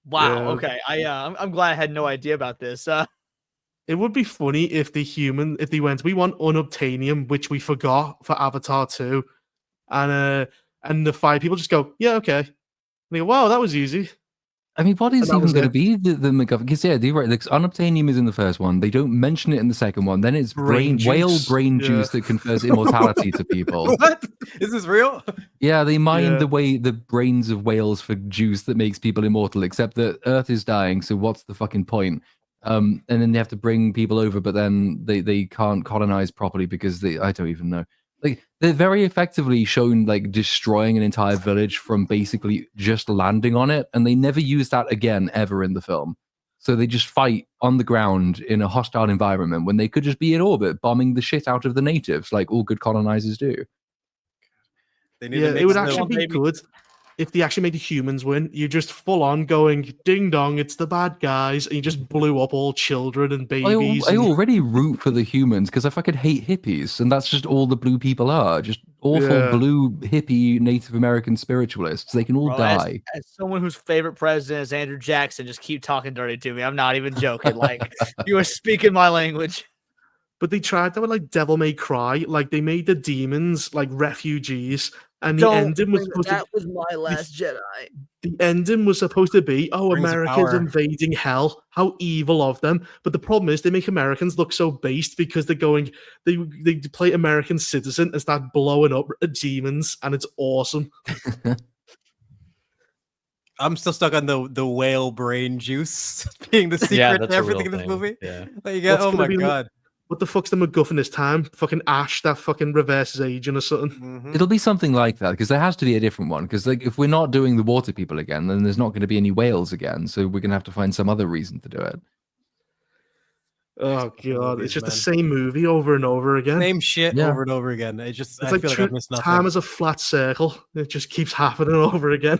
Wow. Yeah. Okay. I'm glad I had no idea about this. It would be funny if they went, we want unobtainium, which we forgot for Avatar 2. And the 5 people just go, yeah, okay. And they go, wow, that was easy. I mean, what is And that even was going to it. be the MacGuffin? Because yeah, you're right. Like, unobtainium is in the first one. They don't mention it in the second one. Then it's Brain whale juice. brain Yeah. juice that confers immortality to people. What is this real? Yeah, they mine Yeah. the brains of whales for juice that makes people immortal. Except that Earth is dying, so what's the fucking point? And then they have to bring people over, but then they can't colonize properly because I don't even know. Like they're very effectively shown like destroying an entire village from basically just landing on it, and they never use that again ever in the film. So they just fight on the ground in a hostile environment when they could just be in orbit bombing the shit out of the natives like all good colonizers do. They need Yeah, to it would make actually be good if they actually made the humans win. You just full on going, ding dong, it's the bad guys, and you just blew up all children and babies. I and- already root for the humans because I fucking hate hippies, and that's just all the blue people are. Just awful Yeah. blue hippie Native American spiritualists. They can all Bro, die. as someone whose favorite president is Andrew Jackson, just keep talking dirty to me. I'm not even joking. Like you are speaking my language. But they tried that with like Devil May Cry. Like they made the demons like refugees, and the Don't ending was bring supposed that was my last Jedi. the ending was supposed to be, oh, Rings of America's power. invading hell. How evil of them. But the problem is they make Americans look so based because they're going, they play American citizen and start blowing up demons, and it's awesome. I'm still stuck on the whale brain juice being the secret Yeah, to that's a everything in real this thing. movie. Yeah. Like, yeah, What's oh gonna my be the- god. What the fuck's the MacGuffin this time? Fucking Ash, that fucking reverses agent or something. Mhm. It'll be something like that because there has to be a different one. Because like if we're not doing the water people again, then there's not going to be any whales again. So we're going to have to find some other reason to do it. Oh Fucking god, movies, it's just the man. same movie over and over again. Same shit Yeah. over and over again. I It's feel like like I've missed time nothing. is a flat circle. It just keeps happening over again.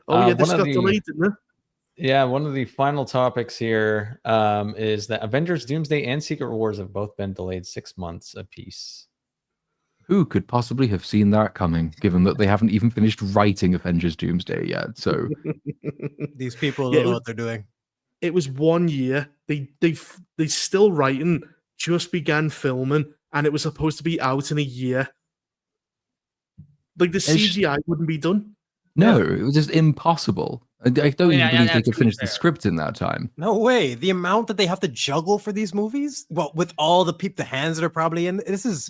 Oh yeah, this one of got the- delayed, didn't it? Yeah, one of the final topics here is that Avengers Doomsday and Secret Wars have both been delayed 6 months apiece. Who could possibly have seen that coming, given that they haven't even finished writing Avengers Doomsday yet? So These people Yeah, don't know what they're doing. It was 1 year. They still writing, just began filming, and it was supposed to be out in a year. Like the CGI wouldn't be done. no, it was just impossible. I don't even believe they could to be finish the fair. script in that time. No way. The amount that they have to juggle for these movies, well, with all the hands that are probably in, this is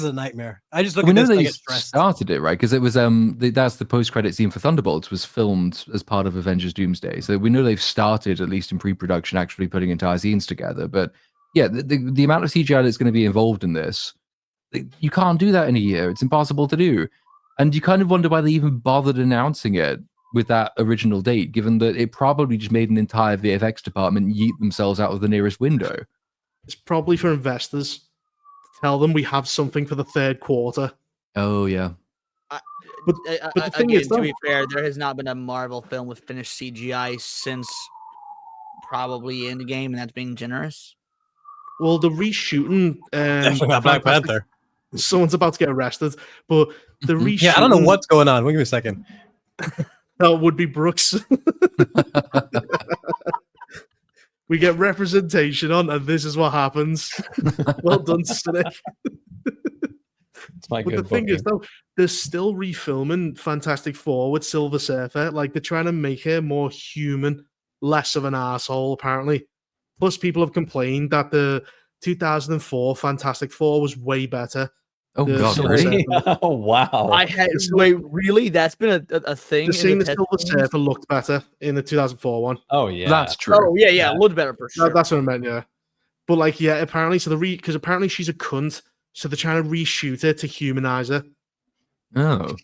a nightmare. I just look We at know this and I they get stressed. started it, right? Because it was that's the post-credit scene for Thunderbolts was filmed as part of Avengers Doomsday. So we know they've started, at least in pre-production, actually putting entire scenes together. But yeah, the amount of CGI that's going to be involved in this, you can't do that in a year. It's impossible to do. And you kind of wonder why they even bothered announcing it with that original date, given that it probably just made an entire VFX department yeet themselves out of the nearest window. It's probably for investors to tell them we have something for the third quarter. Oh, yeah. But the thing Again, is, to though, be fair, there has not been a Marvel film with finished CGI since probably Endgame, and that's being generous. well, the reshooting. Definitely not Black Fantastic- Panther. Someone's about to get arrested, but the reshooting. Yeah, I don't know what's going on. Wait a second. That would be Brooks. We get representation on, and this is what happens. Well done, Cynic. It's my But good the thing is, booking. though, they're still refilming Fantastic Four with Silver Surfer. Like, they're trying to make her more human, less of an asshole, apparently. Plus, people have complained that the 2004 Fantastic Four was way better. Oh, The God, Silver really? Surfer- Oh wow! I had wait, really? That's been a thing. They're saying the Silver testimonies? Surfer looked better in the 2004 one. Oh yeah, That's true. Oh yeah, Yeah. it looked better for sure. That's what I meant, yeah. But, like, yeah, apparently, so because apparently she's a cunt, so they're trying to reshoot her to humanize her. Oh.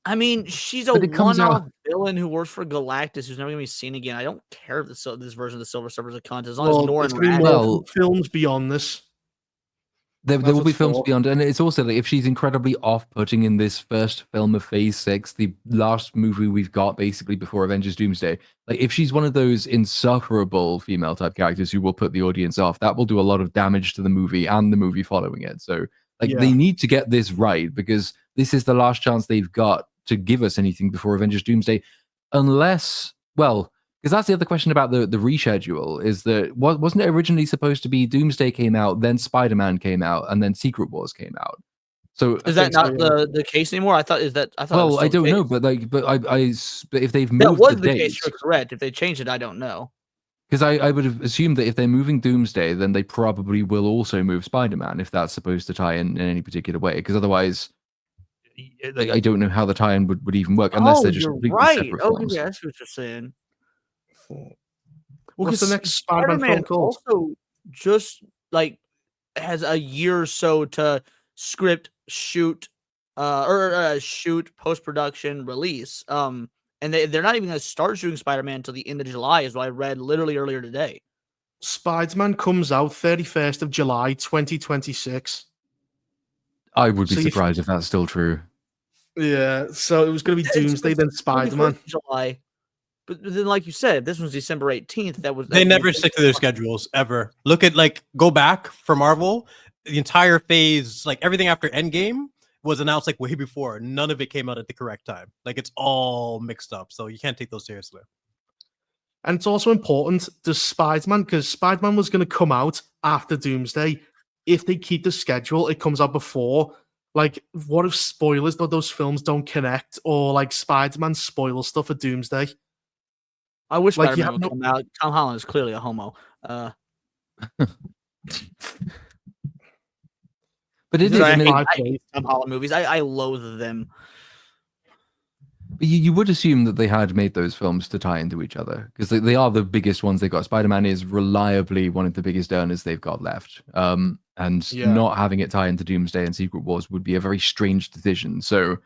I mean, she's a But it comes one-off out- villain who works for Galactus, who's never gonna be seen again. I don't care if this version of the Silver Surfer's a cunt, as long as Well, Norrin it's going to be Radd- more Well- films beyond this. There That's will be what's films for. beyond, and it's also like if she's incredibly off-putting in this first film of Phase 6, the last movie we've got basically before Avengers Doomsday. Like if she's one of those insufferable female type characters who will put the audience off, that will do a lot of damage to the movie and the movie following it. So like they Yeah. need to get this right because this is the last chance they've got to give us anything before Avengers Doomsday, unless because that's the other question about the reschedule is that wasn't it originally supposed to be Doomsday came out, then Spider-Man came out, and then Secret Wars came out? So Is that think so, not the case anymore? I thought that was well, still I the don't know, case. but if they've That moved was the the case. dates, You're correct. If they changed it, I don't know. because I would have assumed that if they're moving Doomsday, then they probably will also move Spider-Man if that's supposed to tie in any particular way. Because otherwise, like, I don't know how the tie-in would even work unless they're just you're completely right. separate Okay, films. yeah, that's what you're saying. What's the 'cause next Spider-Man film called? also just like has a year or so to script, shoot, shoot, post production, release. And they're not even going to start shooting Spider-Man until the end of July, is what I read literally earlier today. Spider-Man comes out 31st of July, 2026. I would be So you- surprised if that's still true. Yeah, so it was going to be Doomsday, then Spider-Man. July. But then, like you said, this was December 18th. They never stick to their schedules ever. Look at go back for Marvel. The entire phase, like everything after Endgame, was announced like way before. None of it came out at the correct time. Like it's all mixed up, so you can't take those seriously. And it's also important to Spider-Man, because Spider-Man was going to come out after Doomsday. If they keep the schedule, it comes out before. Like, what if spoilers, though, those films don't connect, or like Spider-Man spoils stuff for Doomsday? I wish like, you Spider-Man have would come out. Tom Holland is clearly a homo. But it is. Sorry, I mean, I hate Tom Holland movies. I loathe them. you would assume that they had made those films to tie into each other because they are the biggest ones they got. Spider-Man is reliably one of the biggest earners they've got left. And Yeah. not having it tie into Doomsday and Secret Wars would be a very strange decision. So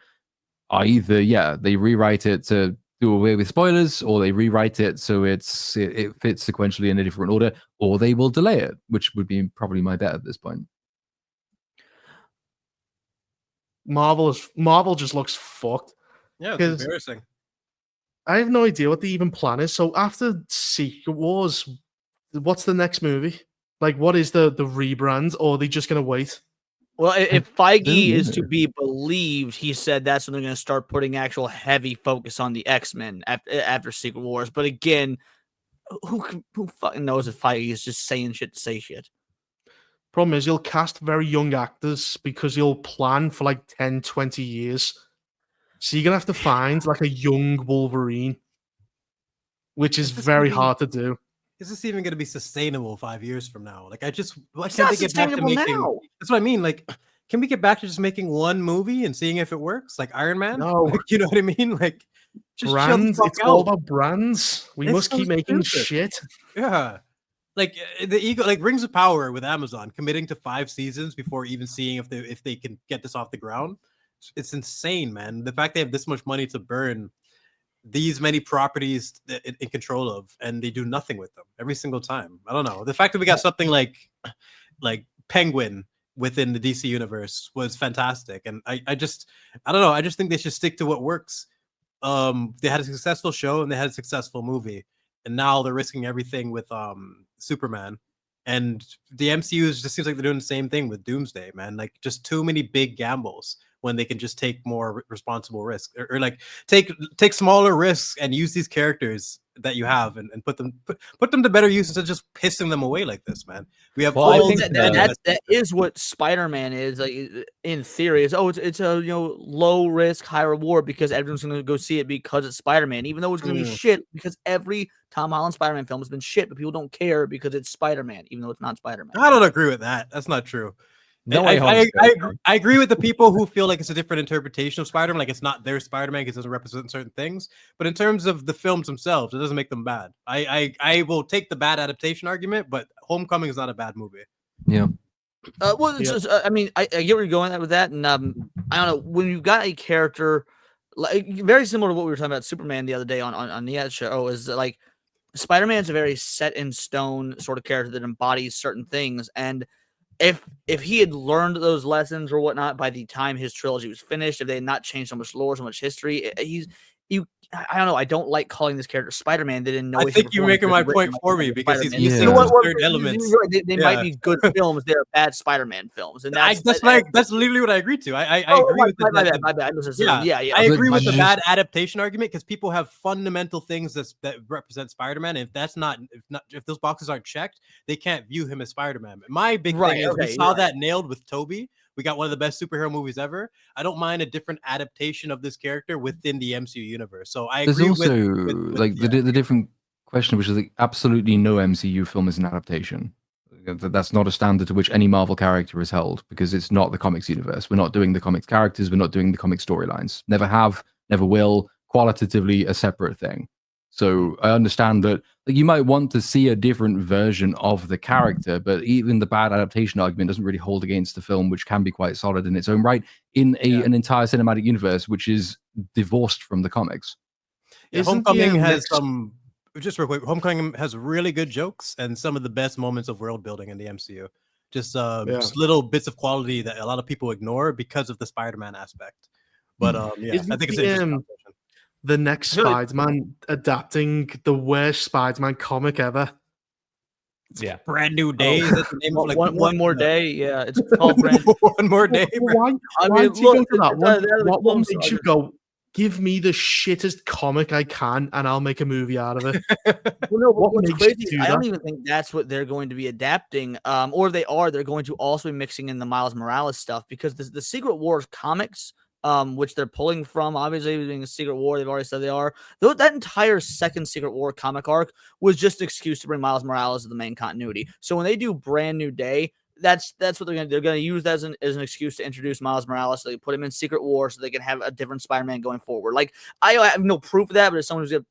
either, they rewrite it to do away with spoilers, or they rewrite it so it fits sequentially in a different order, or they will delay it, which would be probably my bet at this point. Marvel just looks fucked. Yeah, it's 'Cause- embarrassing. I have no idea what the even plan is. So after Secret Wars, what's the next movie? Like, what is the rebrand, or are they just gonna wait? Well, if Feige don't is to either. be believed, he said that's when they're going to start putting actual heavy focus on the X-Men after Secret Wars. But again, who fucking knows if Feige is just saying shit to say shit? Problem is, you'll cast very young actors because you'll plan for like 10, 20 years. So you're gonna have to find like a young Wolverine, which is Is this very gonna be- hard to do. Is this even going to be sustainable 5 years from now? Like, why It's can't not they get back to sustainable making? now. That's what I mean. Like, can we get back to just making one movie and seeing if it works, like Iron Man? No. Like, you know what I mean? Like, just chill the Brands, fuck it's all out. about brands. We It's must so keep making stupid. shit. Yeah. Like the ego, like Rings of Power with Amazon committing to 5 seasons before even seeing if they can get this off the ground. It's insane, man. The fact they have this much money to burn these many properties in control of, and they do nothing with them every single time. I don't know. The fact that we got something like Penguin within the DC universe was fantastic, and I don't know. I just think they should stick to what works. They had a successful show and they had a successful movie, and now they're risking everything with Superman. And the MCU just seems like they're doing the same thing with Doomsday, man. Like, just too many big gambles when they can just take more responsible risks, or like take smaller risks and use these characters that you have and put them to better use instead of just pissing them away like this, man. We have Well, I all think these that is what Spider-Man is. Like, in theory, is it's a low risk, high reward because everyone's going to go see it because it's Spider-Man, even though it's going to be shit because every Tom Holland Spider-Man film has been shit, but people don't care because it's Spider-Man, even though it's not Spider-Man. I don't agree with that. That's not true. No Way Home is good, I agree with the people who feel like it's a different interpretation of Spider-Man, like it's not their Spider-Man because it doesn't represent certain things. But in terms of the films themselves, it doesn't make them bad. I will take the bad adaptation argument, but Homecoming is not a bad movie. Yeah. Well, it's just, I mean, I get where you're going at with that, and I don't know, when you've got a character like very similar to what we were talking about Superman the other day on the show, is that, like, Spider-Man's a very set in stone sort of character that embodies certain things, and if he had learned those lessons or whatnot by the time his trilogy was finished, if they had not changed so much lore, so much history, I don't know. I don't like calling this character Spider-Man. They didn't know. I think you're making my point for me because he's missing those third elements. They might be good films. They're bad Spider-Man films, and that's literally what I agree to. I agree with my bad. I agree with the bad adaptation argument because people have fundamental things that represent Spider-Man. And if those boxes aren't checked, they can't view him as Spider-Man. My big thing is we saw that nailed with Toby. We got one of the best superhero movies ever. I don't mind a different adaptation of this character within the MCU universe. So I agree. There's also the different question, which is like absolutely no MCU film is an adaptation. That's not a standard to which any Marvel character is held because it's not the comics universe. We're not doing the comics characters. We're not doing the comic storylines. Never have, never will. Qualitatively a separate thing. So I understand that you might want to see a different version of the character, but even the bad adaptation argument doesn't really hold against the film, which can be quite solid in its own right in an entire cinematic universe, which is divorced from the comics. Yeah, Homecoming has just real quick. Homecoming has really good jokes and some of the best moments of world building in the MCU. Just little bits of quality that a lot of people ignore because of the Spider-Man aspect. But I think it's interesting. The next Spider-Man adapting the worst Spider-Man comic ever. Yeah, Brand New Day. Is that the name of, like, one more day? Yeah, it's called Brand. One More Day. Why did you go to that? What makes you go? Give me the shittest comic I can, and I'll make a movie out of it. Well, no, what's crazy? I don't even think that's what they're going to be adapting. Or if they are, they're going to also be mixing in the Miles Morales stuff because the Secret Wars comics. Which they're pulling from, obviously being a Secret War, they've already said they are. Though that entire second Secret War comic arc was just an excuse to bring Miles Morales to the main continuity. So when they do Brand New Day, that's what they're gonna use that as an excuse to introduce Miles Morales. So they put him in Secret War so they can have a different Spider-Man going forward. Like, I have no proof of that, but as someone who's got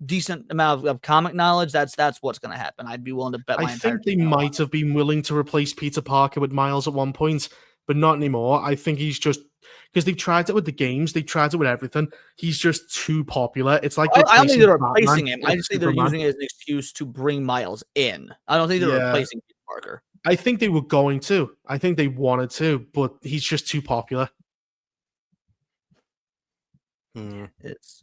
decent amount of comic knowledge, that's what's gonna happen. I'd be willing to bet my entire I think they might have been willing to replace Peter Parker with Miles at one point. but not anymore. I think he's just because they've tried it with the games, they've tried it with everything. He's just too popular. It's like I don't think they're replacing Batman him. I with just think they're Superman. using it as an excuse to bring Miles in. I don't think they're Yeah. replacing Peter Parker. I think they were going to. I think they wanted to, but he's just too popular. It's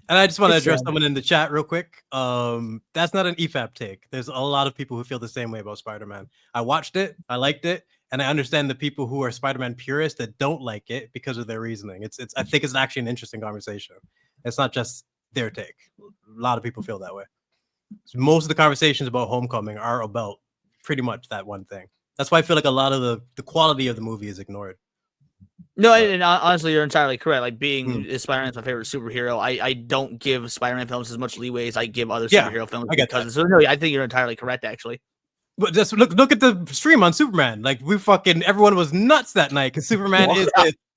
And I just want to It's address sad. someone in the chat real quick. That's not an EFAP take. There's a lot of people who feel the same way about Spider-Man. I watched it, I liked it, and I understand the people who are Spider-Man purists that don't like it because of their reasoning. It's I think it's actually an interesting conversation. It's not just their take. A lot of people feel that way. So most of the conversations about Homecoming are about pretty much that one thing. That's why I feel like a lot of the quality of the movie is ignored. No, and honestly, you're entirely correct. Like being Spider-Man's my favorite superhero, I don't give Spider-Man films as much leeway as I give other Yeah, superhero films I get because so no, I think you're entirely correct actually. But just look at the stream on Superman. Like everyone was nuts that night because Superman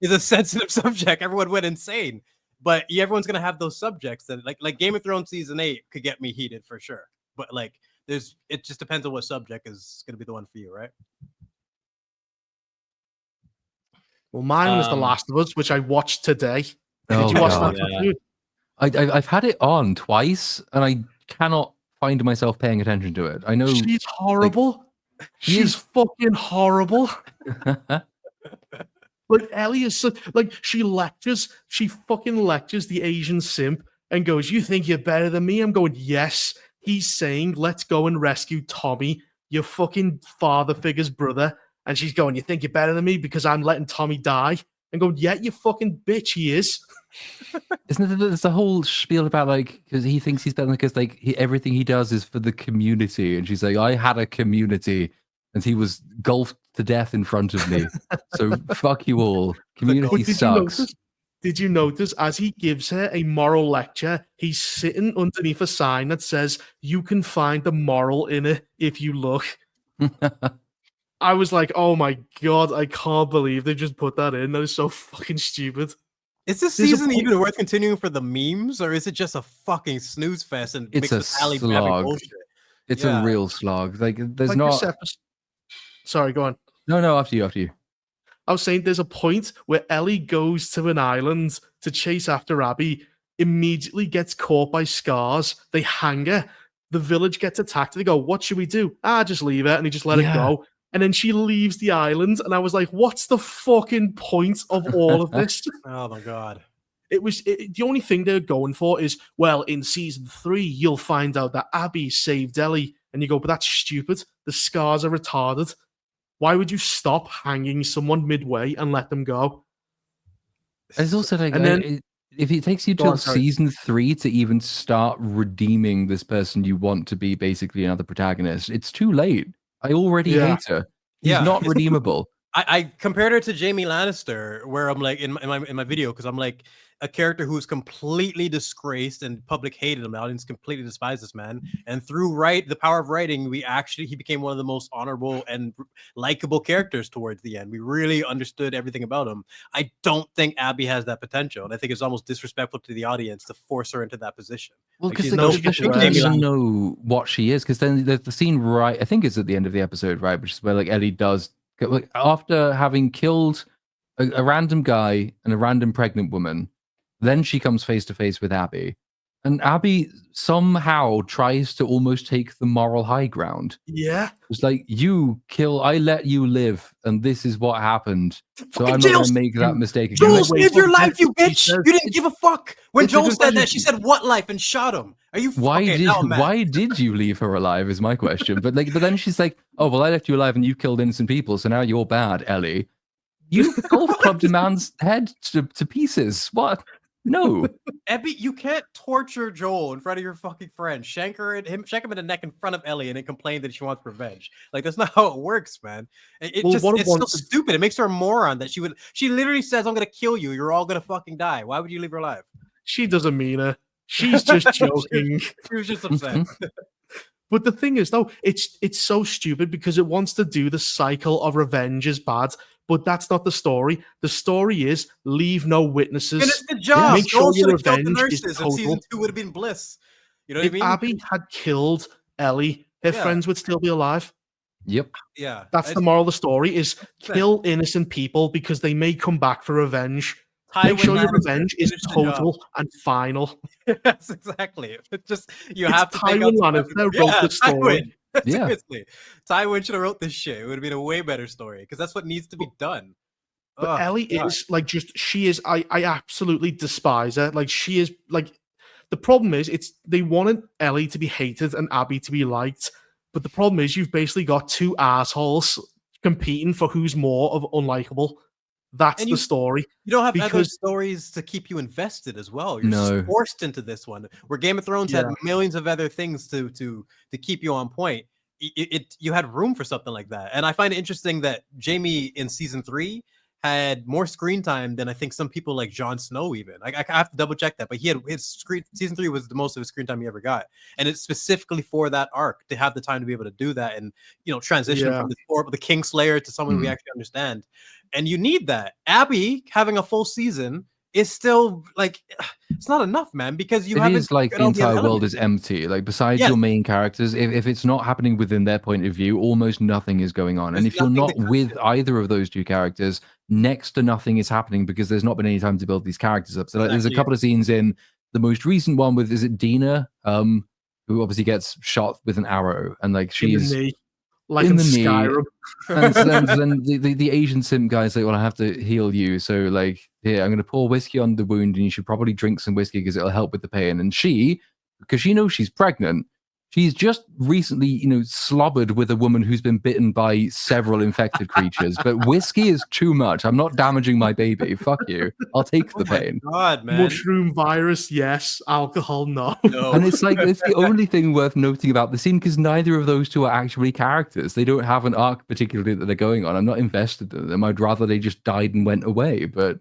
is a sensitive subject. Everyone went insane. But everyone's gonna have those subjects that like Game of Thrones season 8 could get me heated for sure. But like it just depends on what subject is gonna be the one for you, right? Well, mine was The Last of Us, which I watched today. Did Oh, you watch God. that? Yeah. Dude? I've had it on twice, and I cannot find myself paying attention to it. I know She's horrible. She's fucking horrible. Like Ellie is so, like she fucking lectures the Asian simp and goes, "You think you're better than me?" I'm going, "Yes." He's saying, "Let's go and rescue Tommy, your fucking father figure's brother." And she's going, "You think you're better than me because I'm letting Tommy die?" And going, "Yeah, you fucking bitch, he is." Isn't it? There's a whole spiel about like because he thinks he's better because like everything he does is for the community, and she's like, "I had a community, and he was golfed to death in front of me. So fuck you all. Community sucks." Did you notice as he gives her a moral lecture, he's sitting underneath a sign that says, "You can find the moral in it if you look." I was like, "Oh my god, I can't believe they just put that in. That is so fucking stupid." Is this There's a season point- even worth continuing for the memes, or is it just a fucking snooze fest and It's mixed a with Halle Berry slog. bullshit? It's Yeah. a real slog. Like there's Like this not. episode- Sorry, go on. No, after you. I was saying there's a point where Ellie goes to an island to chase after Abby, immediately gets caught by scars. They hang her. The village gets attacked. They go, "What should we do?" Just leave it. And they just let it Yeah. go. And then she leaves the island. And I was like, what's the fucking point of all of this? Oh my god. The only thing they're going for is, well, in season 3, you'll find out that Abby saved Ellie. And you go, but that's stupid. The scars are retarded. Why would you stop hanging someone midway and let them go? It's also like, And then- if it takes you Go till on, sorry. season 3 to even start redeeming this person you want to be basically another protagonist, it's too late. I already Yeah. hate her. He's Yeah. not redeemable. I compared her to Jamie Lannister, where I'm like in my video, because I'm like a character who's completely disgraced and public hated him. The audience completely despised this man, and through the power of writing, he became one of the most honorable and likable characters towards the end. We really understood everything about him. I don't think Abby has that potential, and I think it's almost disrespectful to the audience to force her into that position. Well, Like, because she's the no show fucking doesn't Jamie even Lannister. know what she is. Because then there's the scene right, I think it's at the end of the episode, right, which is where like Ellie does like, after having killed a random guy and a random pregnant woman, then she comes face to face with Abby, and Abby somehow tries to almost take the moral high ground. Yeah. It's like, I let you live, and this is what happened. So Fucking I'm not Jill, going to make that mistake again. Joel, Like, wait, live your what- life, you he bitch! says- You didn't give a fuck. When It's a Joel good said that, question. she said, "What life?" and shot him. Are you? why Okay, now I'm mad. why did you leave her alive is my question. But then she's like, "Oh well, I left you alive and you killed innocent people, so now you're bad, Ellie. You golf clubbed a man's head to pieces. What? No." Abby, you can't torture Joel in front of your fucking friend. Shank him in the neck in front of Ellie, and then complain that she wants revenge. Like that's not how it works, man. It's Well, what so wanted- stupid. It makes her a moron that she literally says, "I'm gonna kill you. You're all gonna fucking die." Why would you leave her alive? She doesn't mean it. She's just joking. She was just upset. But the thing is, though, it's so stupid because it wants to do the cycle of revenge is bad, but that's not the story. The story is leave no witnesses. Finish the job. Make sure Joel your should have killed the revenge is nurses, and season total. 2 would have been bliss. You know what If I mean? Abby had killed Ellie, her Yeah. friends would still be alive. Yep. Yeah, That's the moral of the story: is kill innocent people because they may come back for revenge. Make sure your revenge is total and final. Yes, exactly. It's just you It's have to take out Tywin some Lannister weapons. wrote the story. Tywin. Yeah. Seriously, Tywin should have wrote this shit. It would have been a way better story because that's what needs to be done. But Oh, Ellie God. is like she is. I absolutely despise her. Like she is like the problem is they wanted Ellie to be hated and Abby to be liked. But the problem is you've basically got two assholes competing for who's more of unlikable. That's And the story. You don't have other Because stories to keep you invested as well. You're No. just forced into this one, where Game of Thrones had Yeah. millions of other things to keep you on point. You had room for something like that, and I find it interesting that Jamie in season 3 had more screen time than I think some people like Jon Snow even. I have to double check that, but he had season 3 was the most of his screen time he ever got, and it's specifically for that arc to have the time to be able to do that and transition Yeah. from the Kingslayer to someone we actually understand. And you need that. Abby having a full season is still like it's not enough, man, because you It haven't is like got the all other entire world elements. is empty. Like besides Yes. your main characters, if it's not happening within their point of view, almost nothing is going on. And There's if you're nothing not to cut with to. either of those two characters, next to nothing is happening because there's not been any time to build these characters up. So like, there's a Exactly. couple of scenes in the most recent one with, is it Dina, who obviously gets shot with an arrow, and like in the she's knee, like in in the knee. Skyrim. And so then the Asian simp guy's like, well, I have to heal you. So like, here, I'm going to pour whiskey on the wound and you should probably drink some whiskey because it'll help with the pain. And she, because she knows she's pregnant, she's just recently, slobbered with a woman who's been bitten by several infected creatures. But whiskey is too much. I'm not damaging my baby. Fuck you. I'll take the pain. God, man. Mushroom virus, yes. Alcohol, no. No. And it's like, it's the only thing worth noting about the scene because neither of those two are actually characters. They don't have an arc particularly that they're going on. I'm not invested in them. I'd rather they just died and went away. But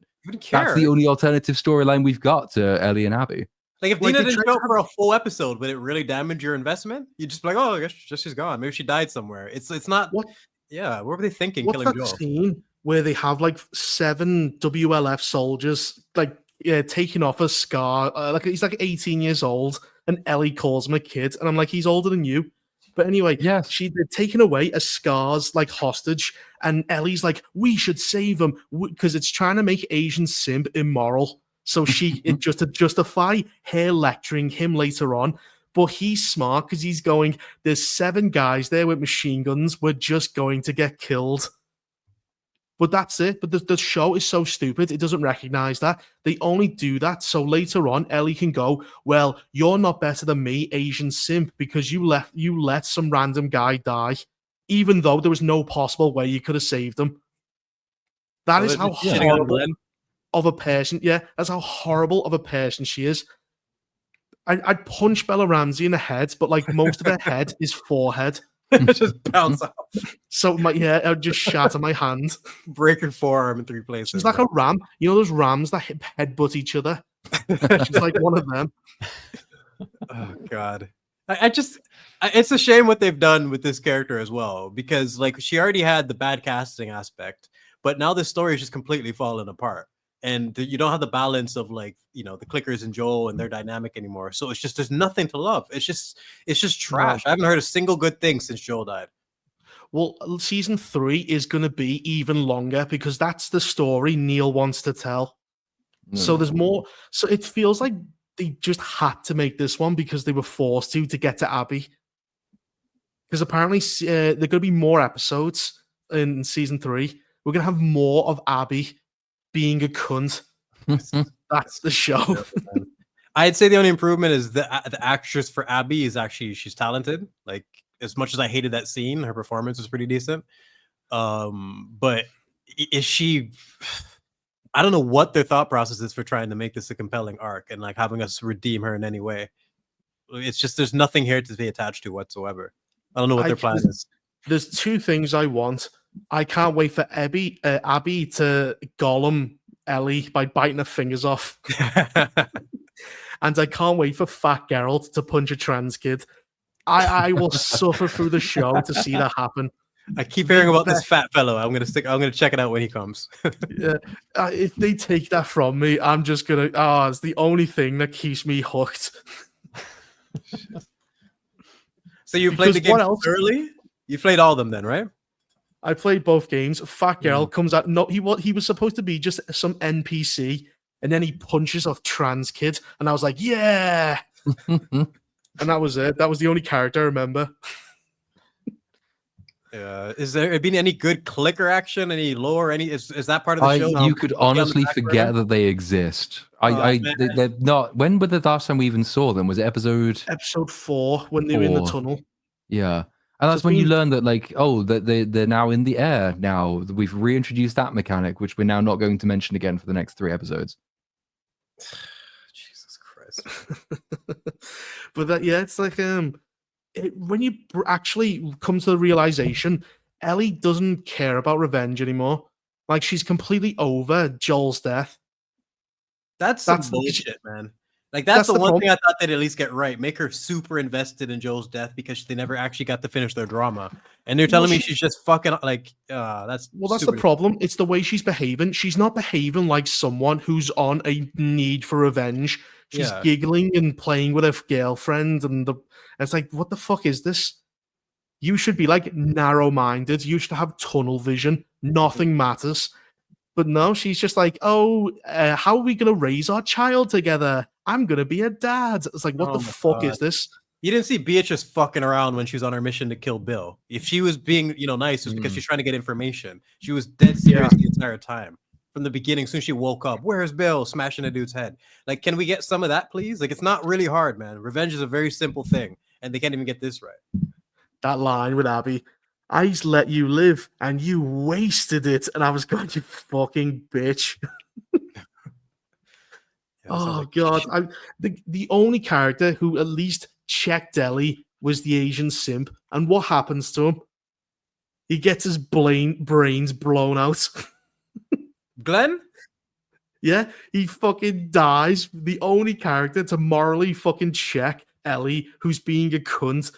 that's the only alternative storyline we've got to Ellie and Abby. Like if Like, Dina they didn't tried show to up for a full episode, would it really damage your investment? You just be like, oh, I guess she's gone. Maybe she died somewhere. It's not. What? Yeah, what were they thinking? What's Killing that Joel. scene where they have like 7 WLF soldiers like taking off a scar? Like he's like 18 years old, and Ellie calls him a kid, and I'm like, he's older than you. But anyway, Yes. they're taking away a Scar's like hostage, and Ellie's like, we should save him because it's trying to make Asian simp immoral. So it just to justify her lecturing him later on. But he's smart because he's going, there's 7 guys there with machine guns. We're just going to get killed. But that's it. But the show is so stupid. It doesn't recognize that. They only do that so later on, Ellie can go, well, you're not better than me, Asian simp, because you let some random guy die, even though there was no possible way you could have saved him. That is how horrible of a person. Yeah, that's how horrible of a person she is. I'd punch Bella Ramsey in the head, but like most of her head is forehead. Just bounce off. So I'd just shatter my hand. Break her forearm in 3 places. She's like a ram. You know those rams that headbutt each other? She's like one of them. Oh God. It's a shame what they've done with this character as well, because like she already had the bad casting aspect, but now this story is just completely falling apart. And you don't have the balance of like, the clickers and Joel and their dynamic anymore. So it's just, there's nothing to love. It's just trash. I haven't heard a single good thing since Joel died. Well, season 3 is going to be even longer because that's the story Neil wants to tell. So there's more. So it feels like they just had to make this one because they were forced to get to Abby. Because apparently there are going to be more episodes in season 3. We're going to have more of Abby being a cunt. That's the show. I'd say the only improvement is the actress for Abby is actually, she's talented. Like, as much as I hated that scene, her performance was pretty decent. But is she... I don't know what their thought process is for trying to make this a compelling arc and like having us redeem her in any way. It's just, there's nothing here to be attached to whatsoever. I don't know what their plan is. There's 2 things I want. I can't wait for Abby to Gollum Ellie by biting her fingers off. And I can't wait for Fat Geralt to punch a trans kid. I will suffer through the show to see that happen. I keep hearing about this fat fellow. I'm gonna check it out when he comes. Yeah, if they take that from me, I'm just gonna. It's the only thing that keeps me hooked. So you played the game early? You played all of them then, right? I played both games. Fat girl comes out. No, he was supposed to be just some NPC, and then he punches a trans kid, and I was like, yeah. And that was it. That was the only character I remember. Is there been any good clicker action? Any lore? Is that part of the show? You could honestly forget that they exist. They're not. When were the last time we even saw them? Was it episode 4 when they were in the tunnel? Yeah. And that's when you learn that, like, oh, that they're now in the air now. We've reintroduced that mechanic, which we're now not going to mention again for the next 3 episodes. Jesus Christ. But it's like when you actually come to the realization, Ellie doesn't care about revenge anymore. Like, she's completely over Joel's death. That's some bullshit, man. Like, that's the one thing I thought they'd at least get right. Make her super invested in Joel's death because they never actually got to finish their drama. And they're telling me she's just fucking like, that's the problem. It's the way she's behaving. She's not behaving like someone who's on a need for revenge. She's giggling and playing with her girlfriend, and it's like, what the fuck is this? You should be like narrow-minded. You should have tunnel vision. Nothing matters. But no, she's just like, how are we going to raise our child together? I'm going to be a dad. It's like, what the fuck is this? You didn't see Beatrice fucking around when she was on her mission to kill Bill. If she was being, nice, it was because she's trying to get information. She was dead serious the entire time. From the beginning, as soon as she woke up, where's Bill? Smashing a dude's head. Like, can we get some of that, please? Like, it's not really hard, man. Revenge is a very simple thing, and they can't even get this right. That line with Abby, I just let you live, and you wasted it. And I was going, you fucking bitch. Oh, God. The only character who at least checked Ellie was the Asian simp. And what happens to him? He gets his brains blown out. Glenn? Yeah, he fucking dies. The only character to morally fucking check Ellie, who's being a cunt.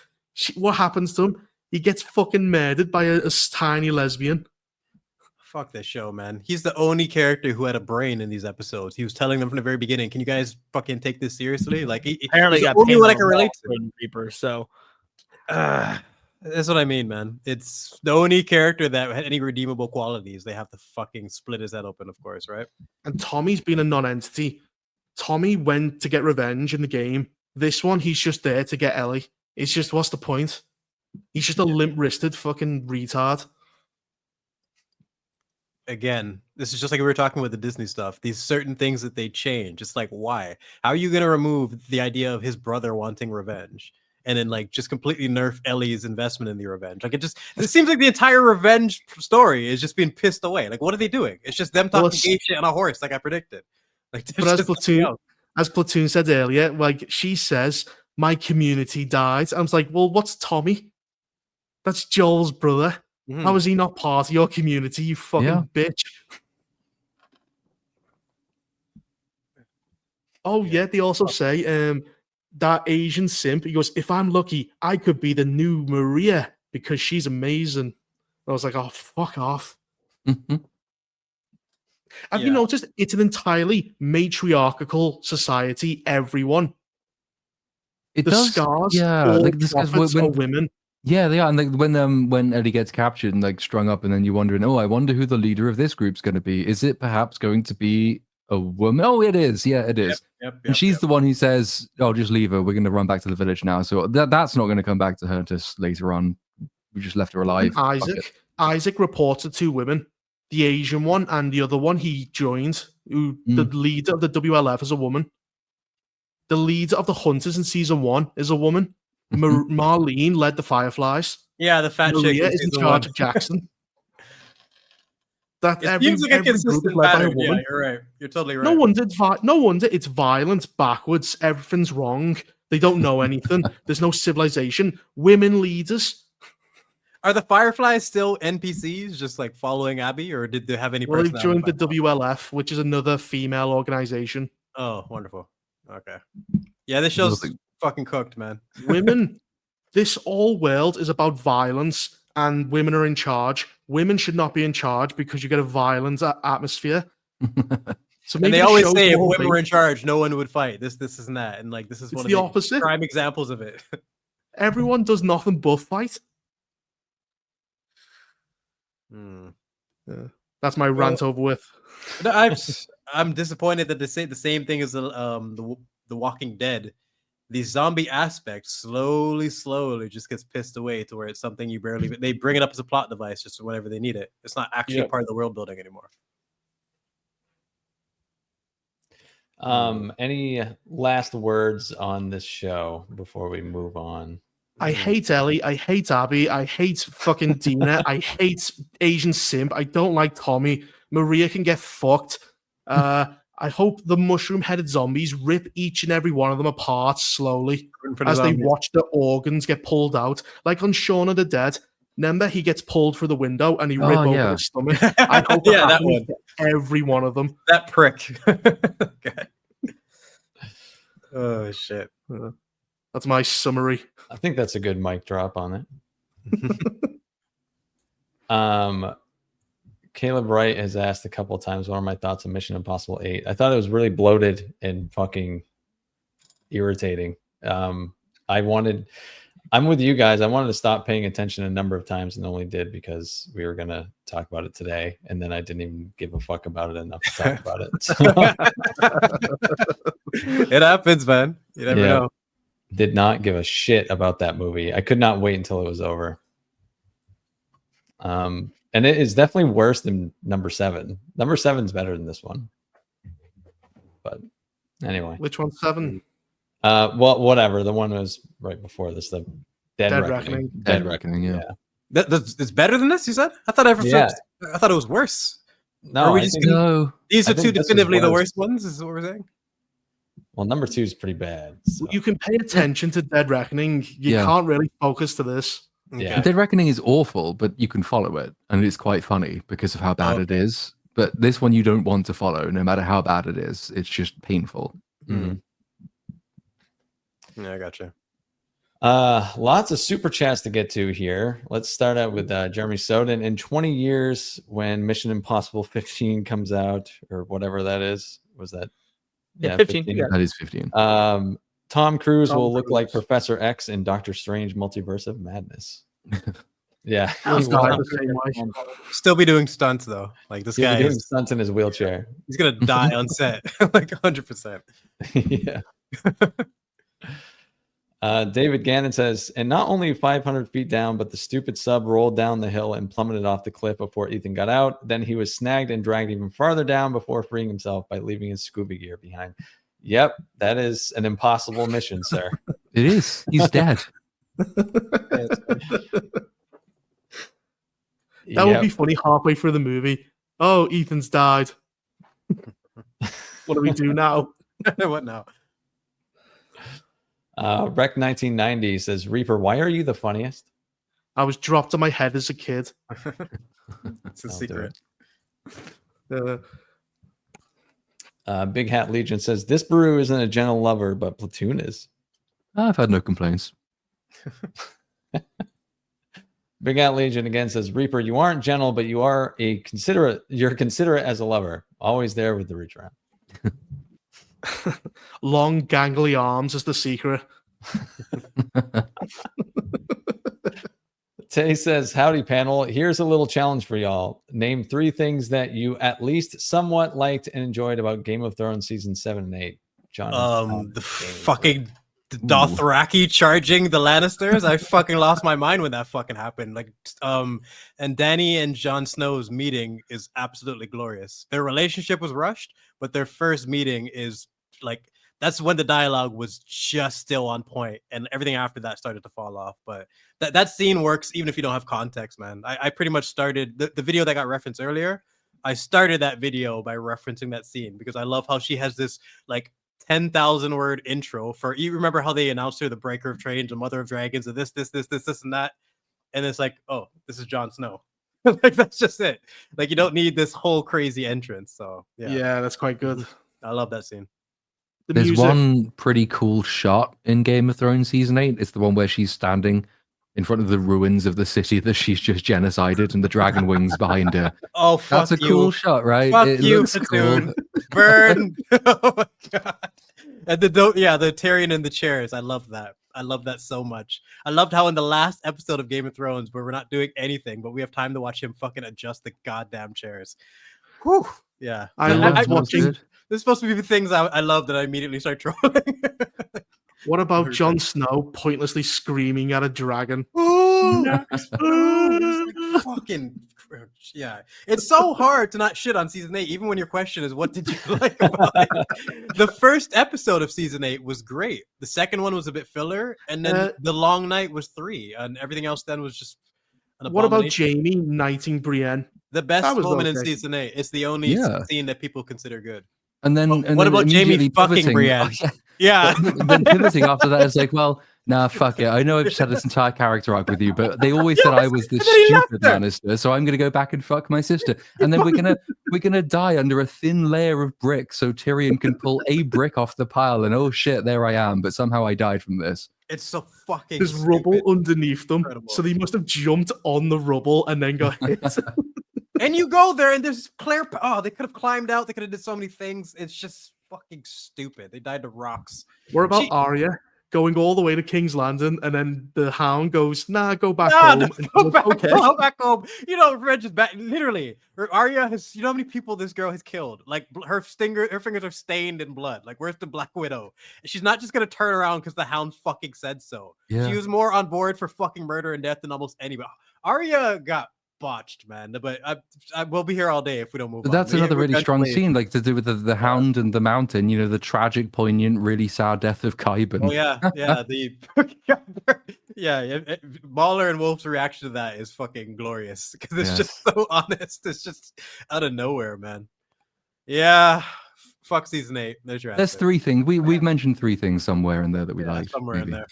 What happens to him? He gets fucking murdered by a tiny lesbian. Fuck this show, man. He's the only character who had a brain in these episodes. He was telling them from the very beginning, can you guys fucking take this seriously? Like, apparently he's got the only one I can relate to. Reaper, so that's what I mean, man. It's the only character that had any redeemable qualities. They have to fucking split his head open, of course, right? And Tommy's been a non-entity. Tommy went to get revenge in the game. This one, he's just there to get Ellie. It's just, what's the point? He's just a limp-wristed fucking retard. Again, this is just like we were talking with the Disney stuff. These certain things that they change. It's like, why? How are you going to remove the idea of his brother wanting revenge? And then, like, just completely nerf Ellie's investment in the revenge. Like, it seems like the entire revenge story is just being pissed away. Like, what are they doing? It's just them talking gay shit on a horse, like I predicted. Like, but as Platoon said earlier, like, she says, my community died. I was like, well, what's Tommy? That's Joel's brother. Mm-hmm. How is he not part of your community, you fucking bitch? Oh, yeah, they also say, that Asian simp, he goes, if I'm lucky, I could be the new Maria because she's amazing. I was like, oh, fuck off. Have you noticed it's an entirely matriarchal society, everyone? The scars, like the scars are women. Yeah, they are. And like when Ellie gets captured and like strung up, and then you're wondering, oh, I wonder who the leader of this group's going to be. Is it perhaps going to be a woman? Oh, it is. Yeah, it is. And she's the one who says, "Oh, just leave her. We're going to run back to the village now." So that's not going to come back to her just later on. We just left her alive. And Isaac reported 2 women, the Asian one and the other one he joined. Who the leader of the WLF is a woman. The leader of the Hunters in season 1 is a woman. Marlene led the Fireflies. Yeah, the fat chick is in charge of Jackson. That seems like a consistent pattern. Yeah, you're right. You're totally right. No wonder it's violent, backwards. Everything's wrong. They don't know anything. There's no civilization. Women leaders. Are the Fireflies still NPCs, just like following Abby, or did they have any? Well, they joined the WLF, which is another female organization. Oh, wonderful. Okay. Yeah, this show's fucking cooked, man. Women. This whole world is about violence, and women are in charge. Women should not be in charge because you get a violent atmosphere. So maybe and they always say if women were in charge, no one would fight. This isn't that, and like this is one of the opposite prime examples of it. Everyone does nothing but fight. That's my rant over with. No, I'm disappointed that they say the same thing as the Walking Dead. The zombie aspect slowly just gets pissed away to where it's something you barely. They bring it up as a plot device just whenever they need it. It's not actually part of the world building anymore. Any last words on this show before we move on? I hate Ellie. I hate Abby. I hate fucking Dina. I hate Asian Simp. I don't like Tommy. Maria can get fucked. I hope the mushroom-headed zombies rip each and every one of them apart slowly as they watch the organs get pulled out. Like on Shaun of the Dead. Remember, he gets pulled through the window and he rip open his stomach. I hope that happens to every one of them. That prick. Okay. Oh, shit. That's my summary. I think that's a good mic drop on it. Caleb Wright has asked a couple of times, what are my thoughts on Mission Impossible 8? I thought it was really bloated and fucking irritating. I'm with you guys. I wanted to stop paying attention a number of times and only did because we were going to talk about it today. And then I didn't even give a fuck about it enough to talk about it. It happens, man. You never know. Did not give a shit about that movie. I could not wait until it was over. And it is definitely worse than number 7. Number 7's better than this one. But anyway. Which one's 7? Well, whatever. The one was right before this. The Dead Reckoning. Dead Reckoning, yeah. It's better than this, you said? I thought I thought it was worse. No, these are two definitively the worst ones, is what we're saying? Well, number 2 is pretty bad. So. You can pay attention to Dead Reckoning. You can't really focus to this. Yeah. Dead Reckoning is awful, but you can follow it. And it's quite funny because of how bad it is. But this one you don't want to follow, no matter how bad it is. It's just painful. Mm-hmm. Yeah, I gotcha. Lots of super chats to get to here. Let's start out with Jeremy Soden. In 20 years, when Mission Impossible 15 comes out, or whatever that is, was that? Yeah, 15. Yeah. That is 15. Tom Cruise will look like Professor X in Doctor Strange Multiverse of Madness. Yeah. Still be doing stunts, though. Like this guy doing stunts in his wheelchair. He's going to die on set. Like 100%. Yeah. David Gannon says, and not only 500 feet down, but the stupid sub rolled down the hill and plummeted off the cliff before Ethan got out. Then he was snagged and dragged even farther down before freeing himself by leaving his scuba gear behind. Yep, that is an impossible mission, sir. It is. He's dead. That would be funny halfway through the movie. Oh, Ethan's died. What do we do now? What now? Rec 1990 says, Reaper, why are you the funniest? I was dropped on my head as a kid. It's a secret. Big Hat Legion says, this brew isn't a gentle lover, but Platoon is. I've had no complaints. Big Hat Legion again says, Reaper, you aren't gentle, but you are you're considerate as a lover. Always there with the reach around. Long, gangly arms is the secret. Tay says, howdy panel. Here's a little challenge for y'all. Name 3 things that you at least somewhat liked and enjoyed about Game of Thrones season 7 and 8. John. The fucking Dothraki charging the Lannisters. I fucking lost my mind when that fucking happened. Like, and Dany and Jon Snow's meeting is absolutely glorious. Their relationship was rushed, but their first meeting is like, that's when the dialogue was just still on point, and everything after that started to fall off. But that scene works even if you don't have context, man. I pretty much started the video that got referenced earlier. I started that video by referencing that scene because I love how she has this like 10,000 word intro for, you remember how they announced her the Breaker of Trains, the Mother of Dragons, and this, and that. And it's like, oh, this is Jon Snow. Like, that's just it. Like, you don't need this whole crazy entrance. So yeah, that's quite good. I love that scene. There's one pretty cool shot in Game of Thrones season 8. It's the one where she's standing in front of the ruins of the city that she's just genocided and the dragon wings behind her. Oh, fuck That's a cool shot, right? Fuck you, Platoon. Burn. Oh my god. And the Tyrion in the chairs. I love that. I love that so much. I loved how in the last episode of Game of Thrones, where we're not doing anything, but we have time to watch him fucking adjust the goddamn chairs. Whew. Yeah. I Yeah, loved that was watching. good. This is supposed to be the things I love that I immediately start trolling. What about Jon Snow pointlessly screaming at a dragon? Ooh, Yes. ooh, it's like fucking yeah. It's so hard to not shit on season 8, even when your question is what did you like about it? The first episode of season 8 was great. The second one was a bit filler, and then the long night was 3, and everything else then was just an What about abomination. Jamie knighting Brienne? The best That was moment in okay. season 8. It's the only Yeah. scene that people consider good. And then, But what about Jamie immediately fucking pivoting- Brienne? Oh, yeah. Yeah. But then pivoting after that is like, well, nah, fuck it. I know I've just had this entire character arc with you, but they always said I was the and then he left stupid her. Lannister, so I'm gonna go back and fuck my sister. And then we're gonna die under a thin layer of brick so Tyrion can pull a brick off the pile, and oh shit, there I am. But somehow I died from this. It's so fucking There's stupid. rubble underneath them, Incredible. so they must have jumped on the rubble and then got hit. And you go there and there's clear. Oh, they could have climbed out. They could have did so many things. It's just fucking stupid. They died to rocks. What about She- Arya going all the way to King's Landing and then the Hound goes, "Nah, go back Nah, home." no, And go goes, back, okay. go back home. You know, Reg is back. Literally, Arya has. You know how many people this girl has killed? Like her fingers are stained in blood. Like where's the Black Widow? She's not just gonna turn around because the Hound fucking said so. Yeah. She was more on board for fucking murder and death than almost anybody. Arya got botched, man. But I will be here all day if we don't move But on. that's another really strong Eventually- scene, like to do with the Hound and the Mountain. You know, the tragic, poignant, really sad death of Qyburn. Oh yeah, yeah. Mauler and Wolf's reaction to that is fucking glorious because it's just so honest. It's just out of nowhere, man. Yeah, fuck season 8. There's your answer. There's 3 things. We've mentioned 3 things somewhere in there that we like. somewhere in there.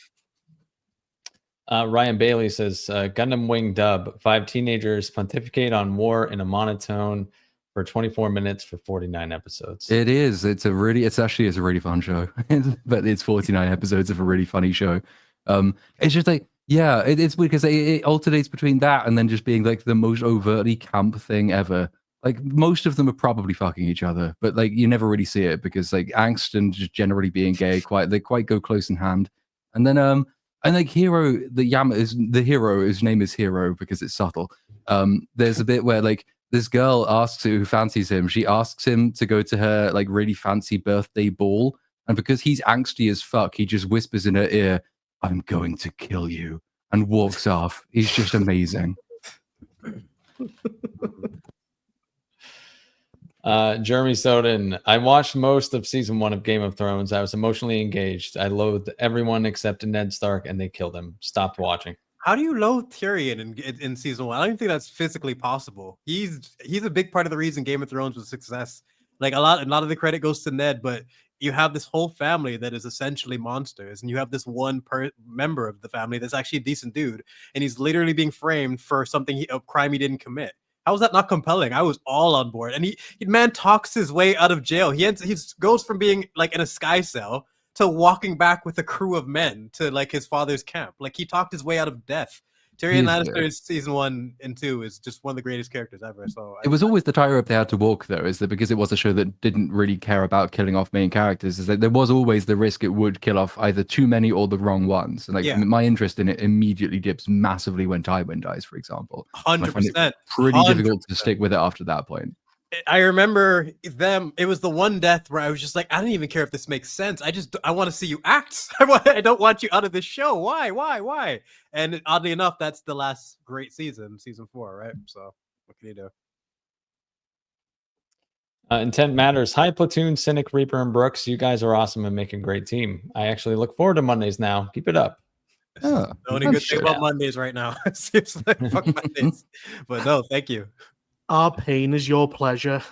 Ryan Bailey says Gundam Wing dub. 5 teenagers pontificate on war in a monotone for 24 minutes for 49 episodes. It is. It's a really fun show, but it's 49 episodes of a really funny show. It's just like, yeah, it's weird because it alternates between that and then just being like the most overtly camp thing ever. Like most of them are probably fucking each other, but like you never really see it because like angst and just generally being gay they quite go close in hand. And then and like Hero, the hero, his name is Hero because it's subtle. There's a bit where like this girl asks who fancies him. She asks him to go to her like really fancy birthday ball, and because he's angsty as fuck, he just whispers in her ear, "I'm going to kill you," and walks off. He's just amazing. Jeremy Soden, I watched most of season 1 of Game of Thrones. I was emotionally engaged. I loathed everyone except Ned Stark, and they killed him. Stopped watching. How do you loathe Tyrion in season 1? I don't even think that's physically possible. He's a big part of the reason Game of Thrones was a success. Like a lot of the credit goes to Ned, but you have this whole family that is essentially monsters, and you have this one member of the family that's actually a decent dude, and he's literally being framed for a crime he didn't commit. How is that not compelling? I was all on board. And he man talks his way out of jail. He goes from being like in a sky cell to walking back with a crew of men to like his father's camp. Like he talked his way out of death. Tyrion Lannister in season 1 and 2 is just one of the greatest characters ever. So it was always the tightrope they had to walk, though, is that because it was a show that didn't really care about killing off main characters, is that there was always the risk it would kill off either too many or the wrong ones. And like my interest in it immediately dips massively when Tywin dies, for example. 100%. Pretty difficult to stick with it after that point. I remember it was the one death where I was just like, I don't even care if this makes sense. I want to see you act. I don't want you out of this show. Why? And oddly enough, that's the last great season 4, right? So what can you do? Intent Matters. Hi, Platoon, Cynic, Reaper, and Brooks. You guys are awesome and make a great team. I actually look forward to Mondays now. Keep it up. Oh, the only good thing about Mondays right now. Seriously, fuck Mondays. But no, thank you. Our pain is your pleasure.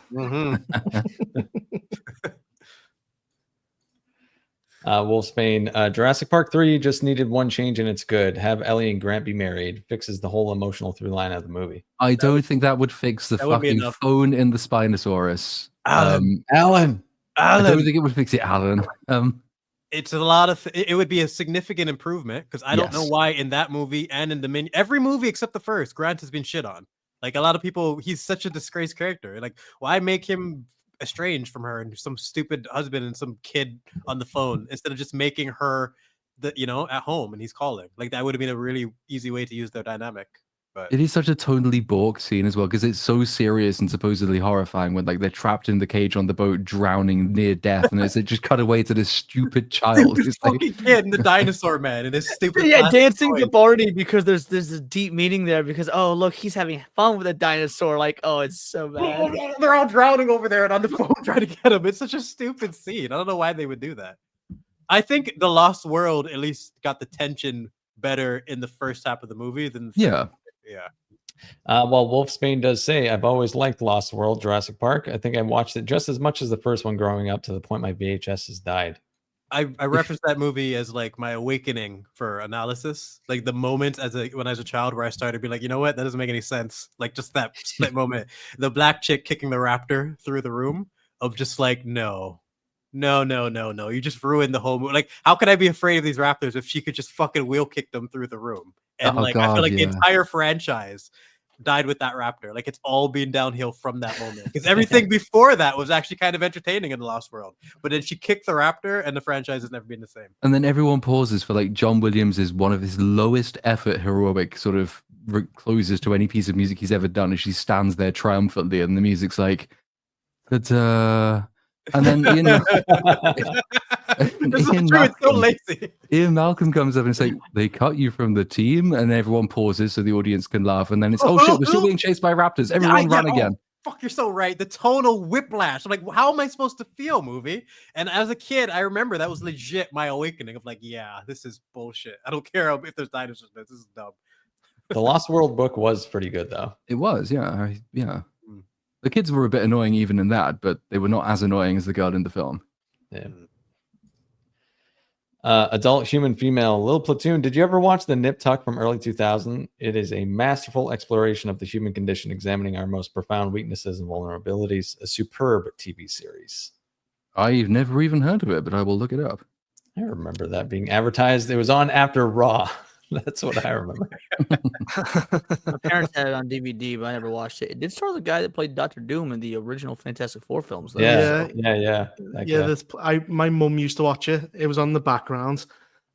Wolfsbane, Jurassic Park 3 just needed one change and it's good. Have Ellie and Grant be married. Fixes the whole emotional through line of the movie. I don't think that would fix the fucking phone in the Spinosaurus. Alan. I don't think it would fix it, Alan. It's a lot of it would be a significant improvement because I don't know why in that movie and in Dominion, every movie except the first, Grant has been shit on. Like a lot of people, he's such a disgraced character. Like, why make him estranged from her and some stupid husband and some kid on the phone instead of just making her at home and he's calling. Like that would have been a really easy way to use their dynamic. But It is such a totally Bork scene as well because it's so serious and supposedly horrifying when like they're trapped in the cage on the boat, drowning near death, and it just cut away to this stupid child. this fucking kid and the dinosaur man and his stupid dancing toy. the party because there's this deep meaning there because look, he's having fun with a dinosaur. Like, it's so bad. They're all drowning over there and on the phone trying to get him. It's such a stupid scene. I don't know why they would do that. I think The Lost World at least got the tension better in the first half of the movie than the Yeah. Yeah. Well, Wolfsbane does say, I've always liked Lost World, Jurassic Park. I think I watched it just as much as the first one growing up to the point my VHS has died. I referenced that movie as like my awakening for analysis. Like the moment when I was a child where I started to be like, you know what? That doesn't make any sense. Like just that split moment. The black chick kicking the raptor through the room of just like, no. You just ruined the whole movie. Like, how could I be afraid of these raptors if she could just fucking wheel kick them through the room? And I feel like the entire franchise died with that raptor. Like it's all been downhill from that moment. Because everything before that was actually kind of entertaining in The Lost World. But then she kicked the raptor and the franchise has never been the same. And then everyone pauses for like John Williams is one of his lowest effort heroic sort of closes to any piece of music he's ever done. And she stands there triumphantly and the music's like, but and then it's so lazy. Ian Malcolm comes up and says, they cut you from the team, and everyone pauses so the audience can laugh. And then it's, oh shit, we're still being chased by raptors. Everyone run again. Fuck, you're so right. The tonal whiplash. I'm like, how am I supposed to feel, movie? And as a kid, I remember that was legit my awakening of like, yeah, this is bullshit. I don't care if there's dinosaurs. This is dumb. The Lost World book was pretty good, though. It was, yeah. The kids were a bit annoying even in that, but they were not as annoying as the girl in the film. Yeah. Adult human female, Lil Platoon. Did you ever watch the Nip Tuck from early 2000? It is a masterful exploration of the human condition, examining our most profound weaknesses and vulnerabilities. A superb TV series. I've never even heard of it, but I will look it up. I remember that being advertised. It was on after Raw. That's what I remember. My parents had it on DVD, but I never watched it. It did star the guy that played Dr. Doom in the original Fantastic Four films. Though. Yeah. My mum used to watch it. It was on the background.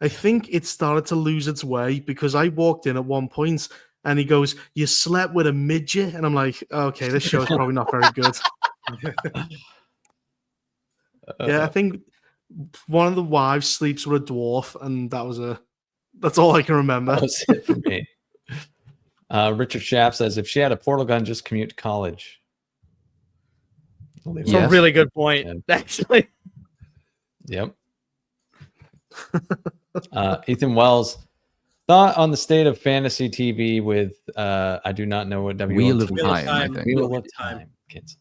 I think it started to lose its way because I walked in at one point and he goes, "You slept with a midget," and I'm like, "Okay, this show's probably not very good." I think one of the wives sleeps with a dwarf, and that's all I can remember. That was it for me. Richard Schaff says, if she had a portal gun, just commute to college. It's a really good point, actually. Yep. Ethan Wells, thought on the state of fantasy TV with, I do not know what Wheel of Time, I think. Wheel of Time. Kids.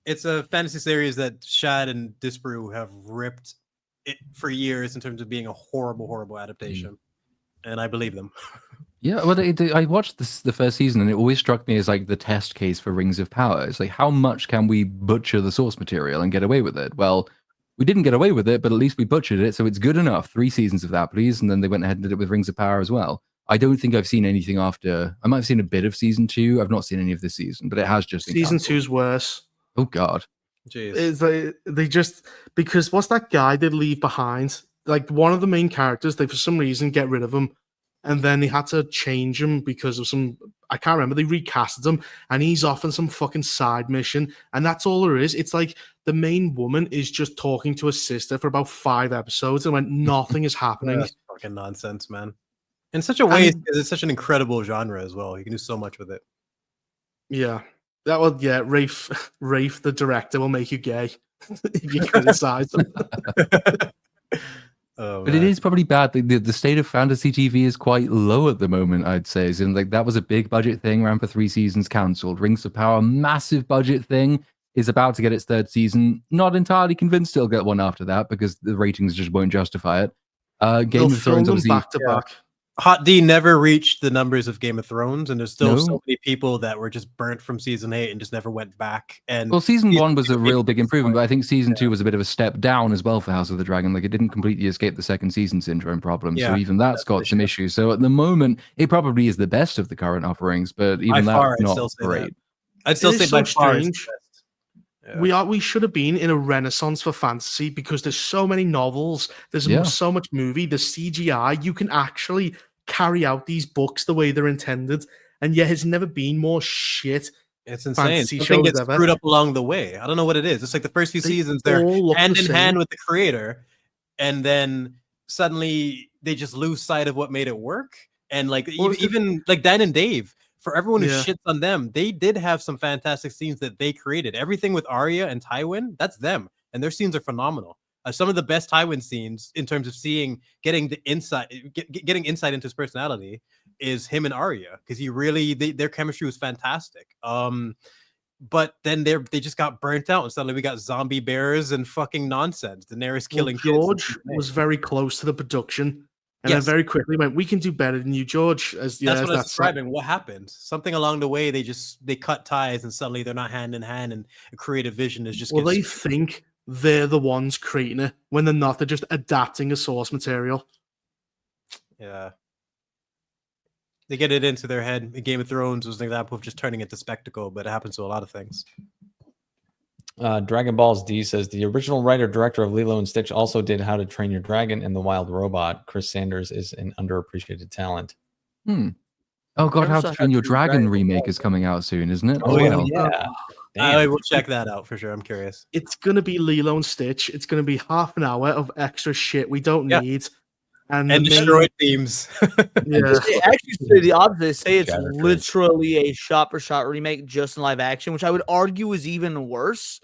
It's a fantasy series that Shad and Disparu have ripped it for years in terms of being a horrible, horrible adaptation. And I believe them. Yeah, well, I watched the first season, and it always struck me as like the test case for Rings of Power. It's like, how much can we butcher the source material and get away with it? Well, we didn't get away with it, but at least we butchered it, so it's good enough. 3 seasons of that, please. And then they went ahead and did it with Rings of Power as well. I don't think I've seen anything after. I might have seen a bit of season 2. I've not seen any of this season, but it has just been season canceled. 2's worse. Oh God. Jeez. It's like they just, because what's that guy they leave behind? Like one of the main characters, they for some reason get rid of him. And then they had to change him because of some, I can't remember, they recasted him and he's off on some fucking side mission. And that's all there is. It's like the main woman is just talking to her sister for about 5 episodes and when nothing is happening. That's fucking nonsense, man. In such a way, it's such an incredible genre as well. You can do so much with it. Yeah. Rafe, the director, will make you gay if you criticize him. Oh, but it is probably bad. The state of fantasy TV is quite low at the moment, I'd say. So, like, that was a big budget thing, ran for 3 seasons, cancelled. Rings of Power, massive budget thing, is about to get its 3rd season. Not entirely convinced it'll get one after that because the ratings just won't justify it. Game of Thrones, obviously, back to back. Hot D never reached the numbers of Game of Thrones, and there's still so many people that were just burnt from season 8 and just never went back. And well, season 1 was a real big improvement, but I think season 2 was a bit of a step down as well for House of the Dragon. Like, it didn't completely escape the 2nd season syndrome problem, so even that's got some issues. So at the moment, it probably is the best of the current offerings, but even that's not great. I'd still say by far it's the best. Yeah. We should have been in a renaissance for fantasy because there's so many novels, there's Yeah. so much movie, the CGI, you can actually carry out these books the way they're intended, and yet it's never been more shit It's insane. fantasy Something shows gets ever. screwed up along the way. I don't know what it is. It's like the first few They seasons, they're all look hand the in hand same. with the creator, and then suddenly they just lose sight of what made it work. And like Well, it's the- even like Dan and Dave, for everyone who Yeah. shits on them, they did have some fantastic scenes that they created. Everything with Arya and Tywin, that's them, and their scenes are phenomenal. Some of the best Tywin scenes in terms of getting the insight, getting insight into his personality is him and Arya, because their chemistry was fantastic. But then they just got burnt out, and suddenly we got zombie bears and fucking nonsense. Daenerys killing kids. George was very close to the production, and then Yes. very quickly went, "We can do better than you, George." As That's what I was that's like- describing. What happened? Something along the way, they cut ties, and suddenly they're not hand in hand, and a creative vision is just well, they gets think they're the ones creating it when they're not. They're just adapting a source material. yeah. They get it into their head. Game of Thrones was an example of just turning it to spectacle, but it happens to a lot of things. Dragon Balls D says the original writer director of Lilo and Stitch also did How to Train Your Dragon and The Wild Robot. Chris Sanders is an underappreciated talent. Oh God, Never How saw to Train Your Dragon Dragon remake is coming out soon, isn't it? Oh, As well? yeah. I will check that out for sure. I'm curious. It's gonna be Lilo and Stitch. It's gonna be half an hour of extra shit we don't Yeah. need, and And the main- destroyed themes. Yeah. They actually say the opposite. They say it's Shattered. literally a shot-for-shot remake just in live action, which I would argue is even worse.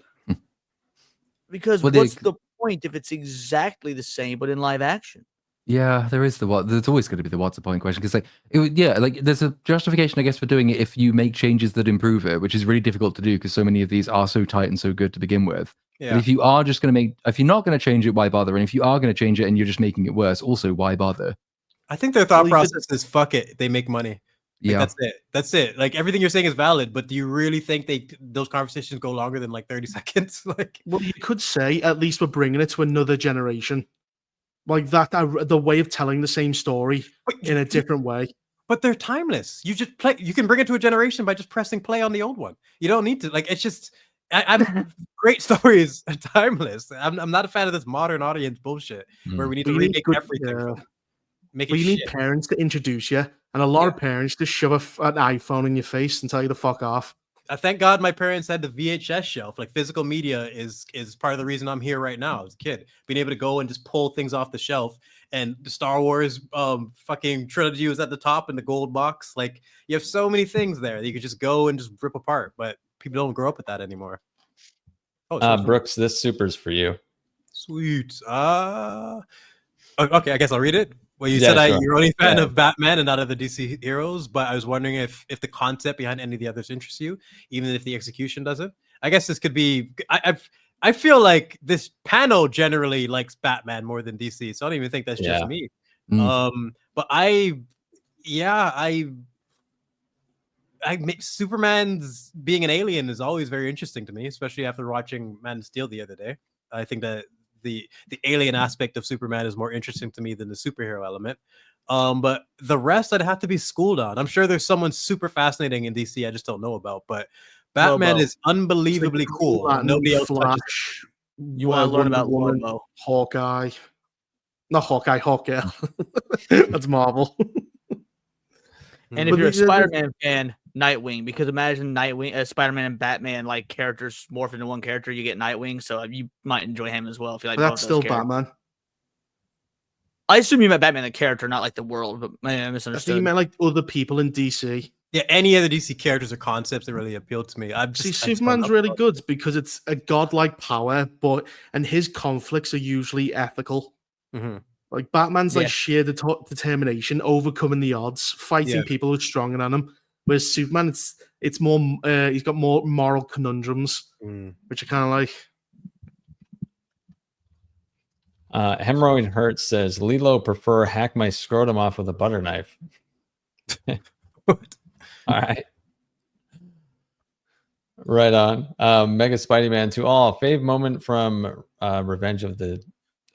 Because Well, what's the point if it's exactly the same but in live action? Yeah, there is there's always going to be the what's the point question, because there's a justification, I guess, for doing it if you make changes that improve it, which is really difficult to do because so many of these are so tight and so good to begin with. Yeah. But if you are just going to if you're not going to change it, why bother? And if you are going to change it and you're just making it worse, also why bother? I think their thought Well, you could- process is fuck it. They make money. Like, Yeah, that's it. That's it. Like everything you're saying is valid, but do you really think those conversations go longer than like 30 seconds? Like, Well, you could say at least we're bringing it to another generation, like that. The way of telling the same story in a different way. but they're timeless. You just play. You can bring it to a generation by just pressing play on the old one. You don't need to. Like, it's just. I'm great stories are timeless. I'm not a fan of this modern audience bullshit where we need to We need remake good- everything. yeah. Make it But you need shit. parents to introduce you, and a lot of parents just shove an iPhone in your face and tell you to fuck off. Thank God my parents had the VHS shelf. Like physical media is part of the reason I'm here right now as a kid. Being able to go and just pull things off the shelf, and the Star Wars fucking trilogy was at the top in the gold box. Like you have so many things there that you could just go and just rip apart. But people don't grow up with that anymore. Oh, Brooks, this super's for you. sweet. Okay, I guess I'll read it. Well, you Yeah, said sure. you're only a fan Yeah. of Batman and not of the DC heroes, but I was wondering if the concept behind any of the others interests you, even if the execution doesn't. I guess this could be. I feel like this panel generally likes Batman more than DC, so I don't even think that's just me. But Superman's being an alien is always very interesting to me, especially after watching Man of Steel the other day. I think that the alien aspect of Superman is more interesting to me than the superhero element. But the rest I'd have to be schooled on. I'm sure there's someone super fascinating in DC I just don't know about, but Batman Lobo. is unbelievably cool. Batman, Nobody else touches it. Flash. You want to learn about Woman, Lobo? Hawkeye. Not Hawkeye, Hawkgirl. That's Marvel. And if But you're a these are the- Spider-Man fan, Nightwing, because imagine Nightwing, Spider-Man and Batman like characters morph into one character, you get Nightwing, so you might enjoy him as well if you like. But both that's those still characters. Batman. I assume you meant Batman the character, not like the world, but I I think you misunderstood. meant like other people in DC. Yeah, any other DC characters or concepts that really appeal to me. See, Superman's really good because it's a godlike power, and his conflicts are usually ethical. Mm-hmm. Like Batman's Yeah. like sheer determination, overcoming the odds, fighting Yeah. people who are stronger than him. Whereas Superman, it's more he's got more moral conundrums, which I kind of like. Hemorrhoid Hurts says Lilo prefer hack my scrotum off with a butter knife. All right. Right on. Mega Spidey Man to all. Fave moment from Revenge of the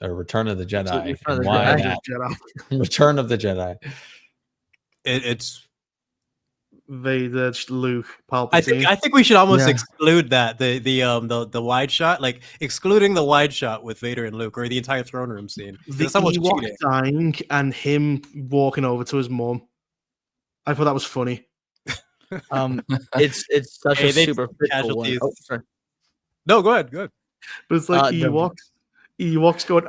Return of the Jedi. Return of the Why Jedi. that? Jedi. Return of the Jedi. It's Vader, Luke, I Palpatine. think we should almost Yeah. exclude that the wide shot, like excluding the wide shot with Vader and Luke, or the entire throne room scene. The It's almost Ewok cheating. dying and him walking over to his mum. I thought that was funny. It's such Hey, a they super took physical one. casualties. Oh, sorry. No, go ahead, go ahead. But it's like the- Ewoks going,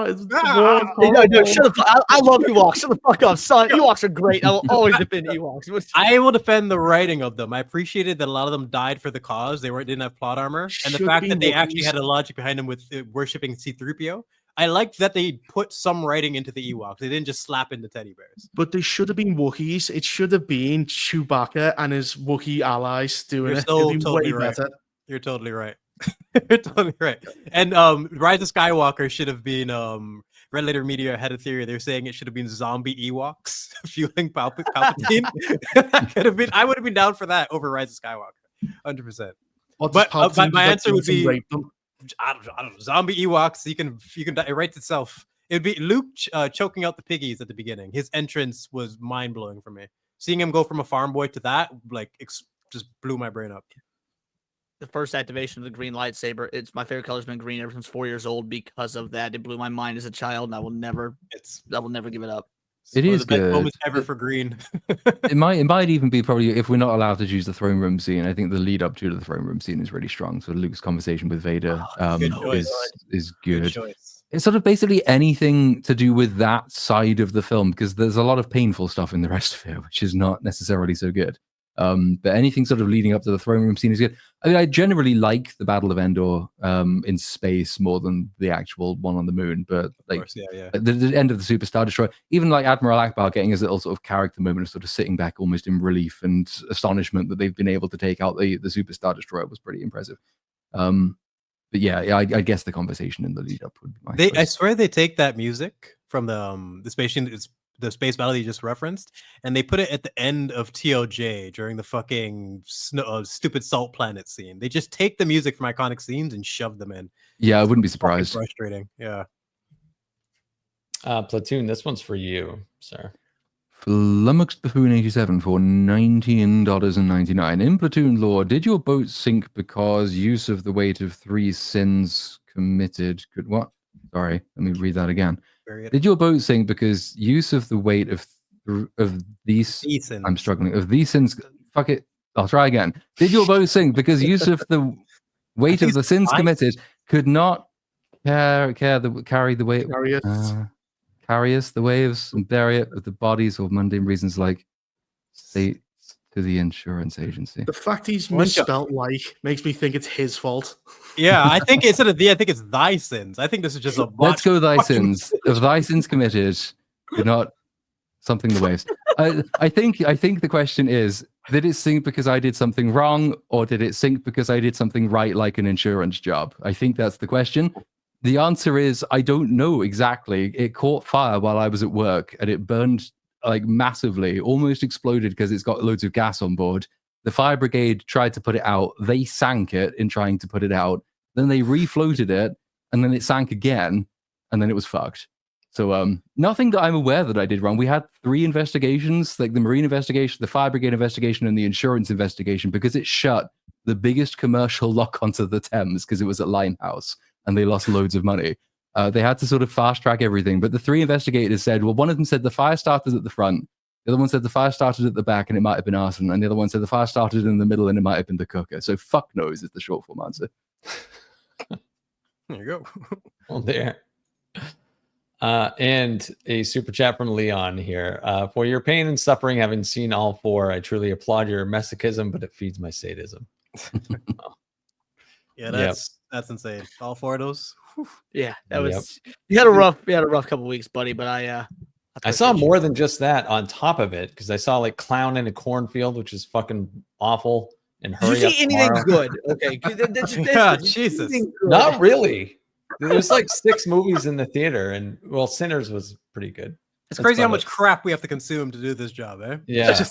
it's the Ah! war. No, shut the fuck. I love Ewoks. Shut the fuck up, son. Ewoks are great. I will always defend Ewoks. I will defend the writing of them. I appreciated that a lot of them died for the cause. They didn't have plot armor, and the Should fact be that they actually Wookiees. had a logic behind them with worshiping C-3PO. I liked that they put some writing into the Ewoks. They didn't just slap in the teddy bears. But they should have been Wookiees. It should have been Chewbacca and his Wookiee allies doing You're it. so It'd be totally way right. better. You're totally right. You're totally right. And Rise of Skywalker should have been Red Letter Media had a theory. They're saying it should have been zombie Ewoks fueling Palpatine. That could have been. I would have been down for that over Rise of Skywalker, 100%. Or does But Palpatine my just, answer would eat and be rape them? I don't know, zombie Ewoks. You can it writes itself. It'd be Luke choking out the piggies at the beginning. His entrance was mind blowing for me. Seeing him go from a farm boy to that, like, just blew my brain up. The first activation of the green lightsaber. It's my favorite color's been green ever since 4 years old because of that. It blew my mind as a child, and I will never give it up. It one is of the best good. moments ever for green. It might even be probably, if we're not allowed to choose the throne room scene, I think the lead up to the throne room scene is really strong. So Luke's conversation with Vader good choice. is Good good. choice. It's sort of basically anything to do with that side of the film, because there's a lot of painful stuff in the rest of it, which is not necessarily so good. But anything sort of leading up to the throne room scene is good. I mean, I generally like the Battle of Endor in space more than the actual one on the moon. But Of like course, yeah. the end of the Super Star Destroyer, even like Admiral Akbar getting his little sort of character moment of sort of sitting back almost in relief and astonishment that they've been able to take out the Super Star Destroyer was pretty impressive. But yeah, I guess the conversation in the lead up would be my I choice. swear they take that music from the space battle you just referenced, and they put it at the end of TOJ during the fucking stupid salt planet scene. They just take the music from iconic scenes and shove them in. Yeah, I wouldn't be Fucking surprised. frustrating. Yeah. Platoon, this one's for you, sir. Flummoxed Buffoon 87 for $19.99. In Platoon lore, did your boat sink because use of the weight of 3 sins committed could what? Sorry, let me read that again. Did your boat sink because use of the weight of these? Ethan. I'm struggling. Of these sins, fuck it. I'll try again. Did your boat sink because use of the weight of the sins committed could not carry the weight? Carry us the waves and bury it with the bodies or mundane reasons like state to the insurance agency. The fact he's misspelled like makes me think it's his fault. Yeah, I think instead of I think it's thy sins. I think this is just a Let's go thy fucking sins. Of thy sins committed, could not something the waves. I think the question is, did it sink because I did something wrong, or did it sink because I did something right, like an insurance job? I think that's the question. The answer is, I don't know exactly. It caught fire while I was at work, and it burned like massively, almost exploded because it's got loads of gas on board. The fire brigade tried to put it out. They sank it in trying to put it out. Then they refloated it, and then it sank again, and then it was fucked. So nothing that I'm aware that I did wrong. We had 3 investigations, like the marine investigation, the fire brigade investigation, and the insurance investigation, because it shut the biggest commercial lock onto the Thames because it was at Limehouse, and they lost loads of money. They had to sort of fast track everything. But the 3 investigators said, well, one of them said the fire started at the front. The other one said the fire started at the back and it might have been arson. And the other one said the fire started in the middle and it might have been the cooker. So fuck knows is the short form answer. There you go. Well, there. And a super chat from Leon here. For your pain and suffering, having seen all 4, I truly applaud your masochism, but it feeds my sadism. Yeah, that's insane. All 4 of those. Whew. Yeah, that was. You had a rough couple weeks, buddy. But I saw more than just that on top of it, because I saw like clown in a cornfield, which is fucking awful. And Did hurry you up see anything tomorrow. good? Okay, Yeah, Jesus. Not really. There's like 6 movies in the theater, and well, Sinners was pretty good. It's That's crazy how about much it. crap we have to consume to do this job, eh? Yeah.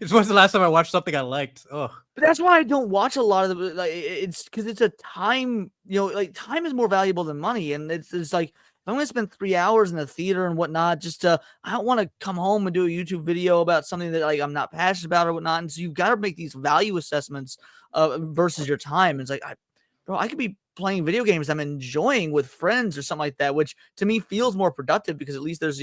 It's when's the last time I watched something I liked? Oh, But that's why I don't watch a lot of the. Like, it's because it's a time. Like time is more valuable than money, and it's like I'm going to spend 3 hours in the theater and whatnot, I don't want to come home and do a YouTube video about something that like I'm not passionate about or whatnot. And so you've got to make these value assessments versus your time. It's like, I could be playing video games I'm enjoying with friends or something like that, which to me feels more productive because at least there's,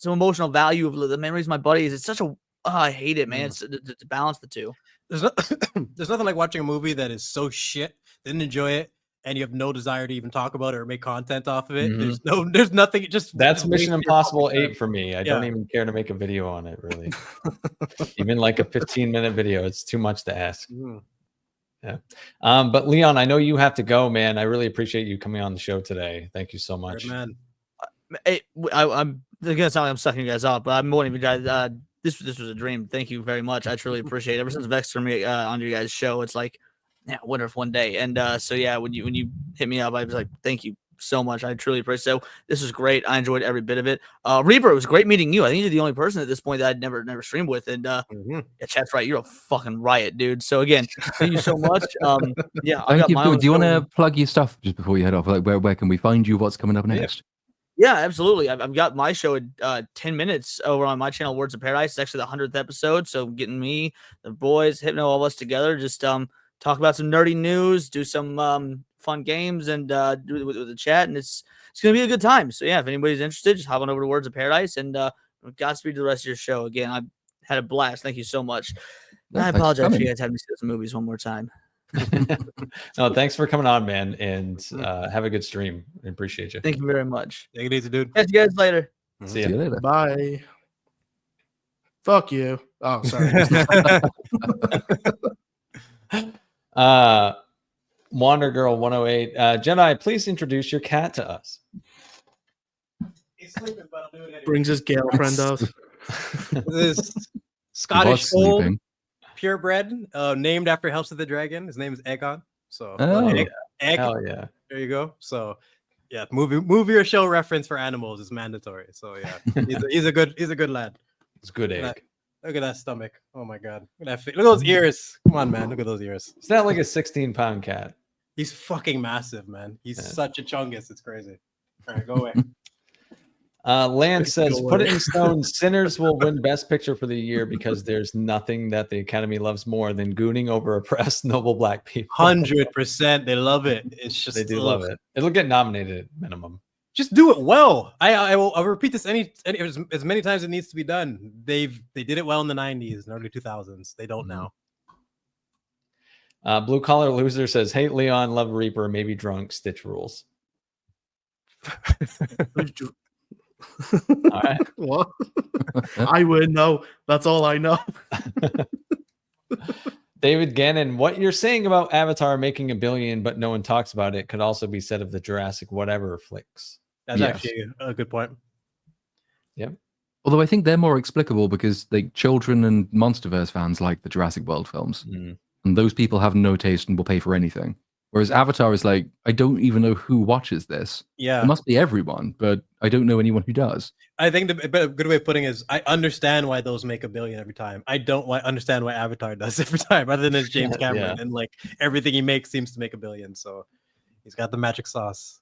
some emotional value of the memories of my buddies. It's such a, I hate it, man. It's to balance the two. There's nothing like watching a movie that is so shit, didn't enjoy it, and you have no desire to even talk about it or make content off of it. There's nothing. That's Mission Impossible 8 for me. I don't even care to make a video on it, really. Even like a 15-minute video, it's too much to ask. Yeah. But Leon, I know you have to go, man. I really appreciate you coming on the show today. Thank you so much. Right, man. I'm gonna sound like I'm sucking you guys off, but I'm wanting you guys. This was a dream. Thank you very much. I truly appreciate it. Ever since Vex for me on your guys' show, it's like, yeah, I wonder if one day. And so yeah, when you hit me up, I was like, thank you so much. I truly appreciate it. So this was great. I enjoyed every bit of it. Reaper, it was great meeting you. I think you're the only person at this point that I'd never streamed with. And yeah, chat's right. You're a fucking riot, dude. So again, thank you so much. Yeah, I got my own. Do you want to plug your stuff just before you head off? Like where can we find you? What's coming up next? Yeah, absolutely. I've got my show at 10 minutes over on my channel, Words of Paradise. It's actually the 100th episode. So getting me, the boys, Hypno, all of us together, just talk about some nerdy news, do some fun games, and do it with the chat. And it's going to be a good time. So yeah, if anybody's interested, just hop on over to Words of Paradise, and Godspeed to the rest of your show. Again, I had a blast. Thank you so much. And I apologize for you guys having me see those movies one more time. No, thanks for coming on, man, and have a good stream. I appreciate you. Thank you very much. Take it easy, dude. Catch you guys later. See you later. Bye. Fuck you. Oh, sorry. Wander Girl 108. Jedi, please introduce your cat to us. He's sleeping, but I'll do it anyway. Brings his girlfriend out. This Scottish fold, sleeping. purebred, named after House of the Dragon. His name is Aegon. So Egg. Hell yeah. There you go. So yeah, movie or show reference for animals is mandatory. So yeah, he's a good lad. It's good egg. Look at that stomach. Oh my god. Look at those ears. Come on, man. Look at those ears. It's not like a 16-pound cat. He's fucking massive, man. He's such a chungus. It's crazy. All right, go away. Lance says, put it in stone. Sinners will win Best Picture for the year because there's nothing that the Academy loves more than gooning over oppressed noble black people. 100%. They love it. It's just they do love it. It'll get nominated at minimum. Just do it well. I'll repeat this as many times as it needs to be done. They did it well in the 90s and early 2000s. They don't now. Blue Collar Loser says, hate Leon, love Reaper, maybe drunk, Stitch rules. All right. What? I would know. That's all I know. David Gannon, what you're saying about Avatar making $1 billion, but no one talks about it, could also be said of the Jurassic whatever flicks. That's actually a good point. Yep. Although I think they're more explicable because like children and Monsterverse fans like the Jurassic World films, and those people have no taste and will pay for anything. Whereas Avatar is like, I don't even know who watches this. Yeah, it must be everyone, but I don't know anyone who does. I think a good way of putting it is I understand why those make $1 billion every time. I don't understand why Avatar does every time, other than it's James Cameron and like everything he makes seems to make $1 billion. So he's got the magic sauce.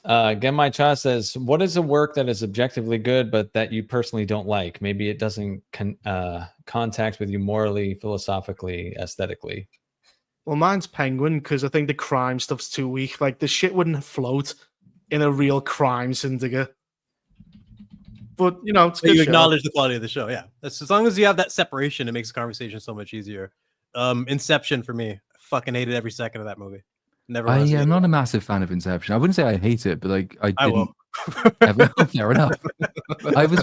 Genmai Cha says, what is a work that is objectively good, but that you personally don't like? Maybe it doesn't contact with you morally, philosophically, aesthetically. Well, mine's Penguin because I think the crime stuff's too weak. Like the shit wouldn't float in a real crime syndicate. But you know, it's good. You acknowledge the quality of the show, yeah. That's as long as you have that separation, it makes the conversation so much easier. Inception for me, I fucking hated every second of that movie. Never. I'm not a massive fan of Inception. I wouldn't say I hate it, but like I didn't. Fair enough.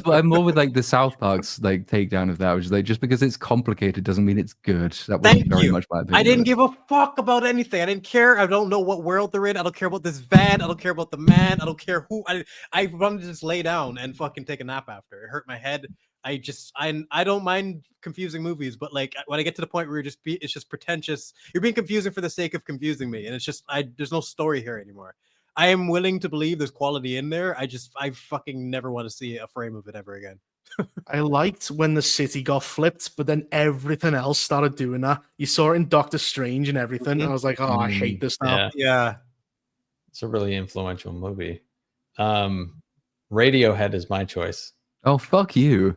I'm more with like the South Park's like takedown of that, which is like just because it's complicated doesn't mean it's good. That wasn't very much my opinion. I didn't give a fuck about anything. I didn't care. I don't know what world they're in. I don't care about this van. I don't care about the man. I don't care who. I wanted to just lay down and fucking take a nap after. It hurt my head. I don't mind confusing movies, but like when I get to the point where it's just pretentious. You're being confusing for the sake of confusing me, and it's just there's no story here anymore. I am willing to believe there's quality in there. I fucking never want to see a frame of it ever again. I liked when the city got flipped, but then everything else started doing that. You saw it in Doctor Strange and everything. And I was like, oh, I hate this now. Yeah. It's a really influential movie. Radiohead is my choice. Oh, fuck you.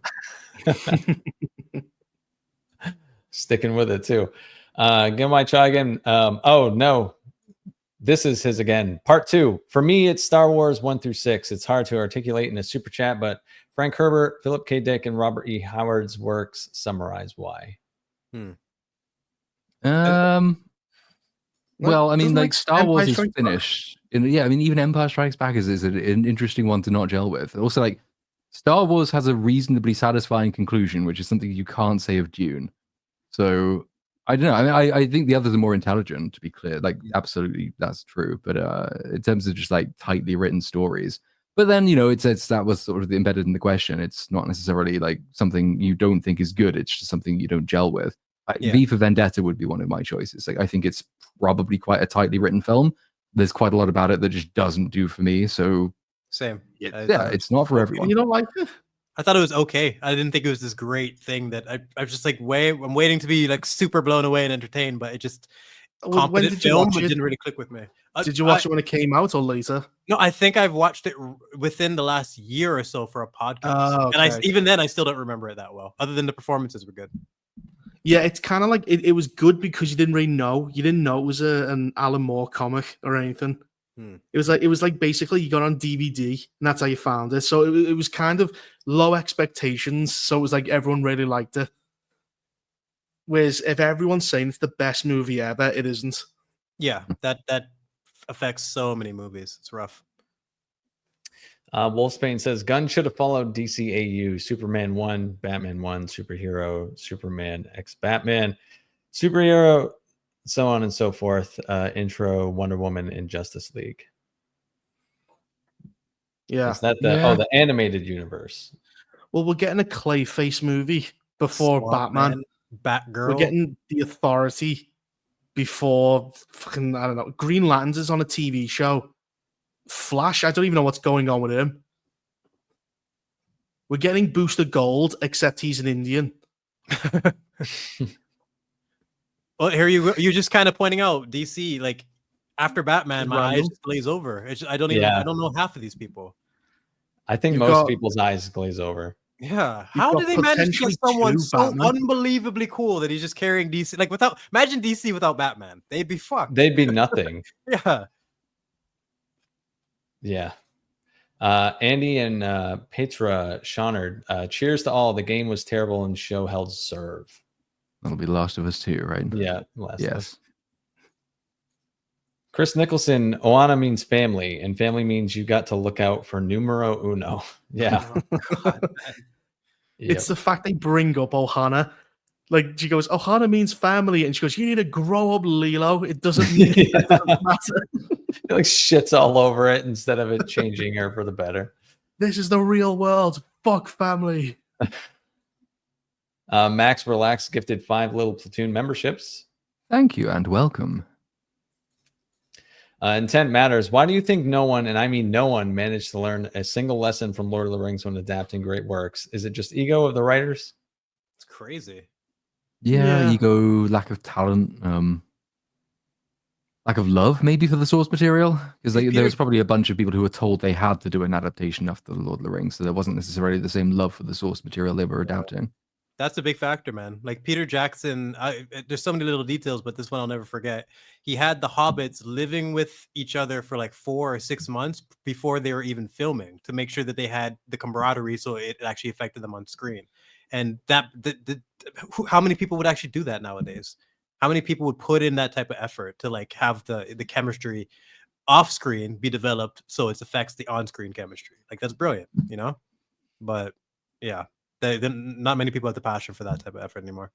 Sticking with it too. Give my try again. Oh no, this is his again. Part 2. For me, it's Star Wars 1 through 6. It's hard to articulate in a super chat, but Frank Herbert, Philip K. Dick, and Robert E. Howard's works summarize why. Well, I mean, Doesn't, like Star Wars is Strikes Back? finished. Yeah, I mean, even Empire Strikes Back is an interesting one to not gel with. Also, like Star Wars has a reasonably satisfying conclusion, which is something you can't say of Dune. So I don't know. I mean, I think the others are more intelligent, to be clear. Like, absolutely, that's true. But in terms of just like tightly written stories, but then it's that was sort of embedded in the question. It's not necessarily like something you don't think is good. It's just something you don't gel with. V for Vendetta would be one of my choices. Like, I think it's probably quite a tightly written film. There's quite a lot about it that just doesn't do for me. So Same. it's not for everyone. You don't like it? I thought it was okay. I didn't think it was this great thing that I was just like, I'm waiting to be like super blown away and entertained, but it just competent film, but didn't really click with me. Did you watch it when it came out or later? No, I think I've watched it within the last year or so for a podcast. Okay. And even then I still don't remember it that well, other than the performances were good. Yeah, it's kind of like it was good because you didn't really know. You didn't know it was an Alan Moore comic or anything. It was like basically you got on DVD and that's how you found it. So it was kind of low expectations. So it was like everyone really liked it. Whereas if everyone's saying it's the best movie ever, it isn't. Yeah, that affects so many movies. It's rough. Wolfsbane says Gunn should have followed DCAU. Superman 1, Batman 1, Superhero, Superman X Batman, Superhero, so on and so forth. Intro, Wonder Woman, and Justice League. Yeah. Is that the animated universe? Well, we're getting a Clayface movie before Batman. Batgirl. We're getting The Authority before fucking, I don't know. Green Lanterns is on a TV show. Flash, I don't even know what's going on with him. We're getting Booster Gold, except he's an Indian. Well, here you're just kind of pointing out DC, like after Batman, my eyes just glaze over. I don't know half of these people. I think most people's eyes glaze over. Yeah. How did they manage to get someone so unbelievably cool that he's just carrying DC? Like imagine DC without Batman. They'd be fucked. They'd be nothing. Yeah. Yeah. Andy and Petra Shawnard, cheers to all. The game was terrible and show held serve. That'll be Last of Us 2, right? Yeah. Yes. Chris Nicholson, Oana means family, and family means you got to look out for numero uno. Yeah. It's the fact they bring up Ohana. Like, she goes, Ohana means family. And she goes, you need to grow up, Lilo. It doesn't mean it doesn't matter. It like shits all over it instead of it changing her for the better. This is the real world. Fuck family. Max Relax gifted 5 little platoon memberships. Thank you and welcome. Intent matters. Why do you think no one, and I mean no one, managed to learn a single lesson from Lord of the Rings when adapting great works? Is it just ego of the writers? It's crazy. Yeah, ego, lack of talent, lack of love, maybe, for the source material. Because there was probably a bunch of people who were told they had to do an adaptation after the Lord of the Rings, so there wasn't necessarily the same love for the source material they were adapting. That's a big factor, man. Like Peter Jackson, there's so many little details, but this one I'll never forget. He had the hobbits living with each other for like 4 or 6 months before they were even filming to make sure that they had the camaraderie, so it actually affected them on screen. And how many people would actually do that nowadays? How many people would put in that type of effort to like have the chemistry off screen be developed so it affects the on screen chemistry? Like, that's brilliant, you know? But yeah. Not many people have the passion for that type of effort anymore.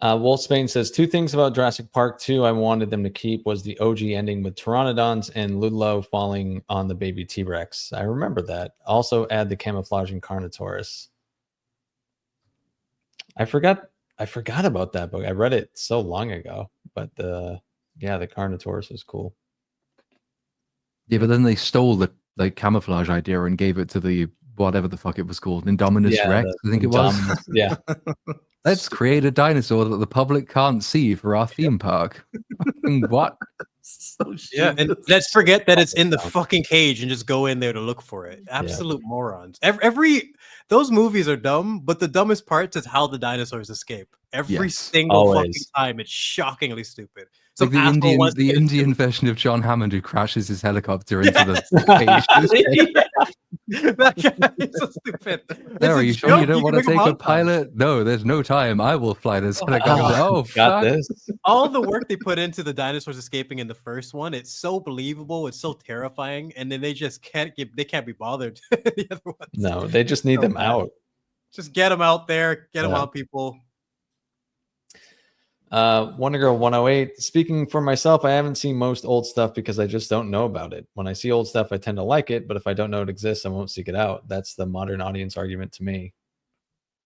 Wolfsbane says 2 things about Jurassic Park 2 I wanted them to keep was the OG ending with pteranodons and Ludlow falling on the baby T-Rex. I remember that. Also add the camouflaging Carnotaurus. I forgot about that book. I read it so long ago, but the Carnotaurus was cool. Yeah, but then they stole the camouflage idea and gave it to the whatever the fuck it was called, Indominus Rex, I think it was. Yeah. Let's create a dinosaur that the public can't see for our theme park. What? So Yeah, and stupid. let's forget that it's in the fucking cage and just go in there to look for it. Absolute morons. Every those movies are dumb, but the dumbest part is how the dinosaurs escape. Every Yes. single fucking Always. time, it's shockingly stupid. Like Some the asshole wants to the get into Indian it. version of John Hammond who crashes his helicopter into the cage. That guy is so stupid. There, It's are a you sure you joke. don't can want to make a take a montage. pilot? No, there's no time. I will fly this Oh, helicopter. God. Oh, Got fuck. this. All the work they put into the dinosaurs escaping in the first one, it's so believable, it's so terrifying, and then they just can't be bothered. The other ones. No, they just need So them bad. out. Just get them out there, get them Yeah. out, people. Wonder Girl 108. Speaking for myself, I haven't seen most old stuff because I just don't know about it. When I see old stuff, I tend to like it, but if I don't know it exists, I won't seek it out. That's the modern audience argument to me.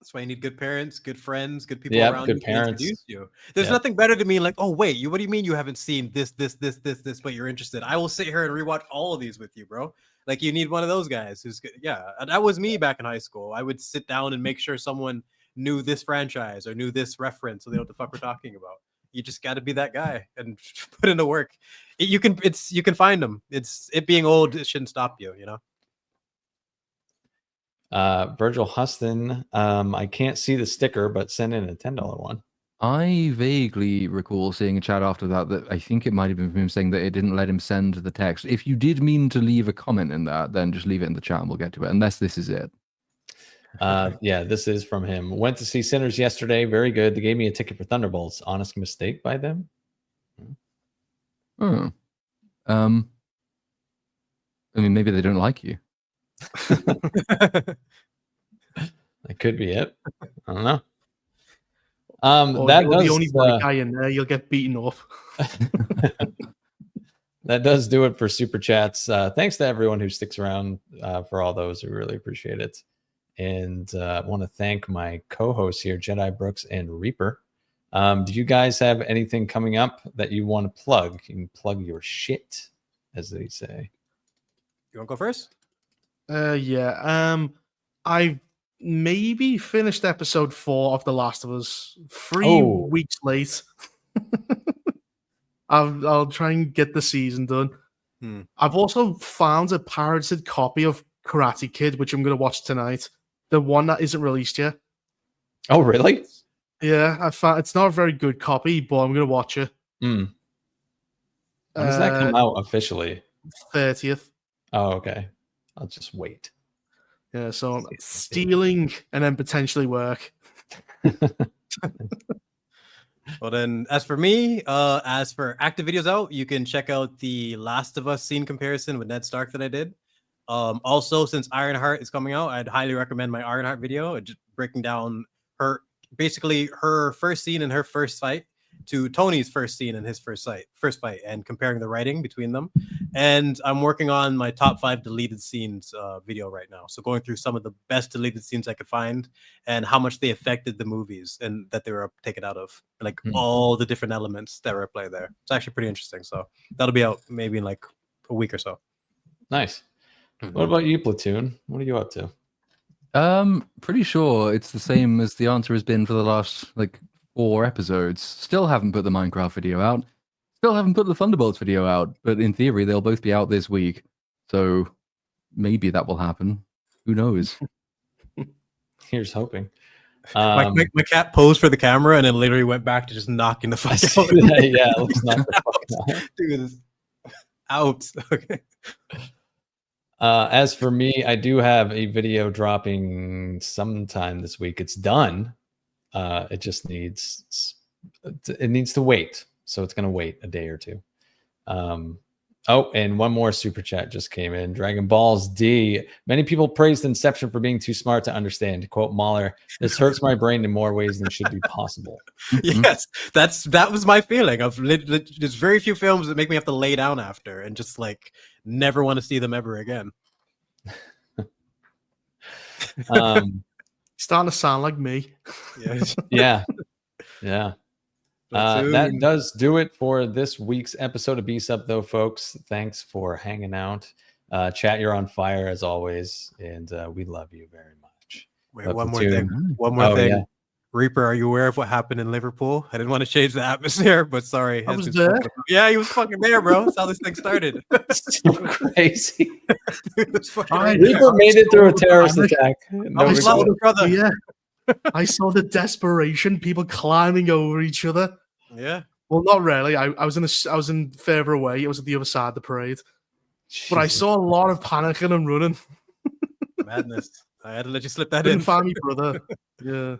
That's why you need good parents, good friends, good people Yep, around good you to parents. introduce you. There's Yep. nothing better to me like, oh wait, what do you mean you haven't seen this, but you're interested? I will sit here and rewatch all of these with you, bro. Like you need one of those guys who's good. Yeah, and that was me back in high school. I would sit down and make sure someone knew this franchise or knew this reference, so they know what the fuck we're talking about. You just got to be that guy and put in the work. You can find them. It being old, it shouldn't stop you. You know. Virgil Huston. I can't see the sticker, but send in a $10 one. I vaguely recall seeing a chat after that I think it might have been from him saying that it didn't let him send the text. If you did mean to leave a comment in that, then just leave it in the chat and we'll get to it, unless this is it. Yeah, this is from him. Went to see Sinners yesterday. Very good. They gave me a ticket for Thunderbolts. Honest mistake by them. Oh. I mean, maybe they don't like you. That could be it. I don't know. Or That you're does the only white guy in there, you'll get beaten up. that does do it for super chats. Thanks to everyone who sticks around for all those. We really appreciate it. And I want to thank my co-hosts here, Jedi Brooks and Reaper. Do you guys have anything coming up that you want to plug? You can plug your shit, as they say. You want to go first? Yeah. I maybe finished episode 4 of The Last of Us 3 weeks late. I'll try and get the season done. I've also found a pirated copy of Karate Kid, which I'm going to watch tonight. The one that isn't released yet. Oh, really? Yeah, I found it's not a very good copy, but I'm going to watch it. When does that come out officially? 30th. Oh, okay. I'll just wait. Yeah, so stealing and then potentially work. Well, then, as for me, as for active videos out, you can check out the Last of Us scene comparison with Ned Stark that I did. Also, since Ironheart is coming out, I'd highly recommend my Ironheart video, just breaking down her first scene and her first fight to Tony's first scene and his first fight, and comparing the writing between them. And I'm working on my top 5 deleted scenes video right now. So going through some of the best deleted scenes I could find and how much they affected the movies and that they were taken out of, like all the different elements that were at play there. It's actually pretty interesting. So that'll be out maybe in like a week or so. Nice. What about you, Platoon? What are you up to? Pretty sure it's the same as the answer has been for the last like 4 episodes. Still haven't put the Minecraft video out. Still haven't put the Thunderbolts video out, but in theory they'll both be out this week. So maybe that will happen. Who knows? Here's hoping. My cat posed for the camera and then literally went back to just knocking the fuck out. Yeah, let's knock the fuck out. Dude, out. Okay. As for me, I do have a video dropping sometime this week. It's done. It just needs to wait. So it's going to wait a day or two. Oh, and one more super chat just came in. Dragon Balls D. Many people praised Inception for being too smart to understand. To quote Mahler, this hurts my brain in more ways than should be possible. Yes, that was my feeling. There's very few films that make me have to lay down after and just like never want to see them ever again. Starting to sound like me. Yeah. That does do it for this week's episode of BSUP, though, folks. Thanks for hanging out. Chat, you're on fire as always, and we love you very much. Wait, one more thing. Yeah. Reaper, are you aware of what happened in Liverpool? I didn't want to change the atmosphere, but sorry. I was Heston's there. fucking- Yeah, he was fucking there, bro. That's how this thing started. So crazy. Dude, it's fucking I- right there. Reaper made it through a so terrorist panicked. attack. I No was saw regret. loud, brother. Yeah. I saw the desperation, people climbing over each other. Yeah. Well, not really. I was in further away. It was at the other side of the parade. But I Jesus. saw a lot of panicking and running. Madness. I had to let you slip that Couldn't in. find me brother. Yeah.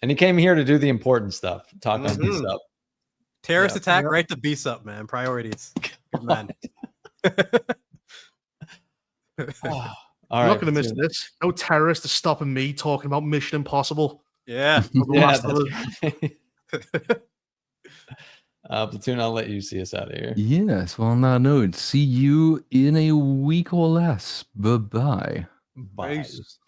And he came here to do the important stuff. Talk on peace Mhm. up. Terrorist Yeah. attack, Yeah. right to BSUP, man. Priorities. Good man. All I'm right. not going to miss Platoon. this. No terrorist is stopping me talking about Mission Impossible. Yeah. The Yeah, last of the- that's right. Platoon, I'll let you see us out of here. Yes, well, on that note, see you in a week or less. Bye-bye. Bye. Peace.